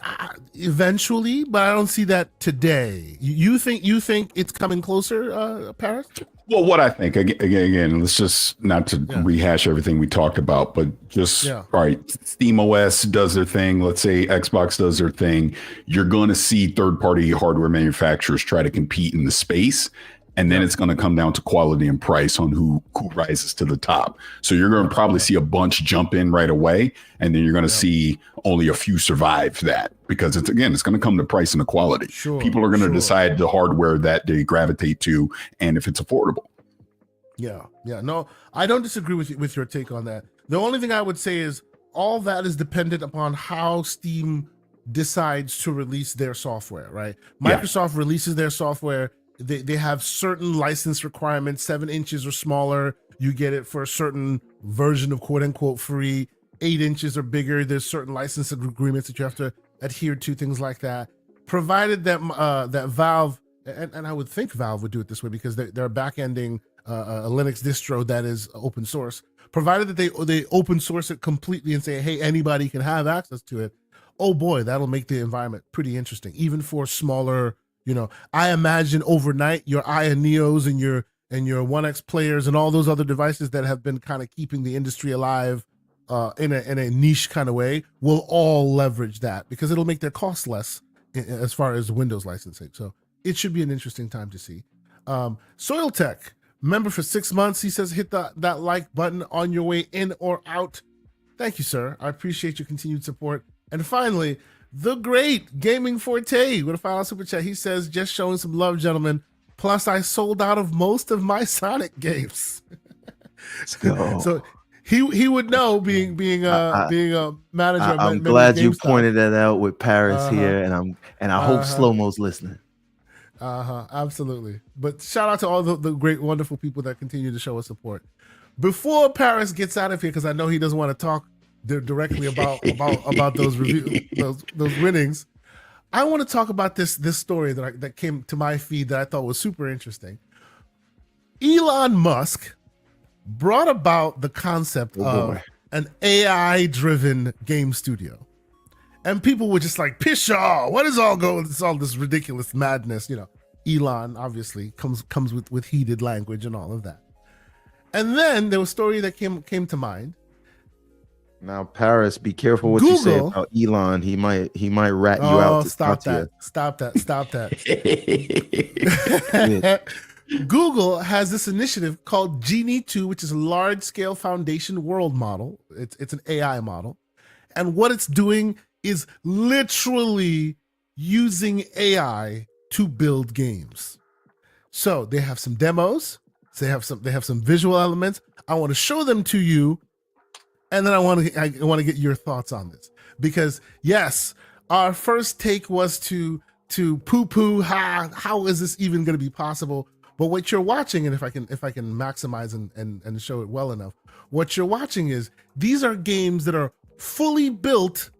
eventually, but I don't see that today. You think it's coming closer, Paris? Well, what I think again, let's just not to rehash everything we talked about, but just all right. Steam OS does their thing. Let's say Xbox does their thing. You're going to see third-party hardware manufacturers try to compete in the space, and then it's going to come down to quality and price on who rises to the top. So you're going to probably see a bunch jump in right away, and then you're going to see only a few survive that, because it's going to come to price and the quality. People are going to decide the hardware that they gravitate to, and if it's affordable. Yeah. No, I don't disagree with your take on that. The only thing I would say is all that is dependent upon how Steam decides to release their software, right? Microsoft releases their software. They have certain license requirements, 7 inches or smaller. You get it for a certain version of quote unquote free. 8 inches or bigger. There's certain license agreements that you have to adhere to, things like that. Provided that that Valve, and I would think Valve would do it this way because they're back-ending a Linux distro that is open source. Provided that they open source it completely and say, hey, anybody can have access to it. Oh boy, that'll make the environment pretty interesting, even for smaller. I imagine overnight your Aya Neos and your 1X players and all those other devices that have been kind of keeping the industry alive in a niche kind of way will all leverage that because it'll make their costs less as far as Windows licensing. So it should be an interesting time to see. Soil Tech, member for 6 months. He says, hit that like button on your way in or out. Thank you, sir. I appreciate your continued support. And finally, the great Gaming Forte with a final super chat. He says, just showing some love, gentlemen. Plus, I sold out of most of my Sonic games. Let's go. So he would know being a manager. I'm glad you pointed that out with Paris here, and I hope Slow-Mo's listening. Absolutely. But shout out to all the great, wonderful people that continue to show us support. Before Paris gets out of here, because I know he doesn't want to talk directly about those those winnings, I want to talk about this story that came to my feed that I thought was super interesting. Elon Musk brought about the concept of an AI-driven game studio, and people were just like, "Pshaw! What is all this ridiculous madness?" Elon obviously comes with heated language and all of that. And then there was a story that came to mind. Now, Paris, be careful what you say about Elon. He might rat you out. Stop that. Google has this initiative called Genie 2, which is a large-scale foundation world model. It's an AI model. And what it's doing is literally using AI to build games. So they have some demos. They have some visual elements. I want to show them to you. And then I want to get your thoughts on this, because yes, our first take was to poo-poo, how is this even going to be possible? But what you're watching, and if I can maximize and show it well enough, what you're watching is these are games that are fully built,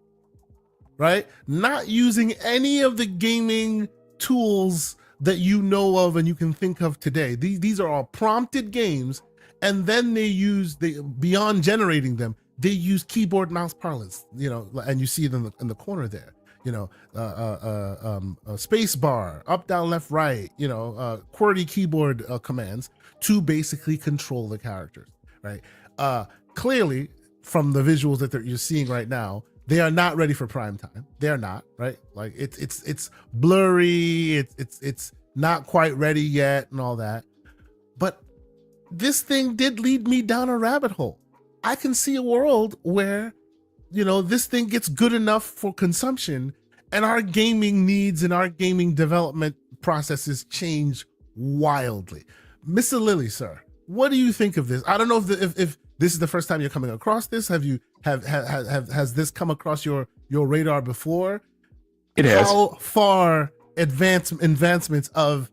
right? Not using any of the gaming tools that you know of and you can think of today. These are all prompted games, and then beyond generating them, they use keyboard mouse parlance, and you see it in the corner there, space bar, up, down, left, right, QWERTY keyboard commands to basically control the characters, right? Clearly, from the visuals that you're seeing right now, they are not ready for prime time. They're not, right? Like it's blurry, it's not quite ready yet, and all that. But this thing did lead me down a rabbit hole. I can see a world where, this thing gets good enough for consumption and our gaming needs and our gaming development processes change wildly. Mr. Lilly, sir, what do you think of this? I don't know if this is the first time you're coming across this. Has this come across your radar before? It has. How far advancements of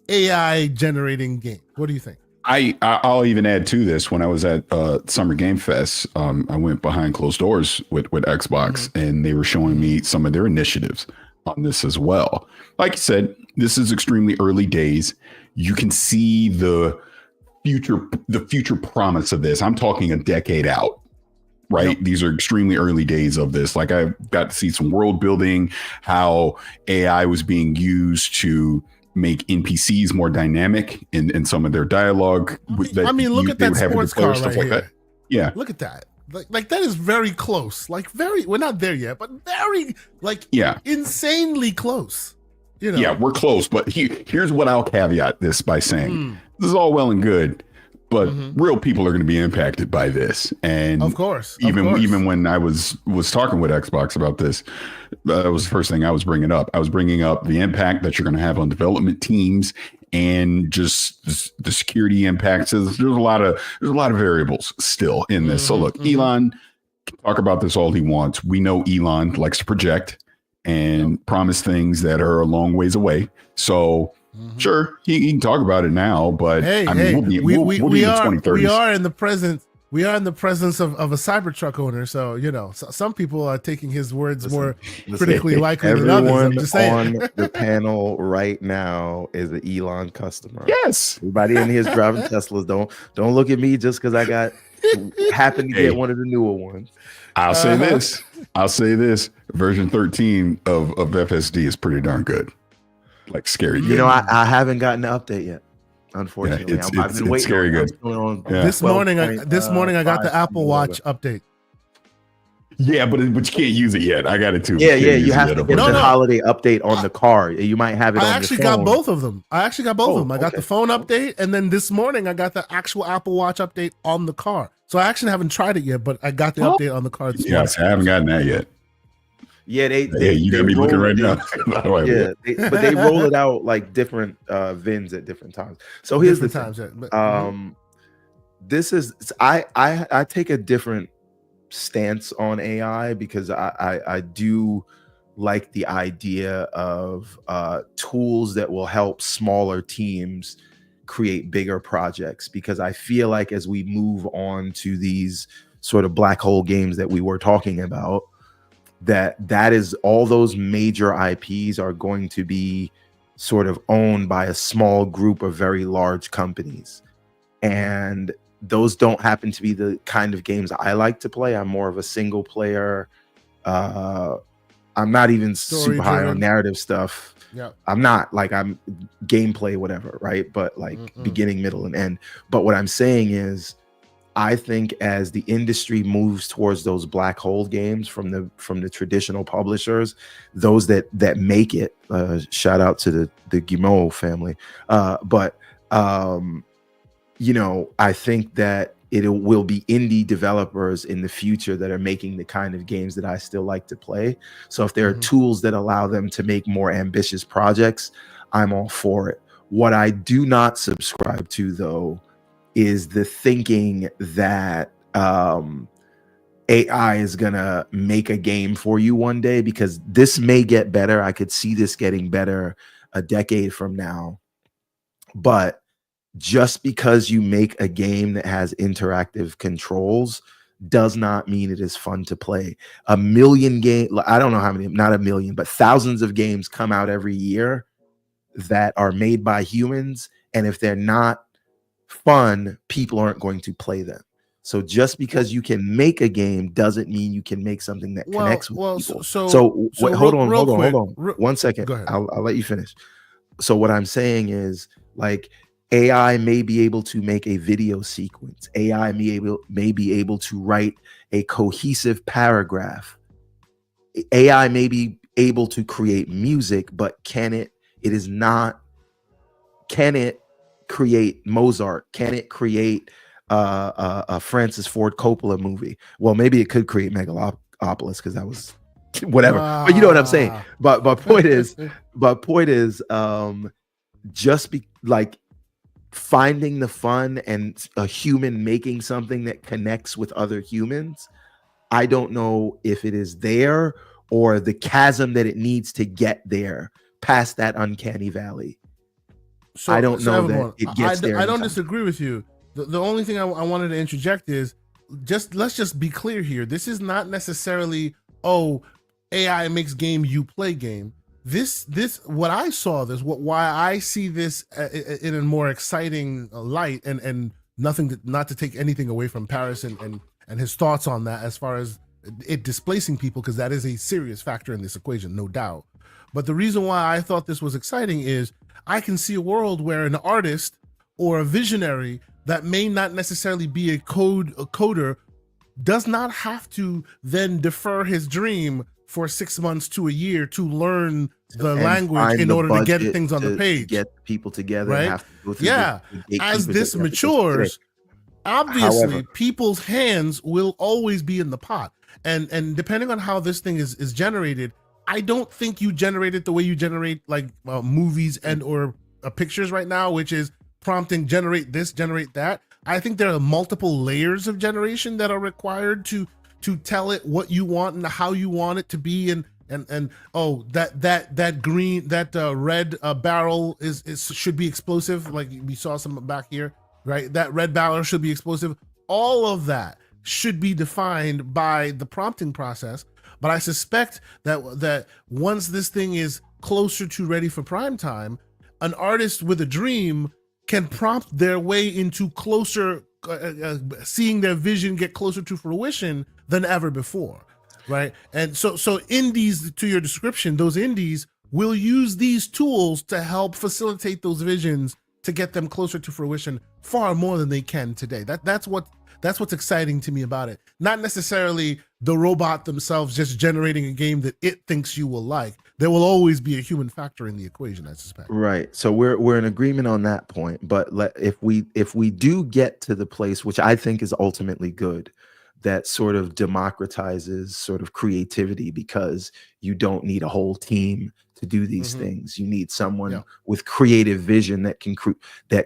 AI generating games? What do you think? I'll even add to this. When I was at Summer Game Fest, I went behind closed doors with Xbox, and they were showing me some of their initiatives on this as well. Like you said, this is extremely early days. You can see the future promise of this. I'm talking a decade out. right? Yep. These are extremely early days of this. Like I got to see some world building, how AI was being used to make NPCs more dynamic in some of their dialogue. Look at that sports car right here. That. Yeah. Look at that. Like that is very close. We're not there yet, but very insanely close. You know? Yeah, we're close. But here's what I'll caveat this by saying. This is all well and good, but real people are going to be impacted by this. And of course, even when I was talking with Xbox about this, that was the first thing I was bringing up. I was bringing up the impact that you're going to have on development teams and just the security impacts. There's a lot of variables still in this. So look, Elon can talk about this all he wants. We know Elon likes to project and promise things that are a long ways away. So sure, he can talk about it now, but we'll be in the 2030s. We are in the presence of a Cybertruck owner, so some people are taking his words more critically likely than others. I'm just saying. On the panel right now is an Elon customer. Yes, everybody in here is driving Teslas. Don't look at me just because I happen to get one of the newer ones. I'll say this: version 13 of FSD is pretty darn good. Like scary good. I haven't gotten an update yet. Unfortunately, I've been waiting. Scary good. This morning I got the Apple Watch update. Yeah, but you can't use it yet. I got it too. Yeah, you have to get the holiday update on the car. You might have it. I actually got both of them. I got the phone update, and then this morning I got the actual Apple Watch update on the car. So I actually haven't tried it yet, but I got the update on the car. Yes, I haven't gotten that yet. Yeah, you gotta be looking right now. But they roll it out like different VINs at different times. So here's the thing. This is I take a different stance on AI because I do like the idea of tools that will help smaller teams create bigger projects, because I feel like as we move on to these sort of black hole games that we were talking about, that is all those major IPs are going to be sort of owned by a small group of very large companies. And those don't happen to be the kind of games I like to play. I'm more of a single player. I'm not even super high on narrative stuff. Yeah. I'm not like I'm gameplay, whatever, right? But like beginning, middle, and end. But what I'm saying is, I think as the industry moves towards those black hole games from the traditional publishers, those that make it, shout out to the Guimau family. I think that it will be indie developers in the future that are making the kind of games that I still like to play. So if there are tools that allow them to make more ambitious projects, I'm all for it. What I do not subscribe to, though, is the thinking that AI is gonna make a game for you one day, because this may get better. I could see this getting better a decade from now. But just because you make a game that has interactive controls does not mean it is fun to play. A million games, I don't know how many, not a million, but thousands of games come out every year that are made by humans. And if they're not fun, people aren't going to play them. So just because you can make a game doesn't mean you can make something that connects with people. So hold on. 1 second. Go ahead. I'll let you finish. So what I'm saying is, like, AI may be able to make a video sequence. AI may be able to write a cohesive paragraph. AI may be able to create music, but can it create Mozart? Can it create a Francis Ford Coppola movie? Well, maybe it could create Megalopolis, because that was whatever. But you know what I'm saying. But point is, just be like finding the fun and a human making something that connects with other humans. I don't know if it is there, or the chasm that it needs to get there past that uncanny valley. So, I don't know Everborn, that it gets there. I don't disagree with you. The only thing I wanted to interject is, let's just be clear here. This is not necessarily, AI makes game, you play game. What I saw why I see this in a more exciting light, and not to take anything away from Paris and and his thoughts on that as far as it displacing people, because that is a serious factor in this equation, no doubt. But the reason why I thought this was exciting is I can see a world where an artist or a visionary that may not necessarily be a coder does not have to then defer his dream for 6 months to a year to learn the language in order to get things on the page. Get people together, right? And have to go through As this matures, obviously people's hands will always be in the pot. And depending on how this thing is generated, I don't think you generate it the way you generate like movies and or pictures right now, which is prompting generate this, generate that. I think there are multiple layers of generation that are required to tell it what you want and how you want it to be. And that red barrel is should be explosive, like we saw some back here, right? That red barrel should be explosive. All of that should be defined by the prompting process. But I suspect that once this thing is closer to ready for prime time, an artist with a dream can prompt their way into closer, seeing their vision get closer to fruition than ever before, right? And so indies, to your description, those indies will use these tools to help facilitate those visions to get them closer to fruition far more than they can today. That's what's exciting to me about it. Not necessarily the robot themselves just generating a game that it thinks you will like. There will always be a human factor in the equation, I suspect. Right. So we're in agreement on that point. But if we do get to the place, which I think is ultimately good, that sort of democratizes sort of creativity, because you don't need a whole team to do these things. You need someone with creative vision that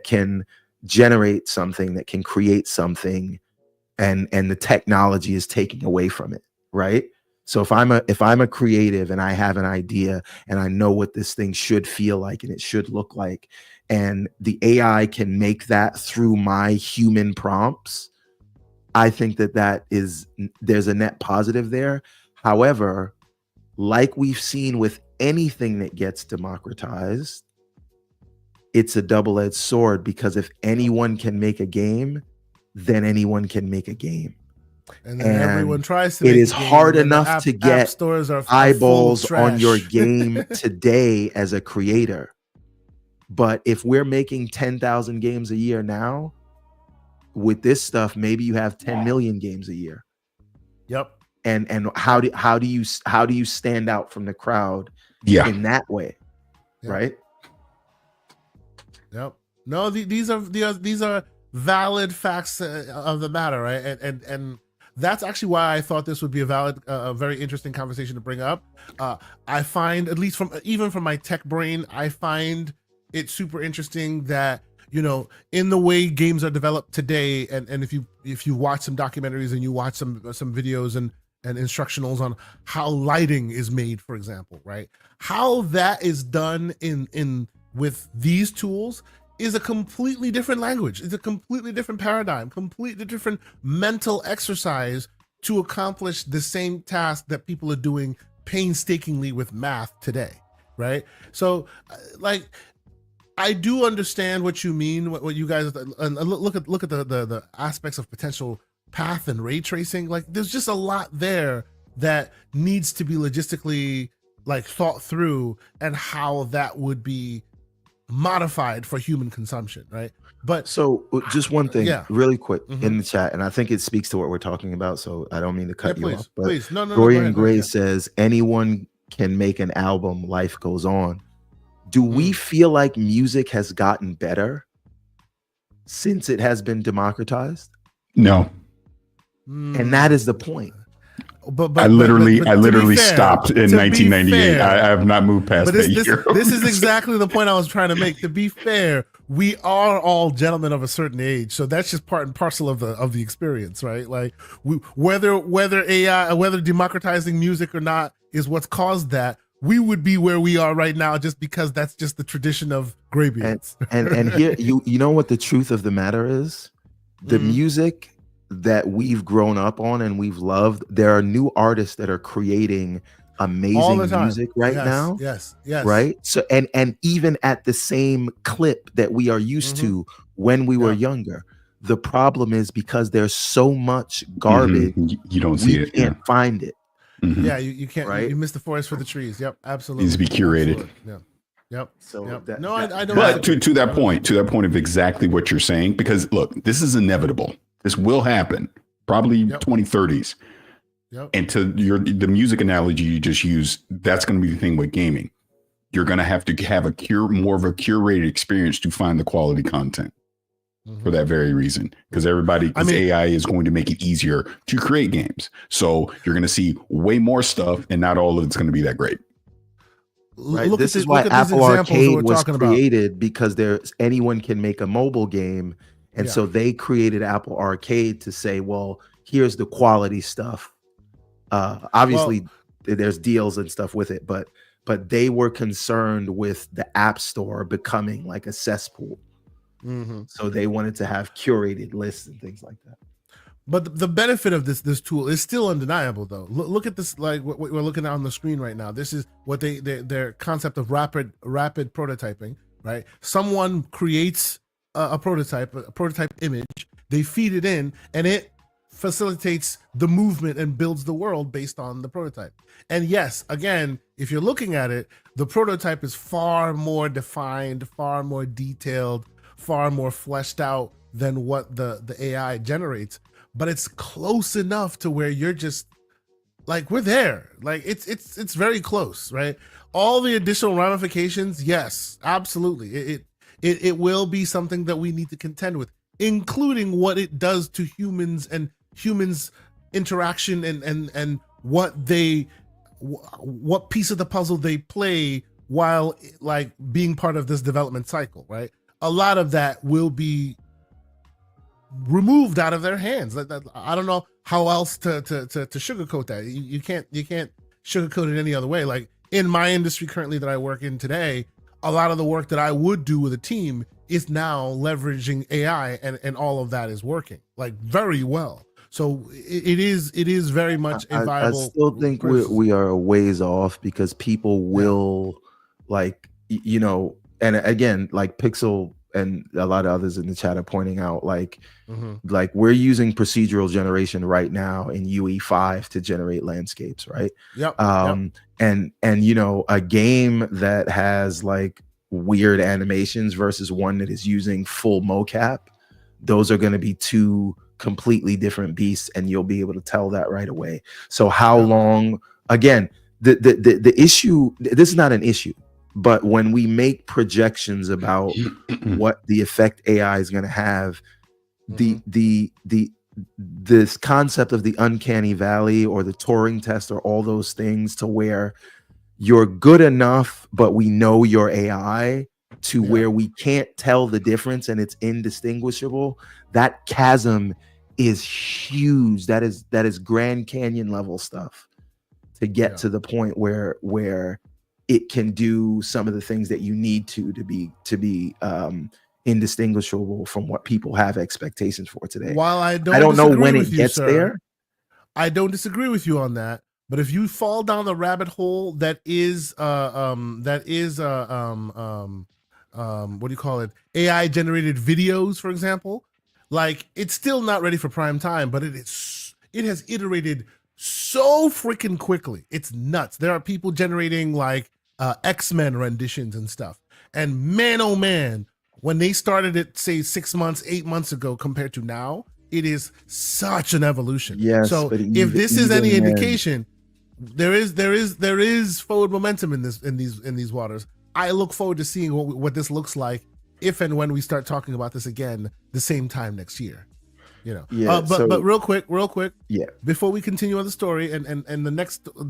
can generate something, that can create something, and the technology is taking away from it, right? So if I'm a creative and I have an idea and I know what this thing should feel like and it should look like, and the AI can make that through my human prompts, I think there's a net positive there. However, like we've seen with anything that gets democratized, it's a double-edged sword, because if anyone can make a game, then anyone can make a game. And then everyone tries to. It is hard enough to get eyeballs on your game today as a creator. But if we're making 10,000 games a year now, with this stuff, maybe you have 10 million games a year. Yep. And how do you stand out from the crowd in that way? Yep. Right? Yep. No, these are valid facts of the matter, right? And that's actually why I thought this would be a very interesting conversation to bring up. I find, at least even from my tech brain, I find it super interesting that, you know, in the way games are developed today, and if you watch some documentaries and you watch some videos and instructionals on how lighting is made, for example, right? How that is done in with these tools is a completely different language. It's a completely different paradigm, completely different mental exercise to accomplish the same task that people are doing painstakingly with math today, right? So, like, I do understand what you mean, what you guys, and look at the aspects of potential path and ray tracing. Like, there's just a lot there that needs to be logistically like thought through, and how that would be modified for human consumption, right? But so just one thing really quick in the chat, and I think it speaks to what we're talking about, so I don't mean to cut you off, but please. No, Dorian Gray says anyone can make an album, life goes on. Do we feel like music has gotten better since it has been democratized? No. And that is the point. But I literally stopped in 1998. I have not moved past that year. This is exactly the point I was trying to make. To be fair, we are all gentlemen of a certain age, so that's just part and parcel of the experience, right? Like, whether AI, whether democratizing music or not is what's caused that, we would be where we are right now just because that's just the tradition of graybeards. And here, you know what the truth of the matter is? The music that we've grown up on and we've loved, there are new artists that are creating amazing music right now. Yes. Right. So and even at the same clip that we are used to when we were younger, The problem is because there's so much garbage, you don't see it. You can't find it. Yeah, you can't. Right? You miss the forest for the trees. Yep, absolutely. Needs to be curated. Absolutely. Yeah. Yep. So yep. I don't. But to that point of exactly what you're saying, because look, this is inevitable. This will happen, probably 2030s. Yep. And to the music analogy you just used, that's going to be the thing with gaming. You're going to have more of a curated experience to find the quality content for that very reason. Because AI is going to make it easier to create games. So you're going to see way more stuff, and not all of it's going to be that great. Right. This is why Apple Arcade was created, because anyone can make a mobile game. And so they created Apple Arcade to say, well, here's the quality stuff. Obviously, there's deals and stuff with it, but they were concerned with the App Store becoming like a cesspool. So they wanted to have curated lists and things like that. But the benefit of this tool is still undeniable, though. Look at this, like what we're looking at on the screen right now. This is what their concept of rapid prototyping, right? Someone creates a prototype image, they feed it in, and it facilitates the movement and builds the world based on the prototype. And yes, again, if you're looking at it, the prototype is far more defined, far more detailed, far more fleshed out than what the AI generates. But it's close enough to where you're just like, we're there. Like it's very close, right? All the additional ramifications, yes, absolutely. It will be something that we need to contend with, including what it does to humans and humans' interaction and what piece of the puzzle they play while like being part of this development cycle, right? A lot of that will be removed out of their hands. I don't know how else to sugarcoat that. You can't sugarcoat it any other way. Like in my industry currently that I work in today, a lot of the work that I would do with a team is now leveraging AI, and all of that is working like very well. So it is very much a viable. I still think we are a ways off, because people will like, and again, like Pixel and a lot of others in the chat are pointing out, like we're using procedural generation right now in UE5 to generate landscapes, right? And a game that has like weird animations versus one that is using full mocap, those are going to be two completely different beasts, and you'll be able to tell that right away. So how long, again, the issue, this is not an issue, but when we make projections about what the effect AI is going to have, this concept of the uncanny valley or the Turing test or all those things, to where you're good enough, but we know your AI, to where we can't tell the difference and it's indistinguishable. That chasm is huge. That is Grand Canyon level stuff to get to the point where it can do some of the things that you need to be indistinguishable from what people have expectations for today. While I don't know when it gets there. I don't disagree with you on that. But if you fall down the rabbit hole that is what do you call it? AI generated videos, for example, like it's still not ready for prime time, but it has iterated so freaking quickly. It's nuts. There are people generating like X-Men renditions and stuff. And man, oh man, when they started it, say 6 months, 8 months ago compared to now, it is such an evolution. Yes. So if this is any indication, there is forward momentum in these waters. I look forward to seeing what this looks like if and when we start talking about this again the same time next year. But real quick, before we continue on the story and the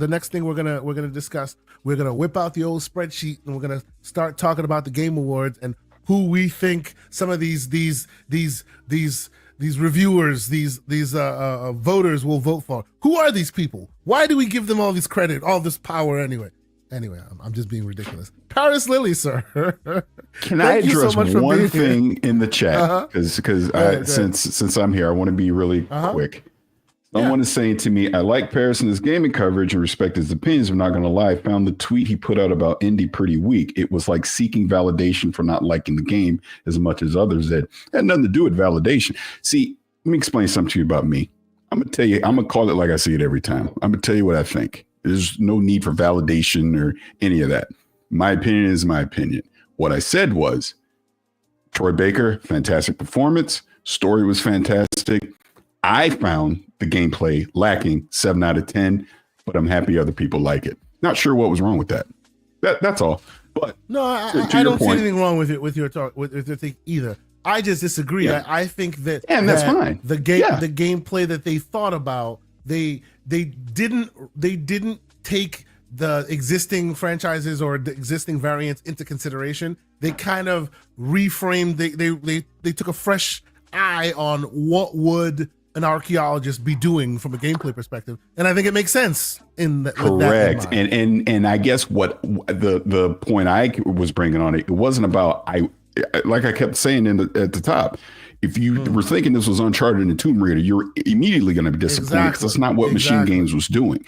next thing we're gonna discuss, we're gonna whip out the old spreadsheet and we're gonna start talking about the Game Awards and who we think some of these reviewers, these voters will vote for. Who are these people? Why do we give them all this credit, all this power anyway? Anyway, I'm just being ridiculous. Paris Lily, sir. Can I address one thing in the chat? Because since I'm here, I want to be really quick. Someone is saying to me, I like Paris and his gaming coverage and respect his opinions. I'm not going to lie. I found the tweet he put out about Indy pretty weak. It was like seeking validation for not liking the game as much as others did. It had nothing to do with validation. See, let me explain something to you about me. I'm going to tell you, I'm going to call it like I see it every time. I'm going to tell you what I think. There's no need for validation or any of that. My opinion is my opinion. What I said was, Troy Baker, fantastic performance. Story was fantastic. I found the gameplay lacking, 7 out of 10, but I'm happy other people like it. Not sure what was wrong with that. That's all. But no, I don't see anything wrong with it with your talk with your thing either. I just disagree. Yeah. I think that and that's fine. The gameplay that they thought about, they didn't take the existing franchises or the existing variants into consideration. They kind of reframed. They took a fresh eye on what would an archaeologist be doing from a gameplay perspective, and I think it makes sense in that. Correct, and I guess what the point I was bringing on it wasn't about like I kept saying at the top. If you were thinking this was Uncharted and Tomb Raider, you're immediately going to be disappointed because that's not what Machine Games was doing.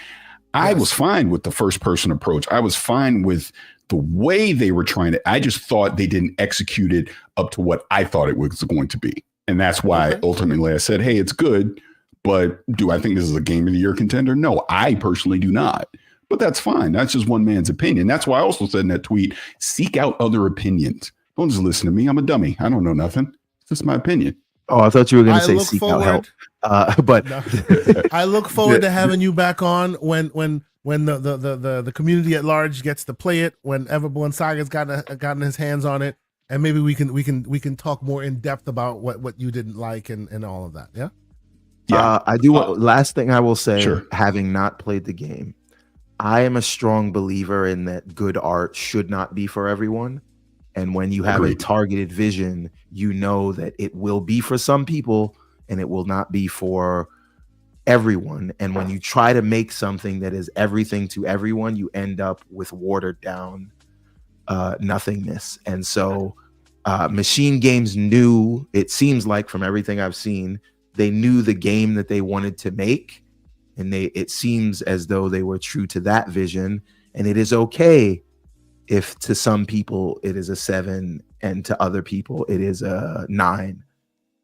I was fine with the first person approach. I was fine with the way they were trying to. I just thought they didn't execute it up to what I thought it was going to be. And that's why ultimately I said, hey, it's good, but do I think this is a Game of the Year contender? No, I personally do not. But that's fine. That's just one man's opinion. That's why I also said in that tweet, seek out other opinions. Don't just listen to me. I'm a dummy. I don't know nothing. It's just my opinion. Oh, I thought you were going to say seek out help. But no. I look forward to having you back on when the community at large gets to play it, when Everborn Saga's gotten his hands on it. And maybe we can talk more in depth about what you didn't like and all of that. Yeah. Yeah. I do. Last thing I will say, having not played the game, I am a strong believer in that good art should not be for everyone. And when you have a targeted vision, you know that it will be for some people and it will not be for everyone. And when you try to make something that is everything to everyone, you end up with watered down nothingness. And so Machine Games knew, it seems like from everything I've seen, they knew the game that they wanted to make, and it seems as though they were true to that vision. And it is okay if to some people it is a 7 and to other people it is a 9,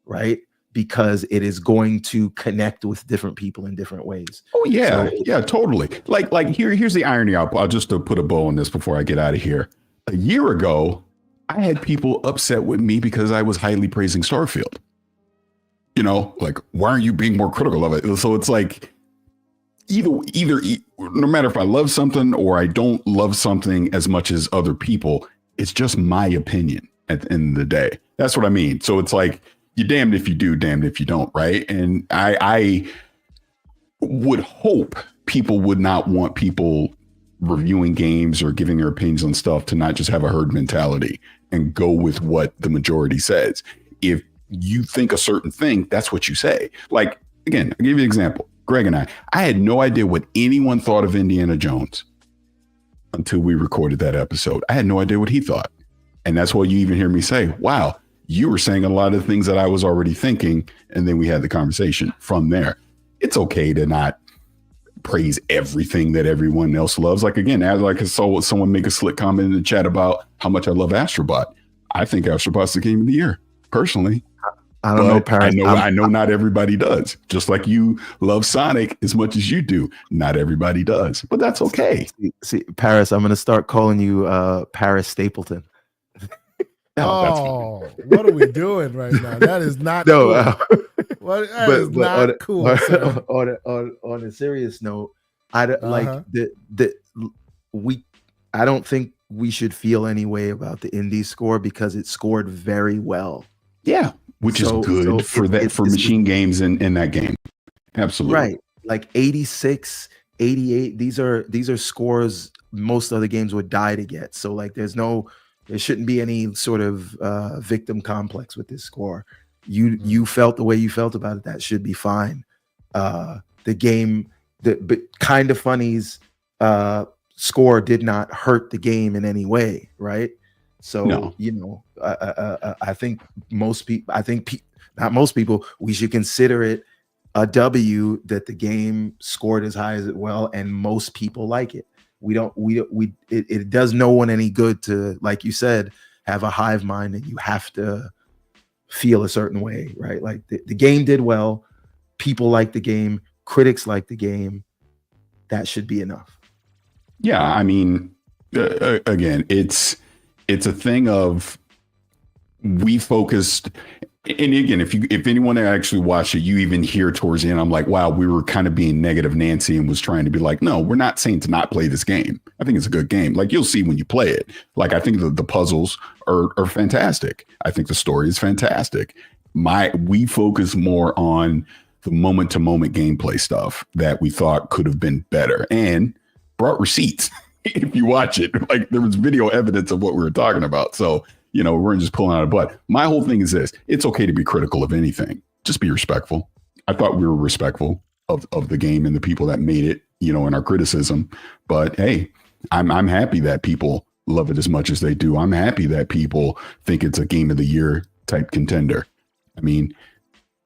right? Because it is going to connect with different people in different ways. Oh yeah, yeah, totally. Like here's the irony. I'll just to put a bow on this before I get out of here. A year ago, I had people upset with me because I was highly praising Starfield. You know, like, why aren't you being more critical of it? So it's like either no matter if I love something or I don't love something as much as other people, it's just my opinion at the end of the day. That's what I mean. So it's like, you're damned if you do, damned if you don't, right? And I would hope people would not want people reviewing games or giving their opinions on stuff to not just have a herd mentality and go with what the majority says. If you think a certain thing, that's what you say. Like, again, I'll give you an example. Greg and I had no idea what anyone thought of Indiana Jones until we recorded that episode. I had no idea what he thought. And that's why you even hear me say, wow, you were saying a lot of things that I was already thinking. And then we had the conversation from there. It's okay to not praise everything that everyone else loves. Like, again, like I saw someone make a slick comment in the chat about how much I love Astrobot. I think Astrobot's the game of the year, personally. I don't know, Paris. I know not everybody does. Just like you love Sonic as much as you do. Not everybody does, but that's okay. See, Paris, I'm going to start calling you Paris Stapleton. Oh, what are we doing right now? That is not cool. That is not cool. On a serious note, I don't think we should feel any way about the indie score because it scored very well. Yeah, which is good for Machine Games in that game. Absolutely. Right. Like 86, 88, these are scores most other games would die to get. So like there shouldn't be any sort of victim complex with this score. You felt the way you felt about it, that should be fine. The game, but Kind of Funny's score did not hurt the game in any way, right? So no. You know, I think not most people, we should consider it a W that the game scored as high as it well, and most people like it. It does no one any good to, like you said, have a hive mind and you have to feel a certain way, right? Like the game did well, people like the game, critics like the game. That should be enough. Yeah, I mean, again, it's a thing of we focused. And again, if anyone actually watched it, you even hear towards the end, I'm like, wow, we were kind of being negative Nancy and was trying to be like, no, we're not saying to not play this game. I think it's a good game. Like, you'll see when you play it. Like, I think the puzzles are fantastic. I think the story is fantastic. We focus more on the moment to moment gameplay stuff that we thought could have been better and brought receipts. If you watch it, like, there was video evidence of what we were talking about. So, we weren't just pulling out a butt. My whole thing is this: it's okay to be critical of anything. Just be respectful. I thought we were respectful of the game and the people that made it, in our criticism. But hey, I'm happy that people love it as much as they do. I'm happy that people think it's a game of the year type contender. I mean,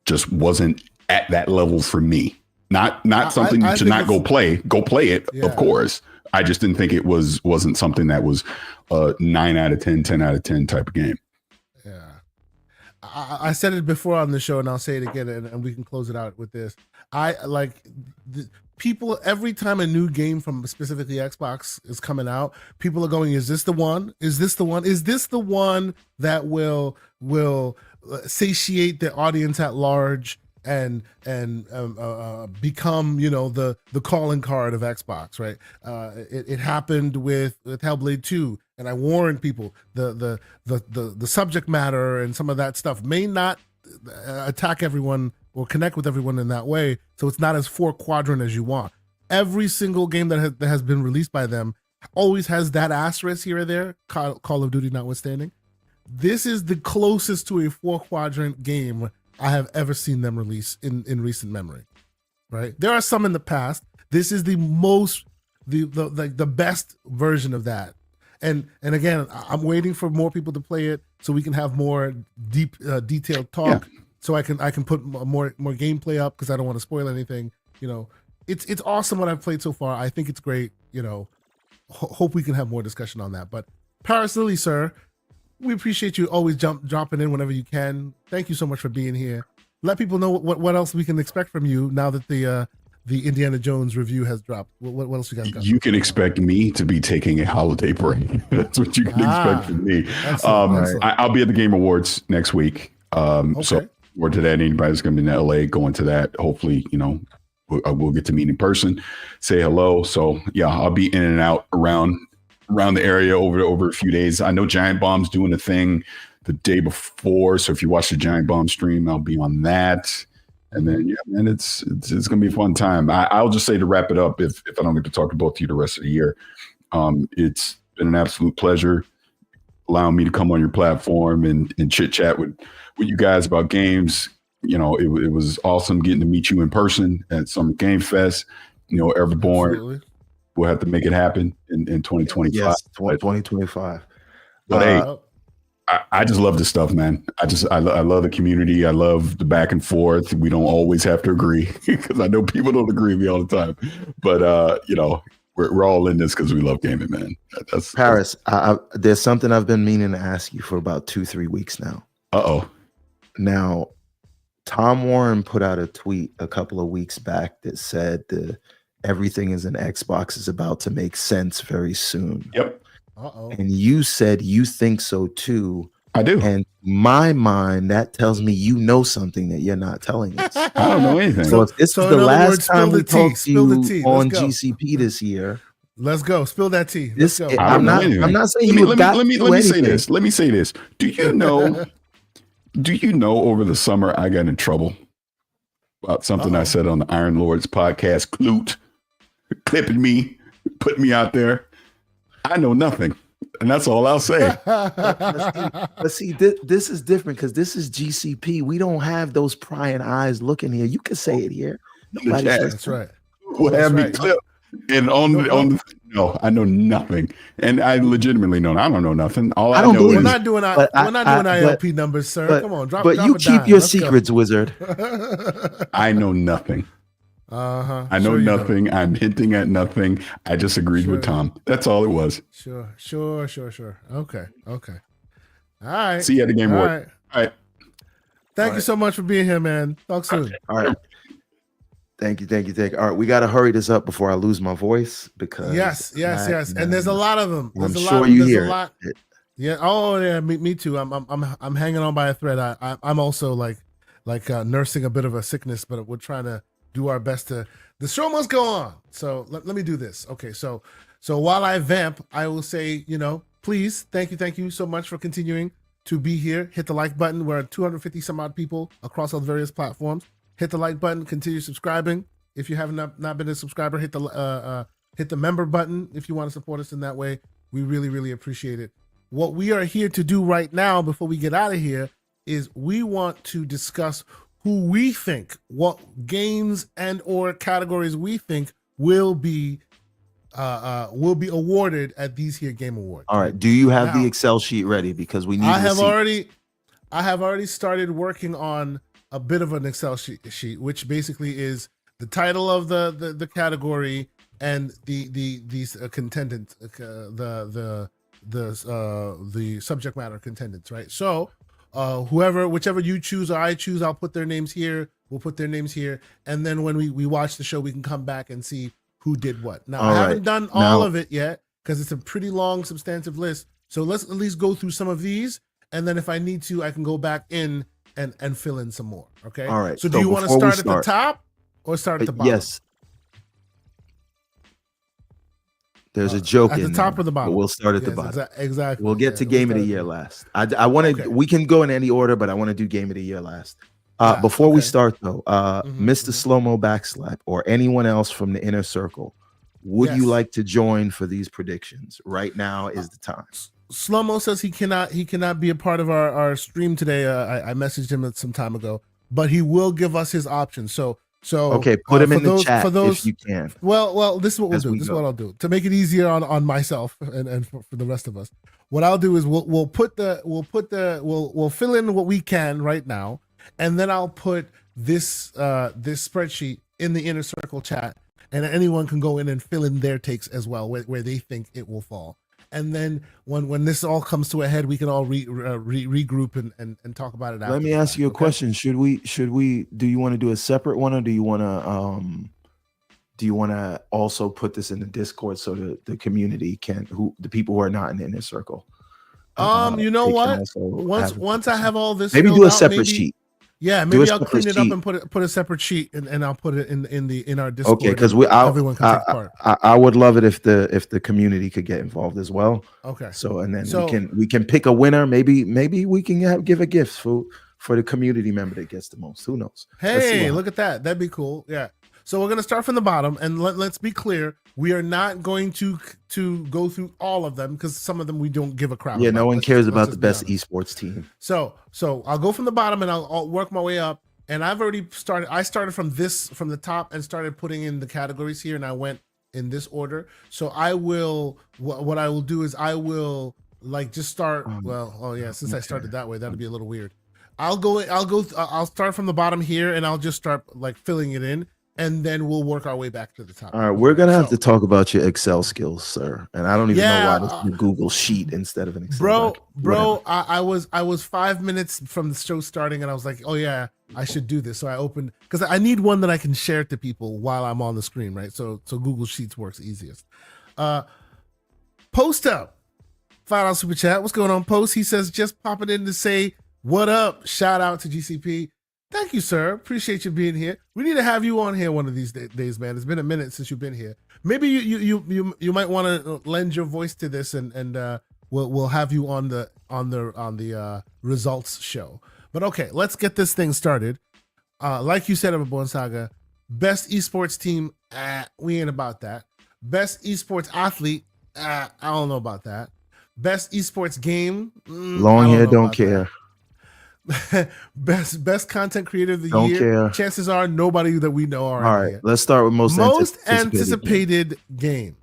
just wasn't at that level for me. Not something to not go play. Go play it, yeah. Of course. I just didn't think it wasn't something that was a 9 out of 10, 10 out of 10 type of game. Yeah. I said it before on the show, and I'll say it again, and we can close it out with this. I like people, every time a new game from specifically Xbox is coming out, people are going, is this the one? Is this the one? Is this the one that will satiate the audience at large and become, the calling card of Xbox, right? It happened with Hellblade 2, and I warned people the subject matter and some of that stuff may not attack everyone or connect with everyone in that way, so it's not as 4-quadrant as you want. Every single game that has been released by them always has that asterisk here or there, Call of Duty notwithstanding. This is the closest to a 4-quadrant game I have ever seen them release in recent memory, right? There are some in the past. This is the best version of that. And again, I'm waiting for more people to play it so we can have more detailed talk. Yeah. So I can put more gameplay up because I don't want to spoil anything. It's awesome what I've played so far. I think it's great. Hope we can have more discussion on that. But Paris Lily, sir, we appreciate you always dropping in whenever you can. Thank you so much for being here. Let people know what else we can expect from you now that the Indiana Jones review has dropped. What else you guys got? You can expect me to be taking a holiday break. That's what you can expect from me. I'll be at the Game Awards next week. Okay. So or to that, anybody's going to be in LA going to that. Hopefully, we'll get to meet in person, say hello. So yeah, I'll be in and out around the area over a few days. I know Giant Bomb's doing a thing the day before, so if you watch the Giant Bomb stream, I'll be on that. And then it's gonna be a fun time. I'll just say to wrap it up, if I don't get to talk to both of you the rest of the year, it's been an absolute pleasure allowing me to come on your platform and chit chat with you guys about games. It was awesome getting to meet you in person at Summer Game Fest. Everborn. Absolutely. We'll have to make it happen in 2025. Yes, 2025. But hey, I just love this stuff, man. I love the community. I love the back and forth. We don't always have to agree because I know people don't agree with me all the time. But we're all in this because we love gaming, man. That's Paris. There's something I've been meaning to ask you for about 2-3 weeks now. Uh-oh. Now, Tom Warren put out a tweet a couple of weeks back that said everything is an Xbox is about to make sense very soon. Yep. Uh-oh. And you said you think so too. I do. And my mind, that tells me you know something that you're not telling us. I don't know anything. So if this is the last time we talk to you on GCP this year, let's go. Spill that tea. Let's go. I'm not saying let me say this. Let me say this. Do you know over the summer I got in trouble about something I said on the Iron Lords podcast, Clute, clipping me, putting me out there? I know nothing. And that's all I'll say. But see, this is different because this is GCP. We don't have those prying eyes looking here. You can say it here. That's right. We'll have me clipped. And on No, I know nothing, and I legitimately know. I don't know nothing. All I don't know believe is we're not doing ILP numbers, sir. Come on, drop. But you keep your secrets, wizard. I know nothing. I know nothing. I'm hinting at nothing. I just agreed with Tom. That's all it was. Sure. Okay. All right. See you at the game. All right. Thank you so much for being here, man. Talk soon. All right. Thank you. All right, we got to hurry this up before I lose my voice because yes. And there's a lot of them. I'm sure you hear it. Yeah. Oh, yeah. Me too. I'm hanging on by a thread. I'm also like nursing a bit of a sickness, but we're trying to do our best to. The show must go on. So let me do this. Okay. So while I vamp, I will say, please, thank you so much for continuing to be here. Hit the like button. We're at 250 some odd people across all the various platforms. Hit the like button. Continue subscribing. If you have not been a subscriber, hit the member button if you want to support us in that way. We really, really appreciate it. What we are here to do right now, before we get out of here, is we want to discuss who we think, what games and or categories we think will be awarded at these here Game Awards. All right. Do you have the Excel sheet ready? Because we need. I have already started working on a bit of an Excel sheet, which basically is the title of the category and these contendants, the subject matter contendants, right? So whichever you choose or I choose, I'll put their names here. We'll put their names here, and then when we watch the show, we can come back and see who did what. Now, I haven't done all of it yet because it's a pretty long, substantive list. So let's at least go through some of these, and then if I need to, I can go back in and fill in some more. Okay. All right. So do you want to start at the top or start at the bottom? Yes. There's a joke at the top or the bottom. We'll start at the bottom. Exactly. We'll get to Game of the Year last. I want to. We can go in any order, but I want to do Game of the Year last. Before we start, though, Mr. Slow-Mo Backslap or anyone else from the inner circle, would you like to join for these predictions? Right now is the time. Slow-Mo says he cannot be a part of our stream today. I messaged him some time ago, but he will give us his options. So okay, put him in the chat if you can. Well, this is what we'll do. This is what I'll do to make it easier on myself and for the rest of us. What I'll do is we'll fill in what we can right now, and then I'll put this spreadsheet in the inner circle chat, and anyone can go in and fill in their takes as well where they think it will fall. And then when this all comes to a head, we can all regroup and talk about it. Let me ask you a question. Should we? Do you want to do a separate one, or do you want to also put this in the Discord so the community can the people who are not in the inner circle? You know what? Once I have all this, maybe do a separate sheet. Yeah, maybe I'll clean it up and put a separate sheet and I'll put it in our Discord. Okay, because everyone can take part. I would love it if the community could get involved as well. Okay. So we can pick a winner. Maybe we can give a gift for the community member that gets the most. Who knows? Hey, look at that. That'd be cool. Yeah. So we're gonna start from the bottom, and let's be clear: we are not going to go through all of them because some of them we don't give a crap. Yeah, about. No one cares about the best esports team. So I'll go from the bottom and I'll work my way up. And I've already started. I started from the top and started putting in the categories here, and I went in this order. So I will. What I will do is I will just start. Since I started that way, that'll be a little weird. I'll start from the bottom here, and I'll just start filling it in. And then we'll work our way back to the top. All right, we're gonna have to talk about your Excel skills, sir. And I don't even know why this is a Google sheet instead of an Excel. Bro, I was 5 minutes from the show starting, and I was like, oh yeah, I should do this. So I opened because I need one that I can share to people while I'm on the screen, right? So Google Sheets works easiest. Post up, $5 super chat. What's going on, Post? He says just popping in to say what up. Shout out to GCP. Thank you, sir. Appreciate you being here. We need to have you on here one of these days, man. It's been a minute since you've been here. Maybe you might want to lend your voice to this, and we'll have you on the results show. But okay, let's get this thing started. Like you said, Everborn Saga, best esports team. We ain't about that. Best esports athlete. I don't know about that. Best esports game. Long hair, don't care. That. best content creator of the Don't year. Care. Chances are nobody that we know are. All right, let's start with most anticipated game.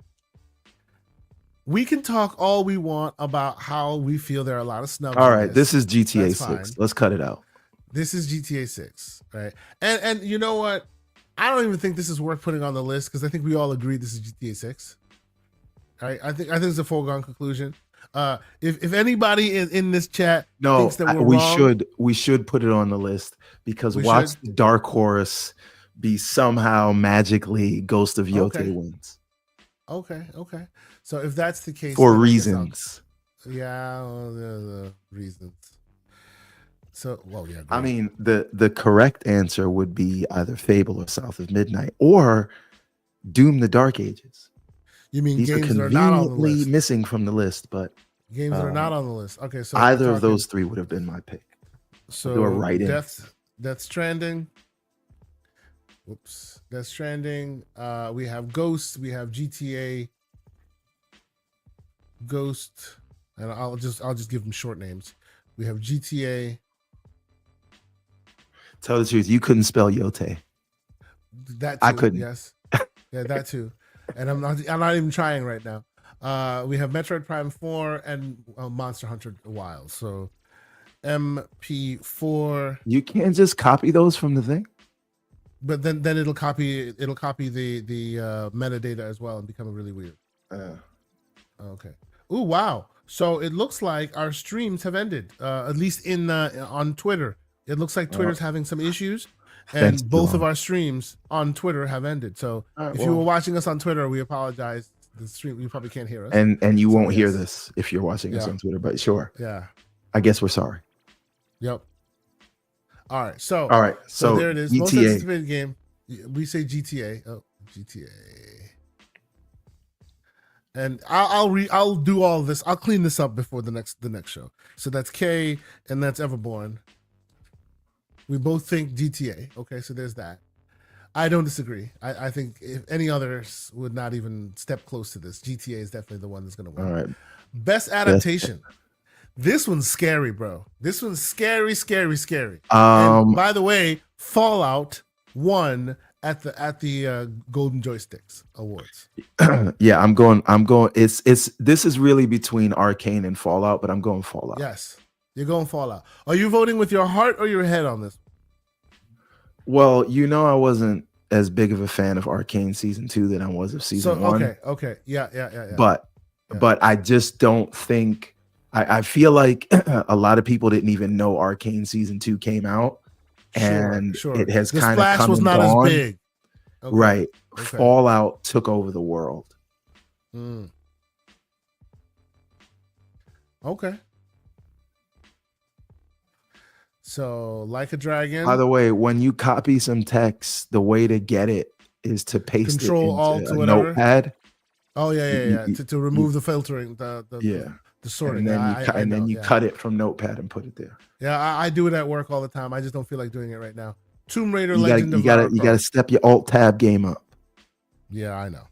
we can talk all we want about how we feel there are a lot of snubs. All right, this is GTA 6. Fine. Let's cut it out. This is GTA 6, right? And you know what? I don't even think this is worth putting on the list because I think we all agree this is GTA 6. Right? I think it's a foregone conclusion. If anybody in this chat thinks that we're wrong, we should put it on the list because watch the Dark Horse be somehow magically Ghost of Yote wins. Okay. So if that's the case, for reasons, the reasons. So, well, yeah. I mean, the correct answer would be either Fable or South of Midnight or Doom: The Dark Ages. You mean these games are that are not on the conveniently list? missing from the list, but games that are not on the list. Okay, so either of those three would have been my pick. So do a right in. Death Stranding. Whoops, Death Stranding. We have Ghost. We have GTA. Ghost, and I'll just give them short names. We have GTA. Tell the truth, you couldn't spell Yote. That too, I couldn't. Yes, yeah, that too. And I'm not even trying right now. We have Metroid Prime 4 and Monster Hunter Wild. So MP4. You can't just copy those from the thing. But then it'll copy the metadata as well and become really weird. Okay. Oh wow. So it looks like our streams have ended. At least on Twitter. It looks like Twitter's having some issues. And both of our streams on Twitter have ended. So if you were watching us on Twitter, we apologize. The stream, you probably can't hear us. And you won't hear this if you're watching us on Twitter, but sure. Yeah. I guess we're sorry. Yep. All right. So there it is. GTA. Most anticipated game. We say GTA. Oh, GTA. And I'll do all this. I'll clean this up before the next show. So that's K and that's Everborn. We both think GTA. Okay, so there's that. I don't disagree. I think if any others would not even step close to this, GTA is definitely the one that's going to win. All right. Best adaptation. This one's scary, bro. This one's scary. And by the way, Fallout won at the Golden Joysticks Awards. Yeah, I'm going. This is really between Arcane and Fallout, but I'm going Fallout. Yes. You're going Fallout. Are you voting with your heart or your head on this? Well, I wasn't as big of a fan of Arcane season 2 than I was of season 1. Okay. Yeah. But I just don't think I feel like a lot of people didn't even know Arcane season 2 came out, and it has kind of come was and not gone. as big. Okay. Right. Okay. Fallout took over the world. Okay. So, Like a Dragon. By the way, when you copy some text, the way to get it is to paste Control, it into Alt, a whatever. notepad. Oh yeah. To remove the filtering, the sorting, and then you cut it from Notepad and put it there. Yeah, I do it at work all the time. I just don't feel like doing it right now. Tomb Raider, you gotta step your Alt Tab game up. Yeah, I know.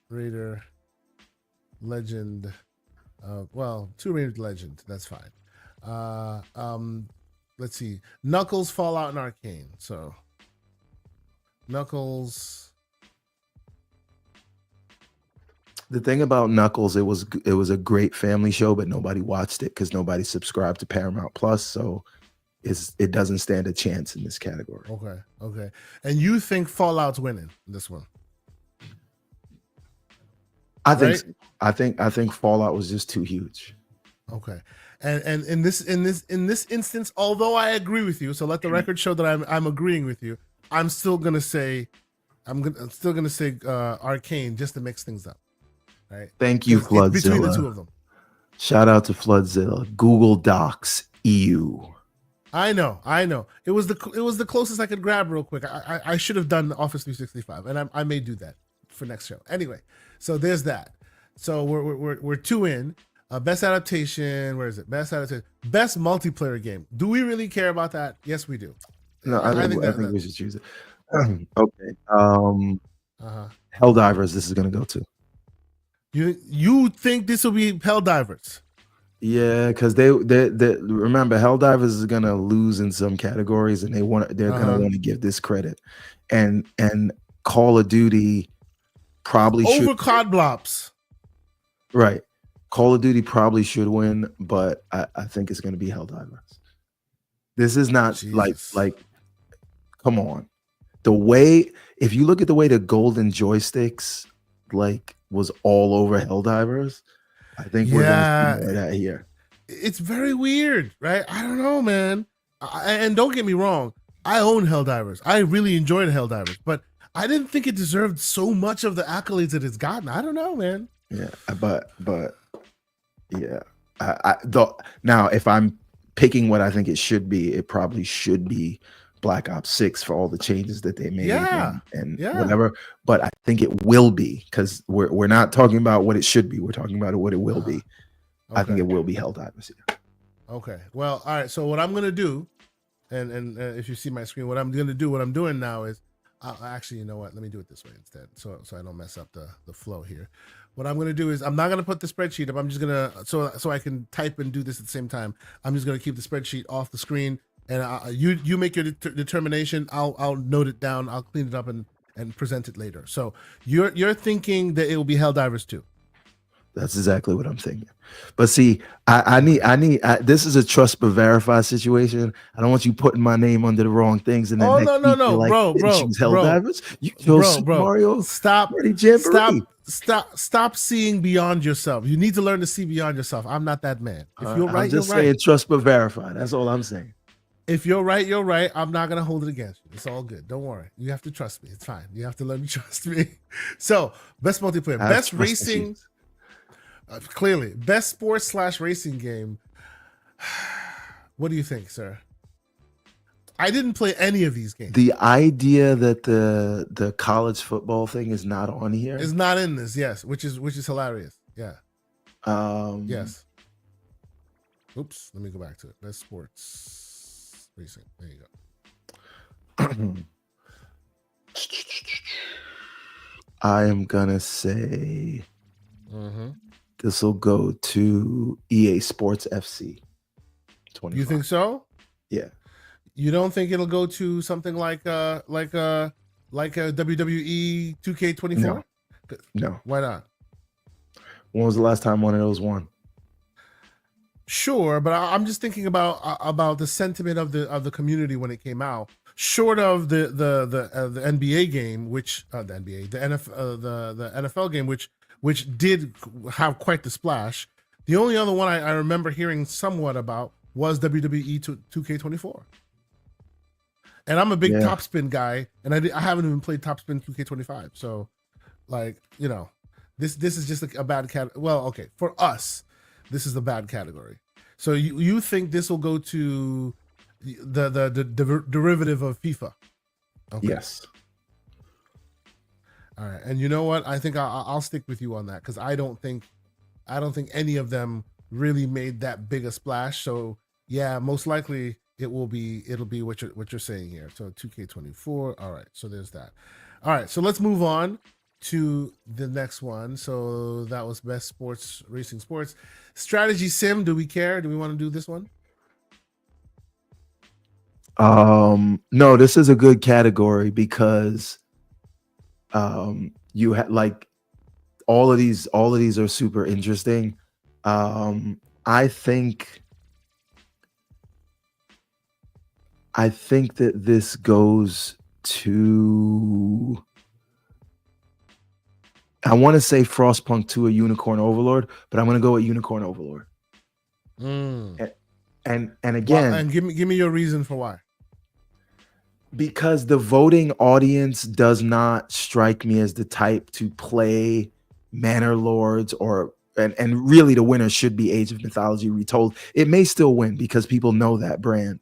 Raider, Legend, Tomb Raider Legend. That's fine. Let's see. Knuckles, Fallout, and Arcane. So Knuckles. The thing about Knuckles, it was a great family show, but nobody watched it because nobody subscribed to Paramount Plus, so it doesn't stand a chance in this category. Okay. And you think Fallout's winning this one? I think Fallout was just too huge. Okay. And in this instance, although I agree with you, so let the record show that I'm agreeing with you, I'm still gonna say Arcane just to mix things up. Right. Thank you, Floodzilla. Between the two of them. Shout out to Floodzilla. Google Docs EU. I know. It was the closest I could grab real quick. I should have done Office 365, and I may do that for next show. Anyway, so there's that. So we're two in. Best adaptation. Where is it? Best adaptation. Best multiplayer game. Do we really care about that? Yes, we do. No, I think we should choose it. Okay. Helldivers. This is gonna go to. You think this will be Helldivers? Yeah, because they remember Helldivers is gonna lose in some categories, and they're gonna want to give this credit, and Call of Duty probably over should COD Blops. Right. Call of Duty probably should win, but I think it's going to be Helldivers. This is not Jesus. like, come on. The way, if you look at the way the golden joysticks like was all over Helldivers, I think we're going to see more of that here. It's very weird, right? I don't know, man. And don't get me wrong, I own Helldivers. I really enjoyed Helldivers, but I didn't think it deserved so much of the accolades that it's gotten. I don't know, man. Yeah, but yeah. Now, if I'm picking what I think it should be, it probably should be Black Ops 6 for all the changes that they made and whatever. But I think it will be, because we're not talking about what it should be. We're talking about what it will be. Okay. I think it will be Helldivers here. Okay. Well, all right. So what I'm gonna do, and if you see my screen, what I'm doing now is, actually, you know what? Let me do it this way instead, so I don't mess up the flow here. What I'm gonna do is, I'm not gonna put the spreadsheet up. I'm just gonna so I can type and do this at the same time. I'm just gonna keep the spreadsheet off the screen, and you make your determination. I'll note it down. I'll clean it up and present it later. So you're thinking that it will be Helldivers 2. That's exactly what I'm thinking. But see, I need this is a trust but verify situation. I don't want you putting my name under the wrong things and then no, like, bro. Helldivers. You chose Super Mario. Stop seeing beyond yourself. You need to learn to see beyond yourself. I'm not that man. If you're right, I'm just you're saying right. Trust but verify. That's all I'm saying. If you're right, you're right. I'm not gonna hold it against you. It's all good. Don't worry. You have to trust me. It's fine. You have to learn to trust me. So, best multiplayer, best racing. Clearly, best sports / racing game. What do you think, sir? I didn't play any of these games. The idea that the college football thing is not on here is not in this, yes, which is hilarious. Yeah. Yes. Oops, let me go back to it. Best sports racing. There you go. I am gonna say this will go to EA Sports FC 25. You think so? Yeah. You don't think it'll go to something like a WWE 2K24? No. Why not? When was the last time one of those won? Sure, but I'm just thinking about the sentiment of the community when it came out. Short of the NBA game, which the NFL game, which did have quite the splash. The only other one I remember hearing somewhat about was WWE 2K24. And I'm a big Topspin guy, and I haven't even played Topspin 2K25. So, like, you know, this is just a bad category. Well, okay, for us, this is the bad category. So you think this will go to the derivative of FIFA? Okay. Yes. All right, and you know what? I think I'll stick with you on that, because I don't think any of them really made that big a splash. So yeah, most likely it'll be what you're saying here. So 2K24. All right, so there's that. All right, so let's move on to the next one. So that was best sports racing sports strategy sim. Do we care? Do we want to do this one? No, this is a good category because you had like all of these are super interesting. I think that this goes to, I want to say Frostpunk 2 or Unicorn Overlord, but I'm going to go with Unicorn Overlord. And again, and give me your reason for why. Because the voting audience does not strike me as the type to play Manor Lords and really the winner should be Age of Mythology Retold. It may still win because people know that brand.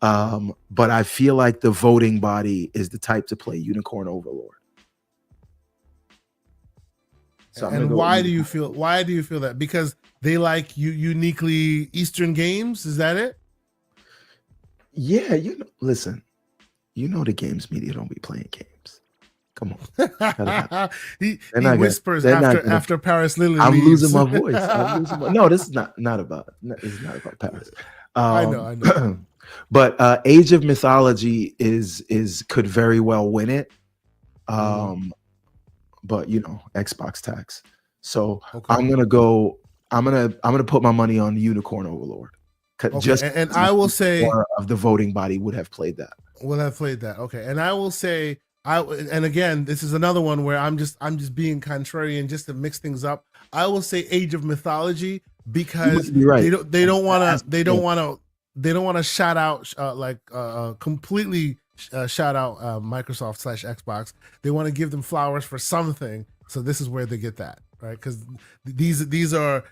But I feel like the voting body is the type to play Unicorn Overlord. So and why do you feel that? Because they like uniquely Eastern games? Is that it? Yeah, listen. You know the games media don't be playing games. Come on. he whispers after Paris Lily I'm leaves. losing my voice. No, this is not about Paris. I know. But Age of Mythology could very well win it. But you know, Xbox tax. So Okay. I'm gonna put my money on Unicorn Overlord. Okay. Just and I will say more of the voting body would have played that. Okay. And I will say and again, this is another one where I'm just being contrarian just to mix things up. I will say Age of Mythology because right. they don't want to shout out completely shout out Microsoft/Xbox. They want to give them flowers for something. So this is where they get that, right? Because these are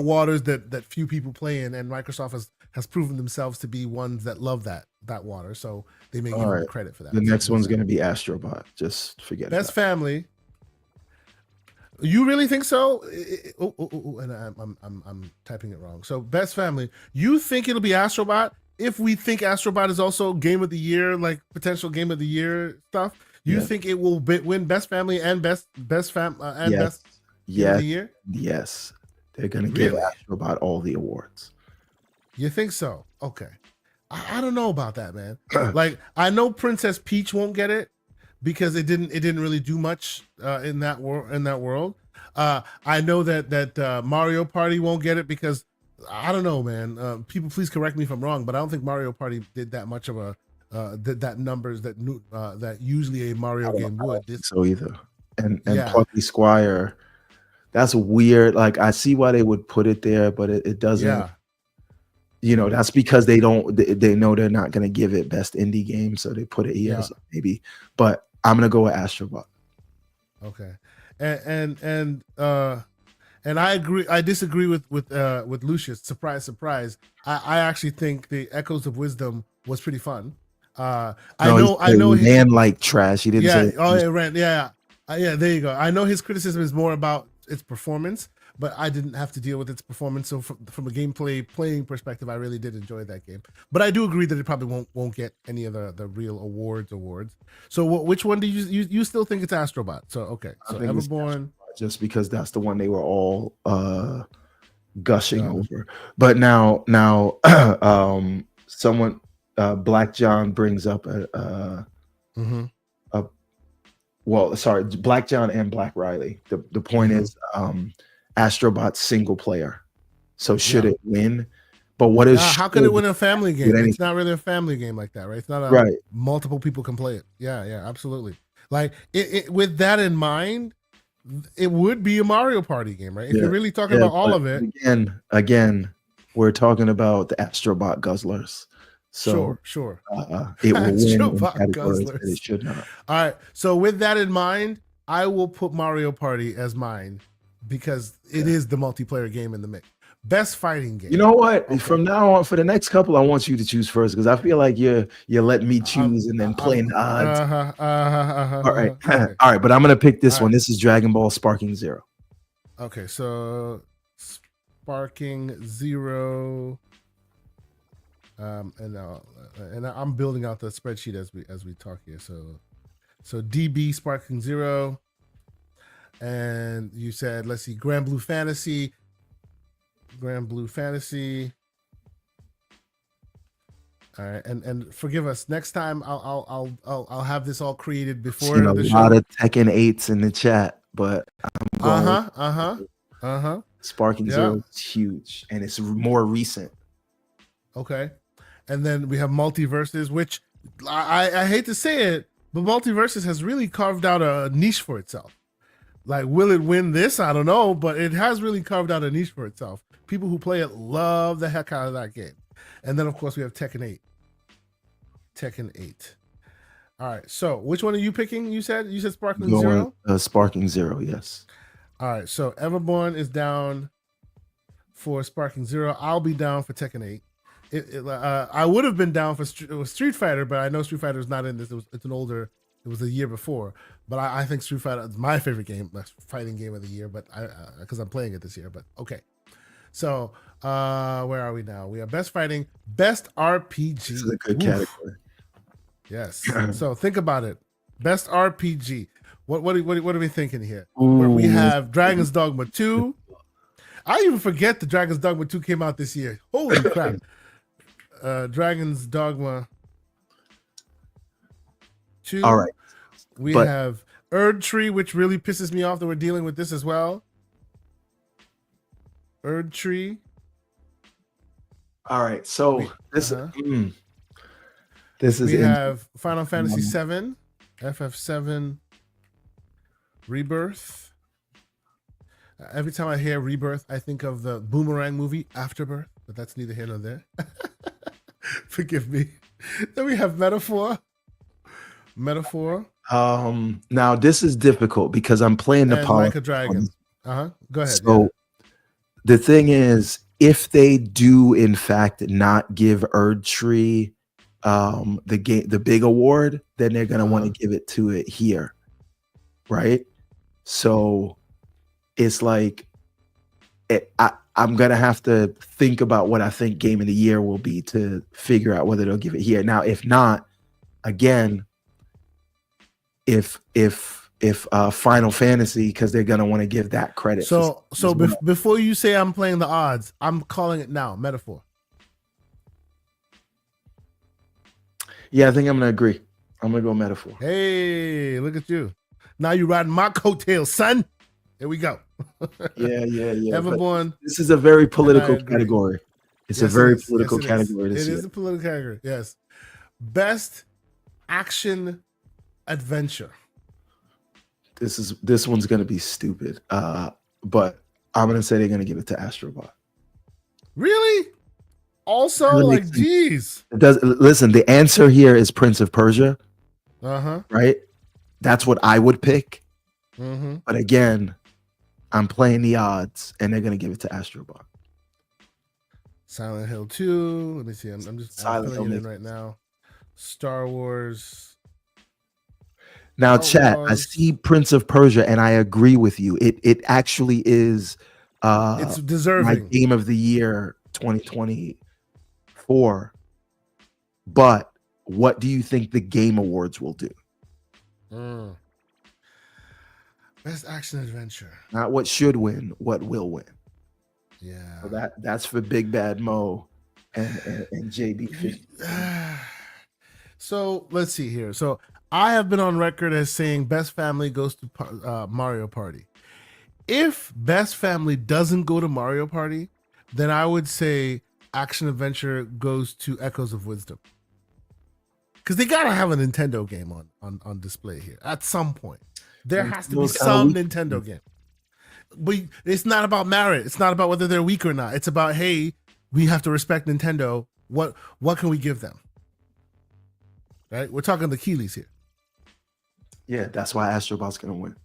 waters that few people play in, and Microsoft has proven themselves to be ones that love that water. So they may give them credit for that. The next one's going to be Astrobot. Just forget Best Family. You really think so? And I'm typing it wrong. So Best Family. You think it'll be Astrobot? If we think Astrobot is also Game of the Year, like potential Game of the Year stuff, you think it will win Best Family and Best Game of the Year? Yes, they're gonna give Astrobot all the awards. You think so? Okay, I don't know about that, man. Like I know Princess Peach won't get it because it didn't really do much in that world. I know that Mario Party won't get it because I don't know, man. People, please correct me if I'm wrong, but I don't think Mario Party did that much of a that numbers that usually a Mario game would. So either, and Plucky Squire, that's weird. Like I see why they would put it there, but it doesn't. Yeah. You know, that's because they know they're not gonna give it best indie game, so they put it here maybe. But I'm gonna go with Astrobot. Okay, and I agree. I disagree with Lucius. Surprise, surprise. I actually think the Echoes of Wisdom was pretty fun. I know he ran like trash. He didn't say. It ran. Yeah. There you go. I know his criticism is more about its performance, but I didn't have to deal with its performance. So from a gameplay playing perspective, I really did enjoy that game. But I do agree that it probably won't get any of the real awards. So which one do you still think it's Astrobot? So okay, so Everborn. Just because that's the one they were all gushing over. But now someone Black John brings up Black John and Black Riley. The point is Astrobot's single player. So should it win? But what is how can it win a family game? It's not really a family game like that, right? It's not multiple people can play it. Yeah, absolutely. Like it with that in mind, it would be a Mario Party game, right? If you're really talking about all of it. Again, we're talking about the Astrobot Guzzlers. So sure. It will win categories that it should not. All right. So with that in mind, I will put Mario Party as mine because it is the multiplayer game in the mix. Best fighting game. You know what? Okay. From now on, for the next couple, I want you to choose first because I feel like you're letting me choose and then playing the odds. All right. Okay. All right, but I'm gonna pick this one. This is Dragon Ball Sparking Zero. Okay, so Sparking Zero. And I'm building out the spreadsheet as we talk here. So DB Sparking Zero, and you said, let's see, Grand Blue Fantasy. All right, and forgive us. Next time I'll have this all created before the show. A lot of Tekken 8s in the chat, but I'm going Sparking Zero is huge, and it's more recent. Okay. And then we have Multiverses, which I hate to say it, but Multiverses has really carved out a niche for itself. Like, will it win this? I don't know, but it has really carved out a niche for itself. People who play it love the heck out of that game. And then, of course, we have Tekken 8. All right. So which one are you picking? You said Sparking Zero? Sparking Zero, yes. All right. So Everborn is down for Sparking Zero. I'll be down for Tekken 8. I would have been down for Street Fighter, but I know Street Fighter is not in this. It's an older. It was the year before, but I think Street Fighter is my favorite game, fighting game of the year. But because I'm playing it this year. But okay, so where are we now? We have best fighting, best RPG. This is a good category. Yes. So think about it. Best RPG. What are we thinking here? Where we have Dragon's Dogma 2. I even forget the Dragon's Dogma 2 came out this year. Holy crap. Dragon's Dogma 2. All right. We have Erd Tree, which really pisses me off that we're dealing with this as well. Erd Tree. All right, so this is we have Final Fantasy 7, FF7, Rebirth. Every time I hear Rebirth, I think of the Boomerang movie Afterbirth, but that's neither here nor there. Forgive me. Then we have Metaphor. Now this is difficult because I'm playing the Like a Dragon. Go ahead. So the thing is, if they do in fact not give Erdtree the big award, then they're gonna want to give it to it here, right? So it's like I'm gonna have to think about what I think Game of the Year will be to figure out whether they'll give it here. Now, if not, again, if Final Fantasy, because they're gonna want to give that credit. So before you say I'm playing the odds, I'm calling it now. Metaphor. Yeah, I think I'm gonna agree. I'm gonna go Metaphor. Hey, look at you! Now you riding my coattails, son. There we go. Yeah. Everborn. This is a very political category. It's a very political category. It is a political category. Yes. Best action adventure. This one's gonna be stupid. But I'm gonna say they're gonna give it to Astrobot. Really? Also, like, geez. It does. Listen, the answer here is Prince of Persia. Right? That's what I would pick. But again, I'm playing the odds, and they're gonna give it to Astrobot. Silent Hill 2. Let me see. I'm just filling it in right now. Star Wars. Now, chat. I see Prince of Persia, and I agree with you. It actually is. It's deserving. My Game of the Year 2024. But what do you think the Game Awards will do? Best action adventure. Not what should win, what will win. Yeah. So that's for Big Bad Mo and JB50. So let's see here. So I have been on record as saying Best Family goes to Mario Party. If Best Family doesn't go to Mario Party, then I would say action adventure goes to Echoes of Wisdom. Because they gotta have a Nintendo game on display here at some point. There has to be some Nintendo game. But it's not about merit. It's not about whether they're weak or not. It's about, hey, we have to respect Nintendo. What can we give them? Right? We're talking the Keeleys here. Yeah, that's why Astrobot's gonna win.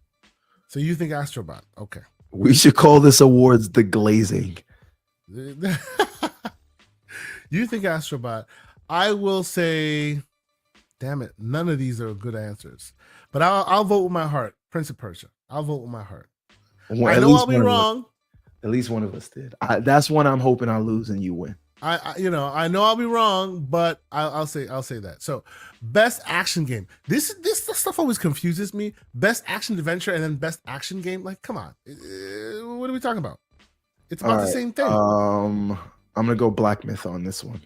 So you think Astrobot? Okay. We should call this awards the glazing. You think Astrobot? I will say, damn it, none of these are good answers. But I'll vote with my heart. Prince of Persia. I'll vote with my heart. Well, I know I'll be wrong. At least one of us did. That's one I'm hoping I lose and you win. I know I'll be wrong, but I'll say that. So, best action game. This stuff always confuses me. Best action adventure and then best action game. Like, come on, what are we talking about? It's about the same thing. I'm gonna go Black Myth on this one.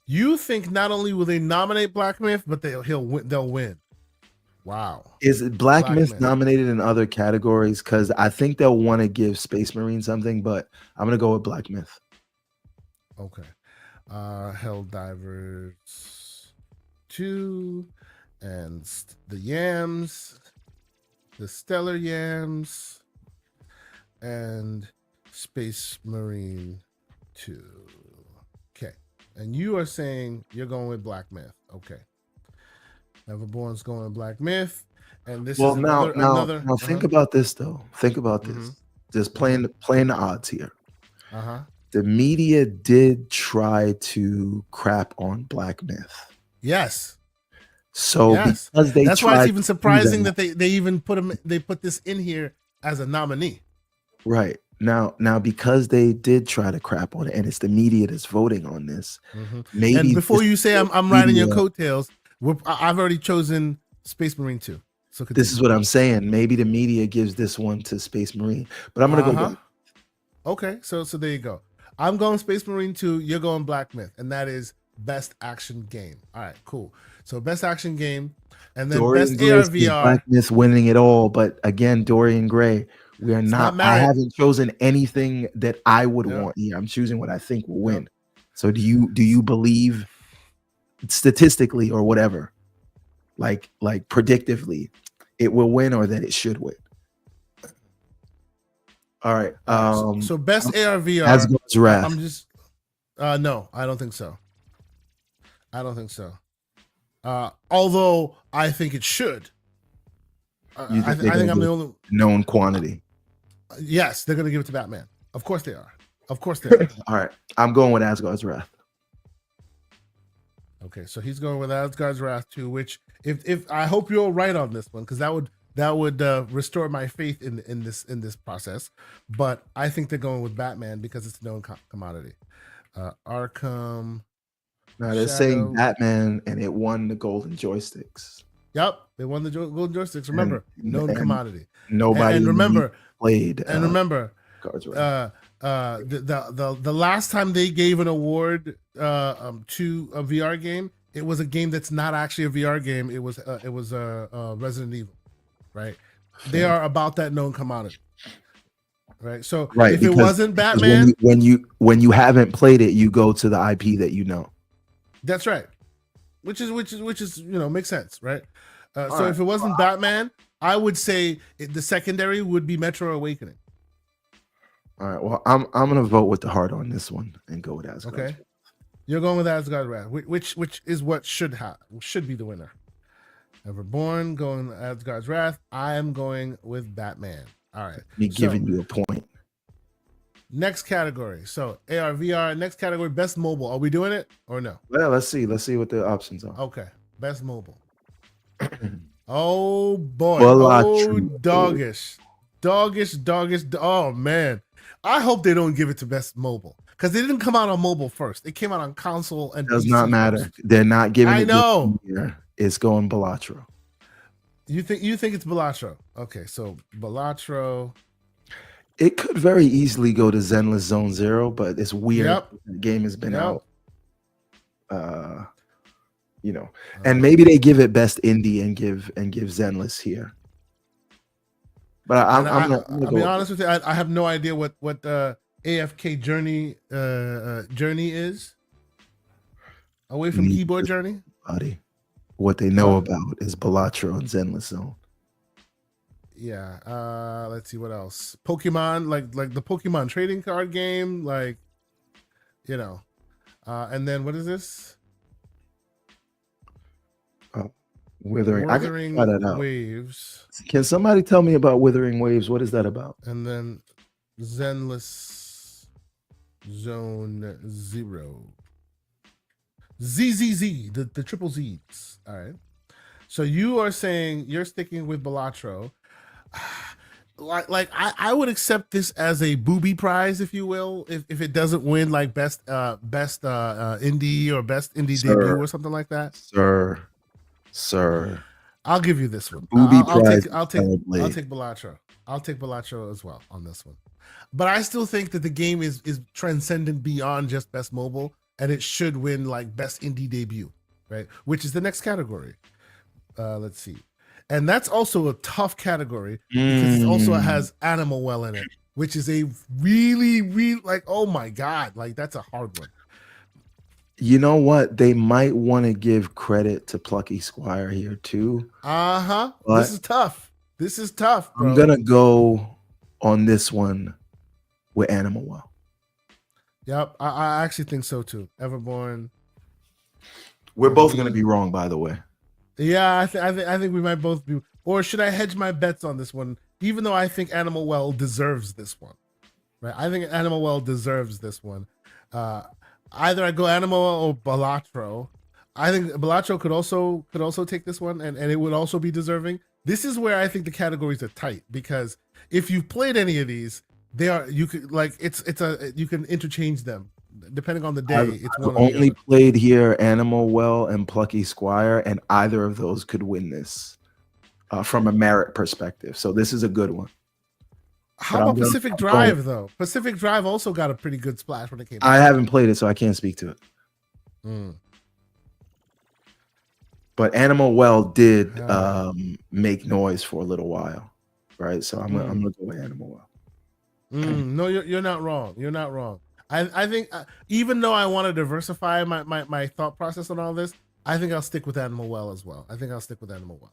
You think not only will they nominate Black Myth, but they'll win. Wow. Is it Black Myth nominated in other categories? Because I think they'll want to give Space Marine something, but I'm gonna go with Black Myth. Okay. Helldivers 2 and the Yams, the Stellar Yams, and Space Marine 2. Okay. And you are saying you're going with Black Myth. Okay. Everborn's going with Black Myth. And this is another. Think about this though. Think about this. Just playing the odds here. The media did try to crap on Black Myth. Yes. So because that's why it's even surprising that they even put this in here as a nominee. Right. Now because they did try to crap on it, and it's the media that's voting on this. Maybe. And before you say I'm riding your coattails, I've already chosen Space Marine 2. So this is what I'm saying. Maybe the media gives this one to Space Marine, but I'm gonna go Black. Okay, so there you go. I'm going Space Marine 2. You're going Black Myth, and that is best action game. All right, cool. So best action game, and then Dorian best Gray ARVR. Black Myth winning it all, but again, Dorian Gray We are not. I haven't chosen anything that I would want here. I'm choosing what I think will win. So do you believe statistically or whatever, like predictively, it will win or that it should win? All right. So best AR/VR. Asgard's Wrath. I'm just. No, I don't think so. I don't think so. Although I think it should. I think I'm the only known quantity. Yes, they're going to give it to Batman. Of course they are. Of course they are. All right. I'm going with Asgard's Wrath. Okay, so he's going with Asgard's Wrath too, which if I hope you're right on this one, because that would restore my faith in this process. But I think they're going with Batman because it's a known commodity. Arkham. No, they're saying Batman, and it won the golden joysticks. Yep, they won the golden joysticks. Remember, known commodity. Nobody and remember played. And remember, the last time they gave an award to a VR game, it was a game that's not actually a VR game. It was Resident Evil, right? They are about that known commodity, right? So if it wasn't Batman, when you haven't played it, you go to the IP that you know. That's right. Which is makes sense, right? So if it wasn't Batman, I would say the secondary would be Metro Awakening. All right. Well, I'm gonna vote with the heart on this one and go with Asgard. Okay. You're going with Asgard's Wrath, which is what should be the winner. Everborn going Asgard's Wrath. I am going with Batman. All right. Me giving you a point. Next category. So AR/VR. Next category, best mobile. Are we doing it or no? Well, let's see. Let's see what the options are. Okay. Best mobile. Oh boy. Doggish. Oh man. I hope they don't give it to best mobile because they didn't come out on mobile first. It came out on console and does PC not matter. First. They're not giving. I know. It's going Balatro. You think it's Balatro? Okay, so Balatro. It could very easily go to Zenless Zone Zero, but it's weird. The game has been out. And maybe they give it best indie and give Zenless here. But I'll be honest with you. I have no idea what AFK Journey is. Away from keyboard Journey. What they know about is Balatro and Zenless Zone. Yeah. Let's see what else. Pokemon, like the Pokemon trading card game, and then what is this? Withering Waves. Can somebody tell me about Withering Waves? What is that about? And then Zenless Zone Zero. ZZZ, the triple Z's. All right. So you are saying you're sticking with Balatro. I would accept this as a booby prize, if you will, if it doesn't win like best indie or best indie debut or something like that. Sir, I'll give you this one. I'll take Balatro. I'll take Balatro as well on this one. But I still think that the game is transcendent beyond just best mobile, and it should win like best indie debut, right? Which is the next category. Let's see. And that's also a tough category because it also has Animal Well in it, which is a really, really oh my God, that's a hard one. You know what? They might want to give credit to Plucky Squire here too. This is tough. Bro. I'm gonna go on this one with Animal Well. Yep, I actually think so too. Everborn. We're both gonna be wrong, by the way. Yeah, I think we might both be. Or should I hedge my bets on this one? Even though I think Animal Well deserves this one, right? I think Animal Well deserves this one. Either I go Animal Well or Balatro. I think Balatro could also take this one, and it would also be deserving. This is where I think the categories are tight because if you've played any of these, you can interchange them. Depending on the day, I've only played here Animal Well and Plucky Squire, and either of those could win this from a merit perspective. So this is a good one. How about Pacific Drive, though? Pacific Drive also got a pretty good splash when it came out. I haven't played it, so I can't speak to it. But Animal Well did make noise for a little while. right? So I'm gonna go with Animal Well. No, you're not wrong. You're not wrong. I think even though I want to diversify my thought process on all this, I think I'll stick with Animal Well as well. I think I'll stick with Animal Well.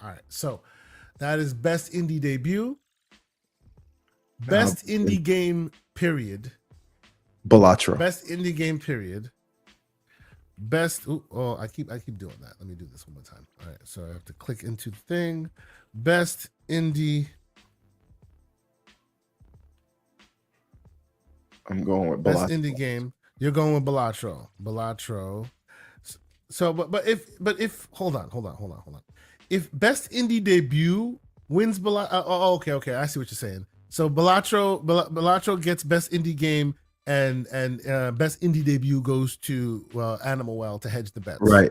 All right, so that is best indie debut, best indie game period, Balatro. best indie game period, best. I keep doing that. Let me do this one more time. All right, so I have to click into the thing. Best indie. I'm going with Best Balatro. indie game. You're going with Balatro. Balatro. So, but if hold on. If best indie debut wins Balatro, okay, I see what you're saying. So Balatro gets best indie game, and best indie debut goes to Animal Well to hedge the bets. Right.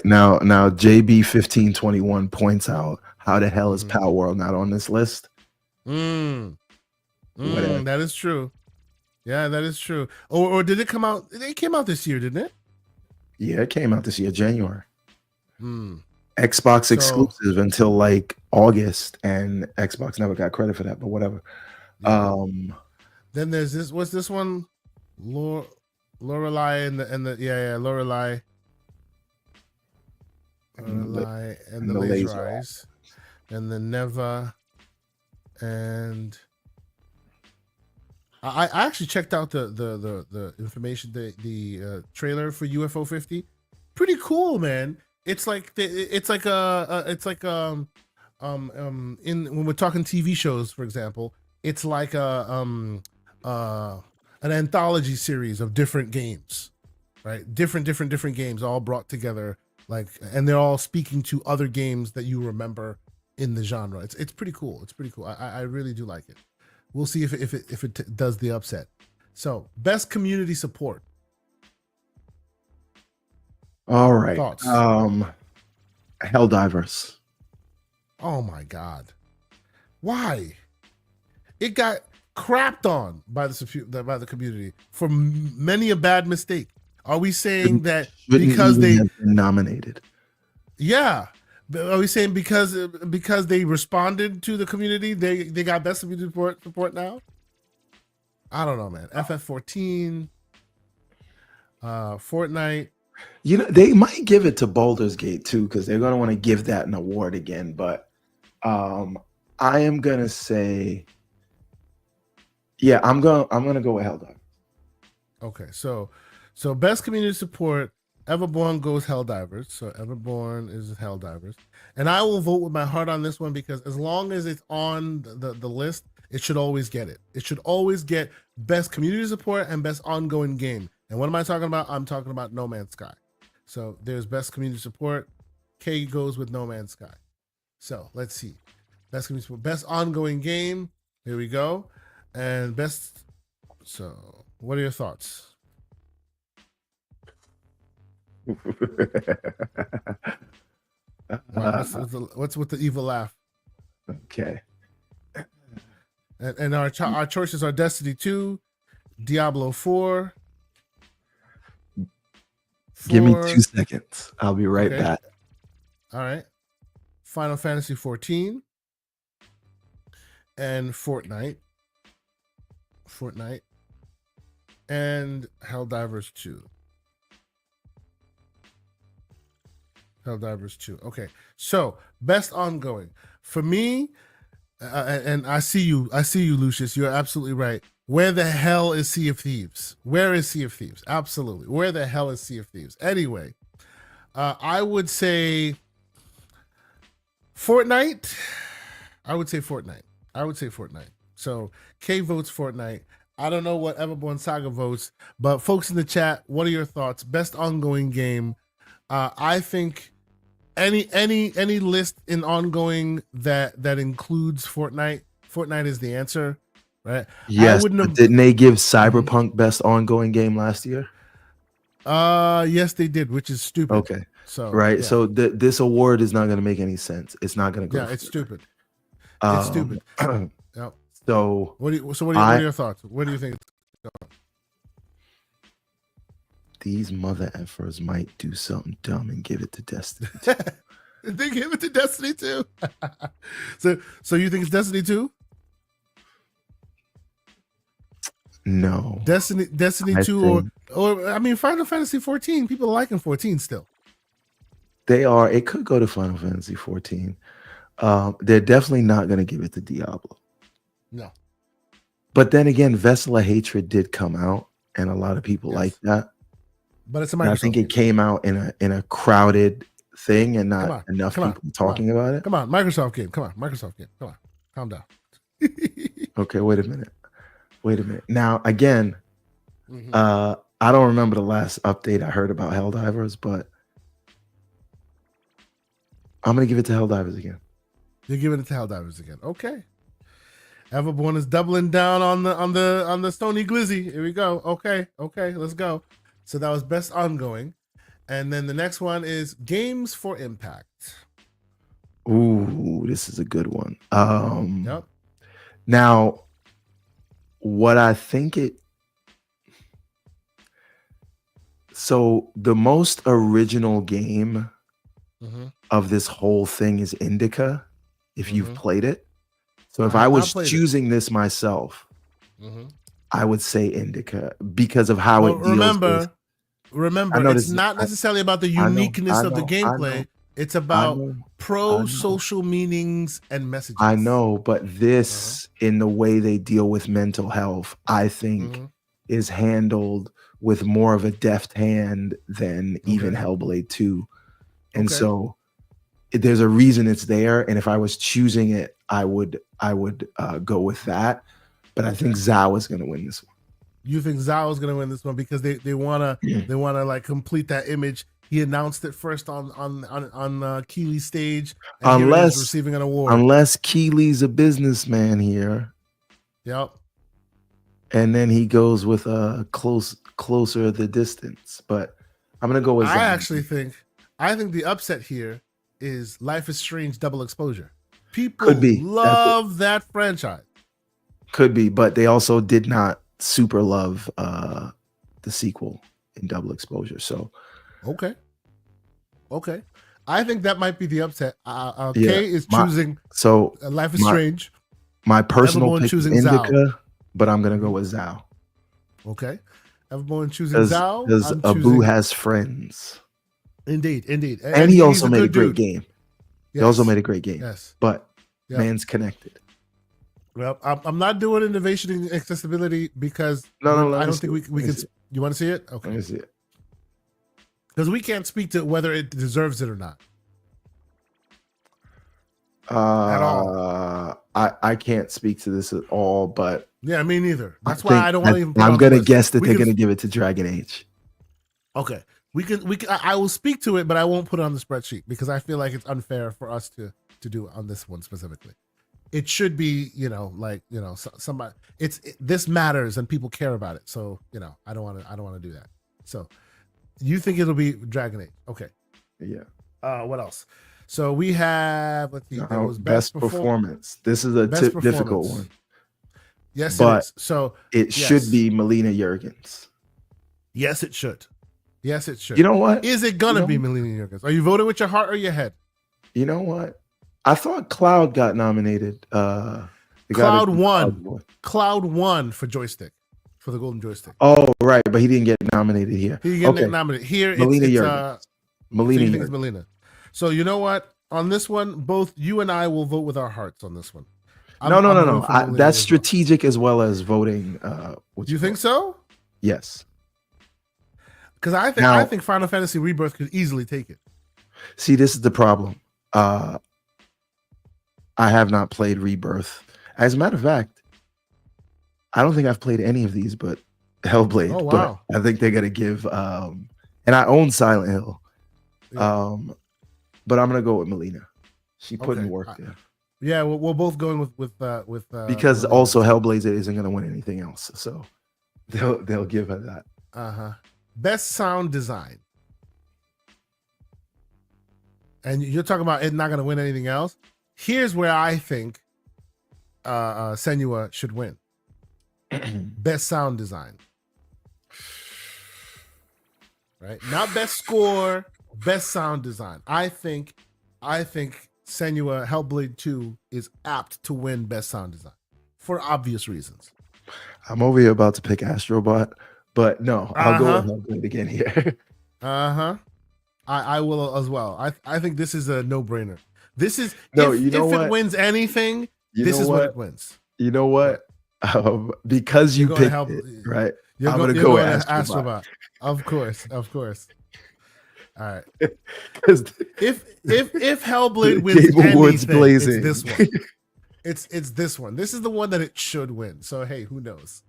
Now JB 1521 points out, how the hell is Power World not on this list? That is true. Yeah, that is true. Or did it come out? It came out this year, didn't it? Yeah, it came out this year, January. Xbox exclusive until like August, and Xbox never got credit for that, but whatever. Yeah. Then there's this. What's this one? Lorelei and the Lorelei. Lorelei and the Laser Eyes, and the Neva, and I actually checked out the information, the trailer for UFO 50. Pretty cool, man. It's like when we're talking TV shows, for example, it's like an anthology series of different games, right? Different games all brought together, and they're all speaking to other games that you remember in the genre. It's pretty cool. It's pretty cool. I really do like it. We'll see if it does the upset. So, best community support. All right. Thoughts? Helldivers. Oh my God. Why? It got crapped on by the community for many a bad mistake. Are we saying that because they have been nominated? Yeah. Are we saying because they responded to the community, they got best community support now? I don't know, man. FF14, Fortnite. You know, they might give it to Baldur's Gate too, because they're gonna want to give that an award again. But I am gonna say, yeah, I'm gonna go with Helldivers. Okay, so best community support. Everborn goes Helldivers. So Everborn is Helldivers. And I will vote with my heart on this one, because as long as it's on the list, it should always get it. It should always get best community support and best ongoing game. And what am I talking about? I'm talking about No Man's Sky. So there's best community support. K goes with No Man's Sky. So let's see. Best community support. Best ongoing game. Here we go. And best. So what are your thoughts? What's with the evil laugh? Okay. And our choices are Destiny 2, Diablo 4. Give me 2 seconds. I'll be right back. All right. Final Fantasy 14 and Fortnite and Helldivers 2. Helldivers 2. Okay. So, best ongoing. For me, and I see you, Lucius. You're absolutely right. Where the hell is Sea of Thieves? Where is Sea of Thieves? Absolutely. Where the hell is Sea of Thieves? Anyway, I would say Fortnite. I would say Fortnite. So K votes Fortnite. I don't know what Everborn Saga votes, but folks in the chat, what are your thoughts? Best ongoing game. I think any list in ongoing that includes Fortnite is the answer, right? Yes, didn't they give Cyberpunk best ongoing game last year? Yes, they did, which is stupid. Okay, so right, yeah. So this award is not going to make any sense. It's not going to go. Yeah, it's stupid. It's stupid. Yep. So what are your thoughts? What do you think? These mother effers might do something dumb and give it to Destiny. They give it to Destiny 2. So you think it's Destiny 2? No. Destiny 2 or I mean Final Fantasy 14. People are liking 14 still. They are. It could go to Final Fantasy 14. They're definitely not going to give it to Diablo. No. But then again, Vessel of Hatred did come out, and a lot of people like that. But it's a Microsoft. I think game. it came out in a crowded thing and not enough people talking about it. Come on, Microsoft game. Come on, Microsoft game. Come on, calm down. Okay, wait a minute. Now, again, I don't remember the last update I heard about Helldivers, but I'm gonna give it to Helldivers again. You're giving it to Helldivers again. Okay. Everborn is doubling down on the Stony Glizzy. Here we go. Okay, let's go. So that was best ongoing. And then the next one is Games for Impact. Ooh, this is a good one. Yep. Now, what I think so the most original game of this whole thing is Indica, if you've played it. So if I was choosing this myself, I would say Indica because of how it deals Remember, it's not necessarily about the uniqueness of the gameplay. It's about pro-social meanings and messages. I know, but this, in the way they deal with mental health, I think is handled with more of a deft hand than even Hellblade 2. And so there's a reason it's there. And if I was choosing it, I would go with that. But I think Zhao is going to win this one. You think Zhao is going to win this one because they wanna like complete that image. He announced it first on Keely's stage, and unless he's receiving an award. Unless Keely's a businessman here. Yep. And then he goes with a closer the distance. But I'm gonna go with Zhao. I think the upset here is Life is Strange Double Exposure. People love that franchise. Could be, but they also did not super love the sequel in Double Exposure. So okay. I think that might be the upset. Kay is choosing Life is Strange. My personal pick is Indica, Zhao. But I'm gonna go with Zhao. Okay. Everyone choosing Zhao. Because Abu has friends. Indeed. And he also made a great game. Yes. He also made a great game. Yes. But man's connected. Well, I'm not doing innovation and accessibility because I don't think we can. You want to see it? Okay. Let me see it. Because we can't speak to whether it deserves it or not. At all. I can't speak to this at all, but yeah, me neither. That's why I don't want to even. I'm gonna guess that they're gonna give it to Dragon Age. Okay, we can. I will speak to it, but I won't put it on the spreadsheet because I feel like it's unfair for us to do it on this one specifically. It should be, somebody. This matters and people care about it. So I don't want to do that. So you think it'll be Dragon Age? Okay. Yeah. What else? So we have, let's see, there was best performance. This is a difficult one. Yes, but it is. So it should be Melina Juergens. Yes, it should. You know what? Is it gonna be Melina Juergens? Are you voting with your heart or your head? You know what? I thought Cloud got nominated. Cloud won for joystick, for the golden joystick. Oh, right, but he didn't get nominated here. He didn't get nominated here. Melina Juergens. Melina. So you know what? On this one, both you and I will vote with our hearts on this one. No. That's strategic as well as voting. You think so? Yes. Because I think Final Fantasy Rebirth could easily take it. See, this is the problem. I have not played Rebirth. As a matter of fact, I don't think I've played any of these but Hellblade. Oh, wow. But I think they're gonna give and I own Silent Hill. Yeah. But I'm gonna go with Melina. She put in work there. Yeah, we're both going with because Melina. Also Hellblade isn't gonna win anything else, so they'll give her that. Best sound design, and you're talking about it not gonna win anything else. Here's where I think Senua should win. Best sound design, right? Not best score. Best sound design. I think I think Senua Hellblade 2 is apt to win Best Sound Design for obvious reasons. I'm over here about to pick Astrobot, but no, I'll go with Hellblade again here. I will as well. I think this is a no-brainer. This is if it wins anything, this is what it wins. You know what? Because you picked it, right? I'm gonna go with Astrobot. Of course. All right. If Hellblade wins anything, it's this one. It's this one. This is the one that it should win. So hey, who knows?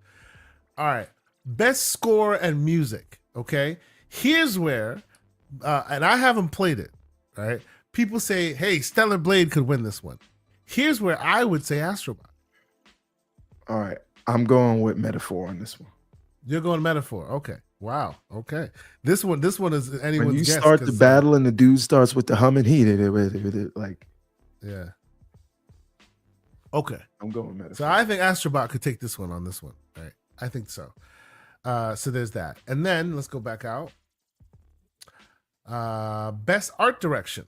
All right. Best score and music. Okay. Here's where, and I haven't played it. Right. People say, hey, Stellar Blade could win this one. Here's where I would say Astrobot. All right. I'm going with Metaphor on this one. You're going Metaphor. Okay. Wow. Okay. This one is anyone's guess. When you start the battle and the dude starts with the humming heat, like. Yeah. Okay. I'm going Metaphor. So I think Astrobot could take this one on this one. Right. I think so. So there's that. And then let's go back out. Best art direction.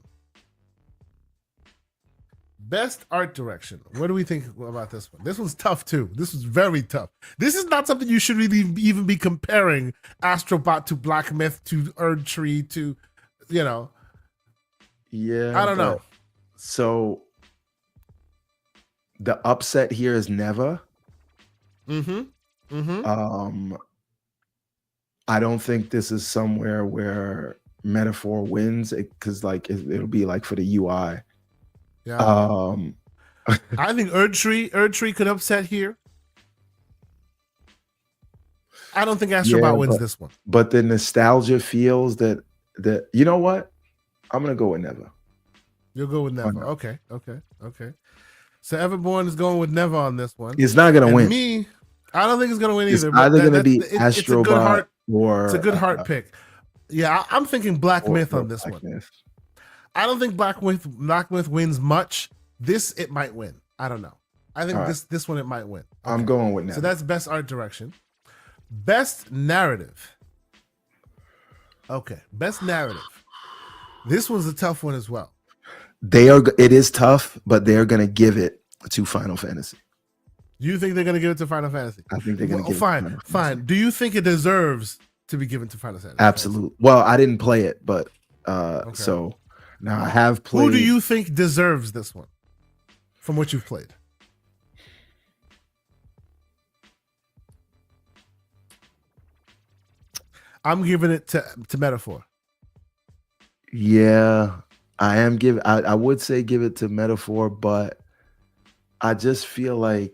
Best art direction. What do we think about this one? This one's tough too. This was very tough. This is not something you should really even be comparing Astrobot to Black Myth to Erdtree to, Yeah. I don't know. So the upset here is Neva. I don't think this is somewhere where Metaphor wins because it'll be like for the UI. Yeah. I think Erdtree could upset here. I don't think Astrobot wins this one. But the nostalgia feels that you know what? I'm gonna go with Neva. You'll go with Neva. Okay. So Everborn is going with Neva on this one. It's not gonna win. Me, I don't think it's gonna win either. It's either gonna be Astrobot or it's a good heart pick. Yeah, I'm thinking Black Myth on this one. Myth. I don't think Black Myth wins much. This it might win. I don't know. I think this one it might win. Okay. I'm going with Neva. So that's best art direction. Best narrative. Okay, best narrative. This one's a tough one as well. It is tough, but they're gonna give it to Final Fantasy. You think they're gonna give it to Final Fantasy? I think they're gonna give it to Final Fantasy. Fine. Do you think it deserves to be given to Final Fantasy? Absolutely. Well, I didn't play it, but so now I have played. Who do you think deserves this one from what you've played? I'm giving it to Metaphor. Yeah, I am I would say give it to Metaphor, but I just feel like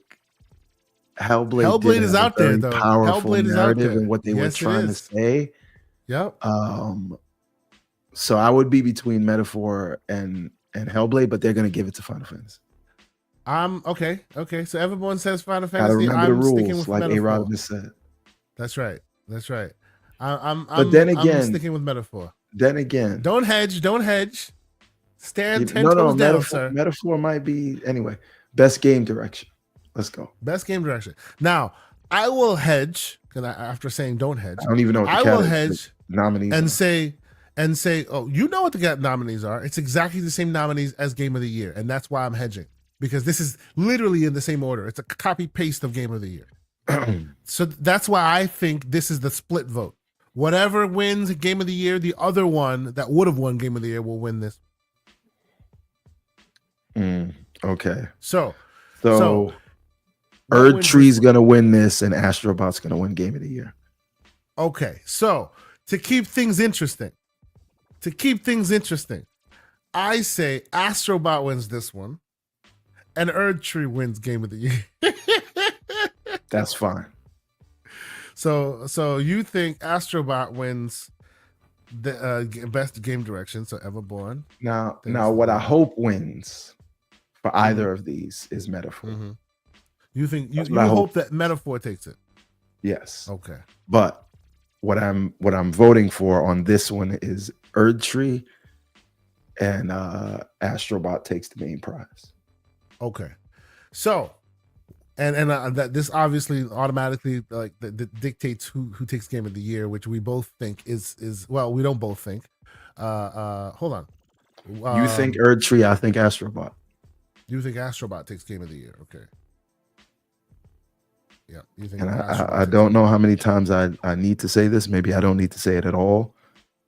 Hellblade is out there though. Powerful Hellblade is out there, and what they were trying to say. Yep. So I would be between Metaphor and Hellblade, but they're gonna give it to Final Fantasy. Okay. So everyone says Final Fantasy. Gotta remember I'm the sticking rules, with like Metaphor. A-Rod just said. That's right. I'm sticking with Metaphor. Then again, don't hedge. Stand 10 toes down, sir. Metaphor might be anyway. Best game direction. Let's go. Best game direction. Now I will hedge because after saying don't hedge, I don't even know what I will hedge nominees and say, oh, you know what the nominees are. It's exactly the same nominees as Game of the Year, and that's why I'm hedging because this is literally in the same order. It's a copy paste of Game of the Year. So that's why I think this is the split vote. Whatever wins Game of the Year, the other one that would have won Game of the Year will win this. Okay. So Erdtree's gonna win this, and Astrobot's gonna win Game of the Year. Okay. So to keep things interesting, I say Astrobot wins this one, and Erdtree wins Game of the Year. That's fine. So you think Astrobot wins the best game direction? So Everborn. Now, what I hope wins for either of these is Metaphor. Mm-hmm. You think you hope that Metaphor takes it? Yes. Okay. But what I'm voting for on this one is Erdtree, and Astrobot takes the main prize. Okay. So. And that this obviously automatically dictates who takes Game of the Year, which we both think is well, we don't both think. Hold on. You think Erdtree, I think Astrobot. You think Astrobot takes Game of the Year? Okay. Yeah. You think? And I don't know how many times I need to say this. Maybe I don't need to say it at all.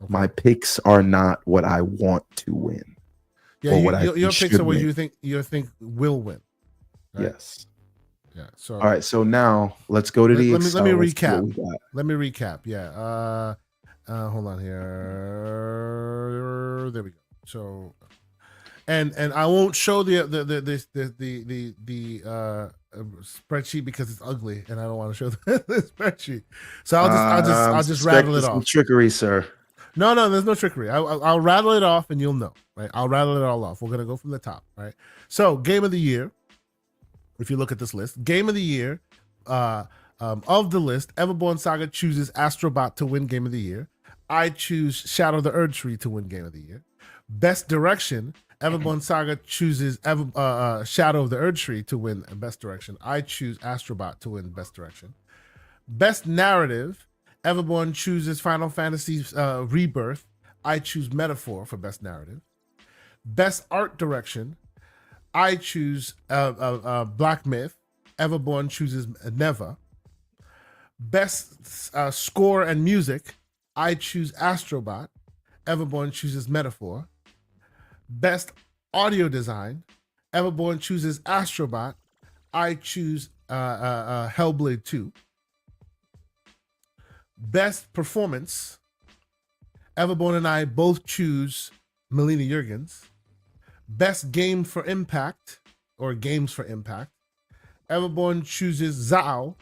Okay. My picks are not what I want to win. Yeah, your picks are what you think will win. Right? Yes. Yeah. So all right. So now let's go to the. Let me recap. Let me recap. Yeah. Hold on here. There we go. So, and I won't show the spreadsheet because it's ugly, and I don't want to show the spreadsheet. So I'll just rattle it off. Trickery, sir. No, there's no trickery. I'll rattle it off, and you'll know. Right? I'll rattle it all off. We're gonna go from the top. Right. So, Game of the Year. If you look at this list, Game of the Year, of the list, Everborn Saga chooses Astrobot to win Game of the Year. I choose Shadow the Erdtree to win Game of the Year. Best Direction, Everborn Saga chooses Shadow of the Erdtree to win Best Direction. I choose Astrobot to win Best Direction. Best Narrative, Everborn chooses Final Fantasy Rebirth. I choose Metaphor for Best Narrative. Best Art Direction, I choose Black Myth. Everborn chooses Neva. Best Score and Music, I choose Astrobot. Everborn chooses Metaphor. Best Audio Design, Everborn chooses Astrobot. I choose Hellblade 2. Best Performance, Everborn and I both choose Melina Jurgens. Best Game for Impact, or Games for Impact, Everborn chooses Zao.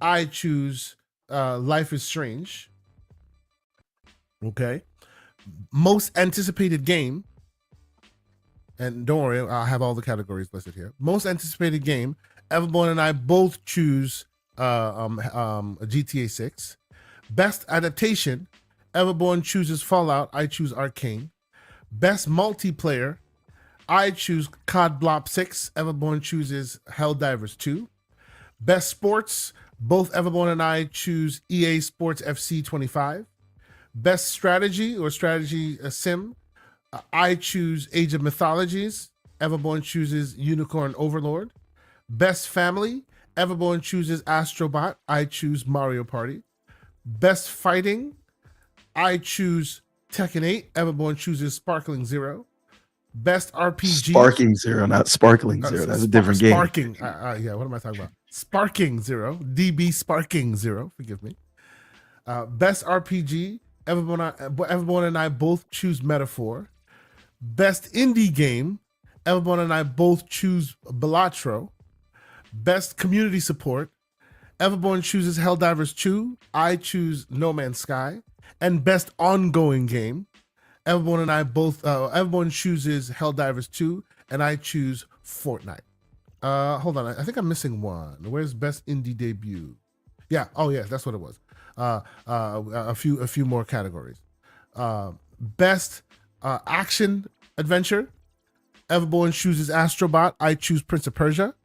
I choose Life is Strange. Okay. Most Anticipated Game, and don't worry, I'll have all the categories listed here. Most Anticipated Game, Everborn and I both choose GTA 6. Best Adaptation, Everborn chooses Fallout. I choose Arcane. Best Multiplayer, I choose COD Blob 6. Everborn chooses Helldivers 2. Best Sports, both Everborn and I choose EA Sports FC 25. Best Strategy or Strategy Sim, I choose Age of Mythologies. Everborn chooses Unicorn Overlord. Best Family, Everborn chooses Astrobot. I choose Mario Party. Best Fighting, I choose Tekken 8. Everborn chooses Sparkling Zero. Best RPG. Sparking Zero, not Sparkling Zero. That's a different game. Sparking. Yeah, what am I talking about? Sparking Zero. DB Sparking Zero. Forgive me. Best RPG. Everborn and I both choose Metaphor. Best Indie Game. Everborn and I both choose Balatro. Best Community Support. Everborn chooses Helldivers 2. I choose No Man's Sky. And Best Ongoing Game. Everborn and I both, Everborn chooses Helldivers 2, and I choose Fortnite. Hold on, I think I'm missing one. Where's Best Indie Debut? Yeah, oh yeah, that's what it was. A few more categories. Best Action Adventure. Everborn chooses Astrobot. I choose Prince of Persia.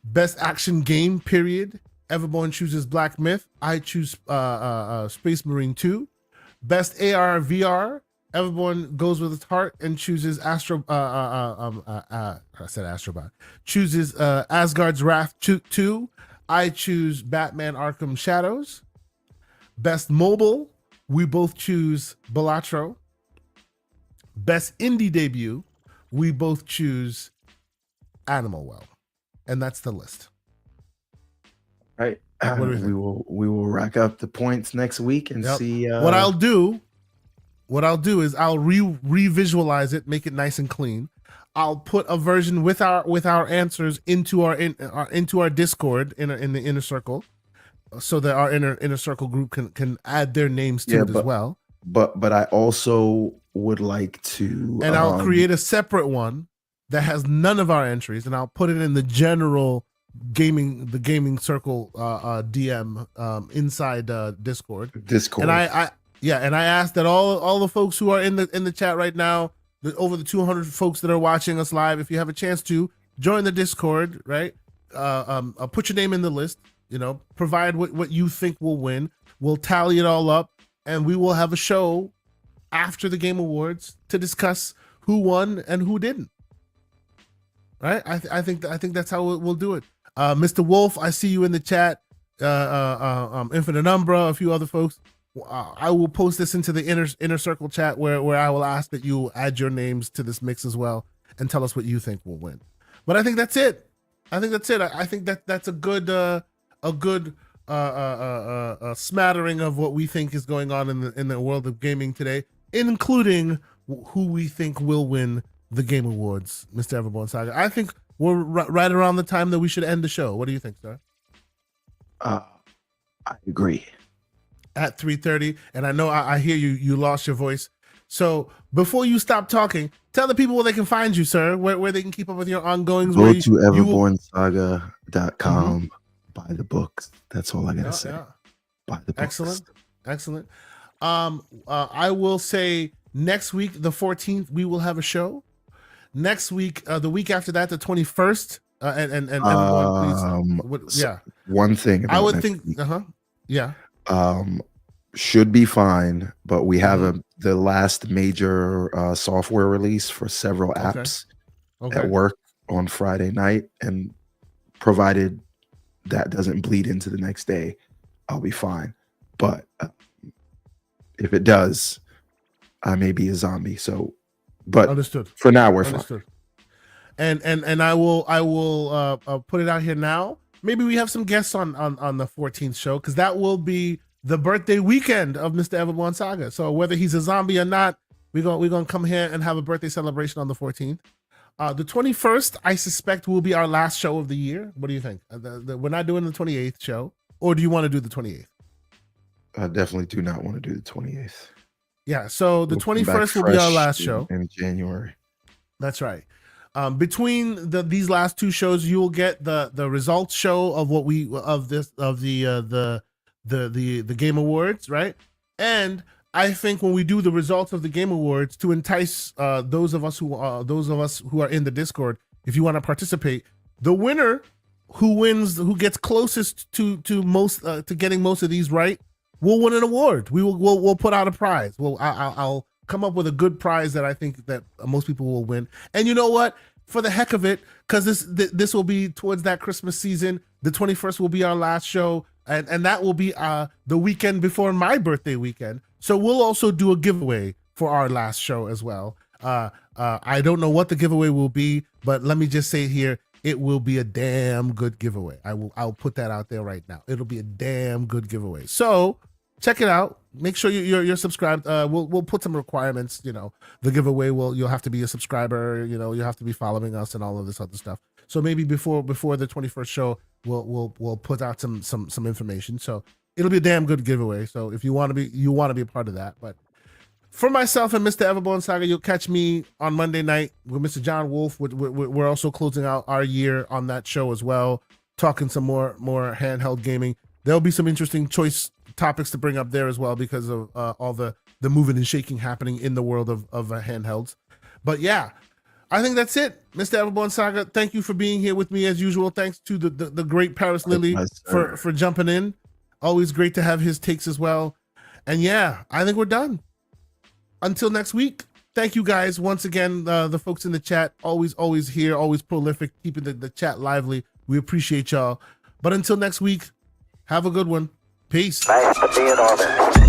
Best Action Game, period. Everborn chooses Black Myth. I choose Space Marine 2. Best AR VR, Everborn goes with its heart and chooses I said Astrobot. Chooses Asgard's Wrath 2. I choose Batman Arkham Shadows. Best Mobile, we both choose Balatro. Best Indie Debut, we both choose Animal Well. And that's the list. Right. We will rack up the points next week and see. What I'll do is I'll revisualize it, make it nice and clean. I'll put a version with our answers into our Discord in the inner circle, so that our inner circle group can add their names to it as well. But I also would like to, and I'll create a separate one that has none of our entries, and I'll put it in the general gaming circle DM inside Discord. And I ask that all the folks who are in the chat right now, over the 200 folks that are watching us live, if you have a chance to join the Discord, right? Put your name in the list, provide what you think will win. We'll tally it all up, and we will have a show after the Game Awards to discuss who won and who didn't. Right? I think that's how we'll do it. Mr. Wolf, I see you in the chat. Infinite Umbra, a few other folks. I will post this into the inner circle chat where I will ask that you add your names to this mix as well and tell us what you think will win. But I think that's it. I think that's a good smattering of what we think is going on in the world of gaming today, including who we think will win the Game Awards, Mr. Everborn Saga. I think we're right around the time that we should end the show. What do you think, sir? I agree. At 3:30, and I know I hear you lost your voice. So before you stop talking, tell the people where they can find you, sir, where they can keep up with your ongoings. Go to everbornsaga.com. Buy the books. That's all I gotta say. Yeah. Buy the books. Excellent. I will say next week, the 14th, we will have a show. Next week, the week after that, the 21st, and everyone, please. Yeah. One thing I would think. Yeah. Should be fine, but we have the last major software release for several apps at work on Friday night, and provided that doesn't bleed into the next day, I'll be fine. But if it does, I may be a zombie. So, but understood. For now, we're fine. And I will put it out here now. Maybe we have some guests on the 14th show, because that will be the birthday weekend of Mr. Everborn Saga. So whether he's a zombie or not, we're gonna come here and have a birthday celebration on the 14th. The 21st, I suspect, will be our last show of the year. What do you think? We're not doing the 28th show, or do you want to do the 28th? I definitely do not want to do the 28th. Yeah, so the 21st will be our last show in January. That's right. Between these last two shows, you will get the results show of the Game Awards, right? And I think when we do the results of the Game Awards, to entice those of us who are in the Discord, if you want to participate, the winner who gets closest to getting most of these right will win an award. We'll put out a prize. I'll come up with a good prize that I think that most people will win. And you know what? For the heck of it, because this will be towards that Christmas season, the 21st will be our last show, and that will be the weekend before my birthday weekend. So we'll also do a giveaway for our last show as well. I don't know what the giveaway will be, but let me just say here, it will be a damn good giveaway. I'll put that out there right now. It'll be a damn good giveaway. So check it out. Make sure you're subscribed. We'll put some requirements. The giveaway you'll have to be a subscriber. You'll have to be following us and all of this other stuff. So maybe before the 21st show, we'll put out some information. So it'll be a damn good giveaway. So if you want to be a part of that. But for myself and Mr. Everborn Saga, you'll catch me on Monday night with Mr. John Wolf. We're also closing out our year on that show as well, talking some more handheld gaming. There'll be some interesting choice topics to bring up there as well, because of all the moving and shaking happening in the world of handhelds. But yeah, I think that's it. Mr. Everborn Saga, thank you for being here with me as usual. Thanks to the great Paris Lily for jumping in. Always great to have his takes as well. And yeah, I think we're done. Until next week, thank you guys once again. The folks in the chat, always here, always prolific, keeping the chat lively. We appreciate y'all. But until next week, have a good one. Peace. Nice to be in orbit.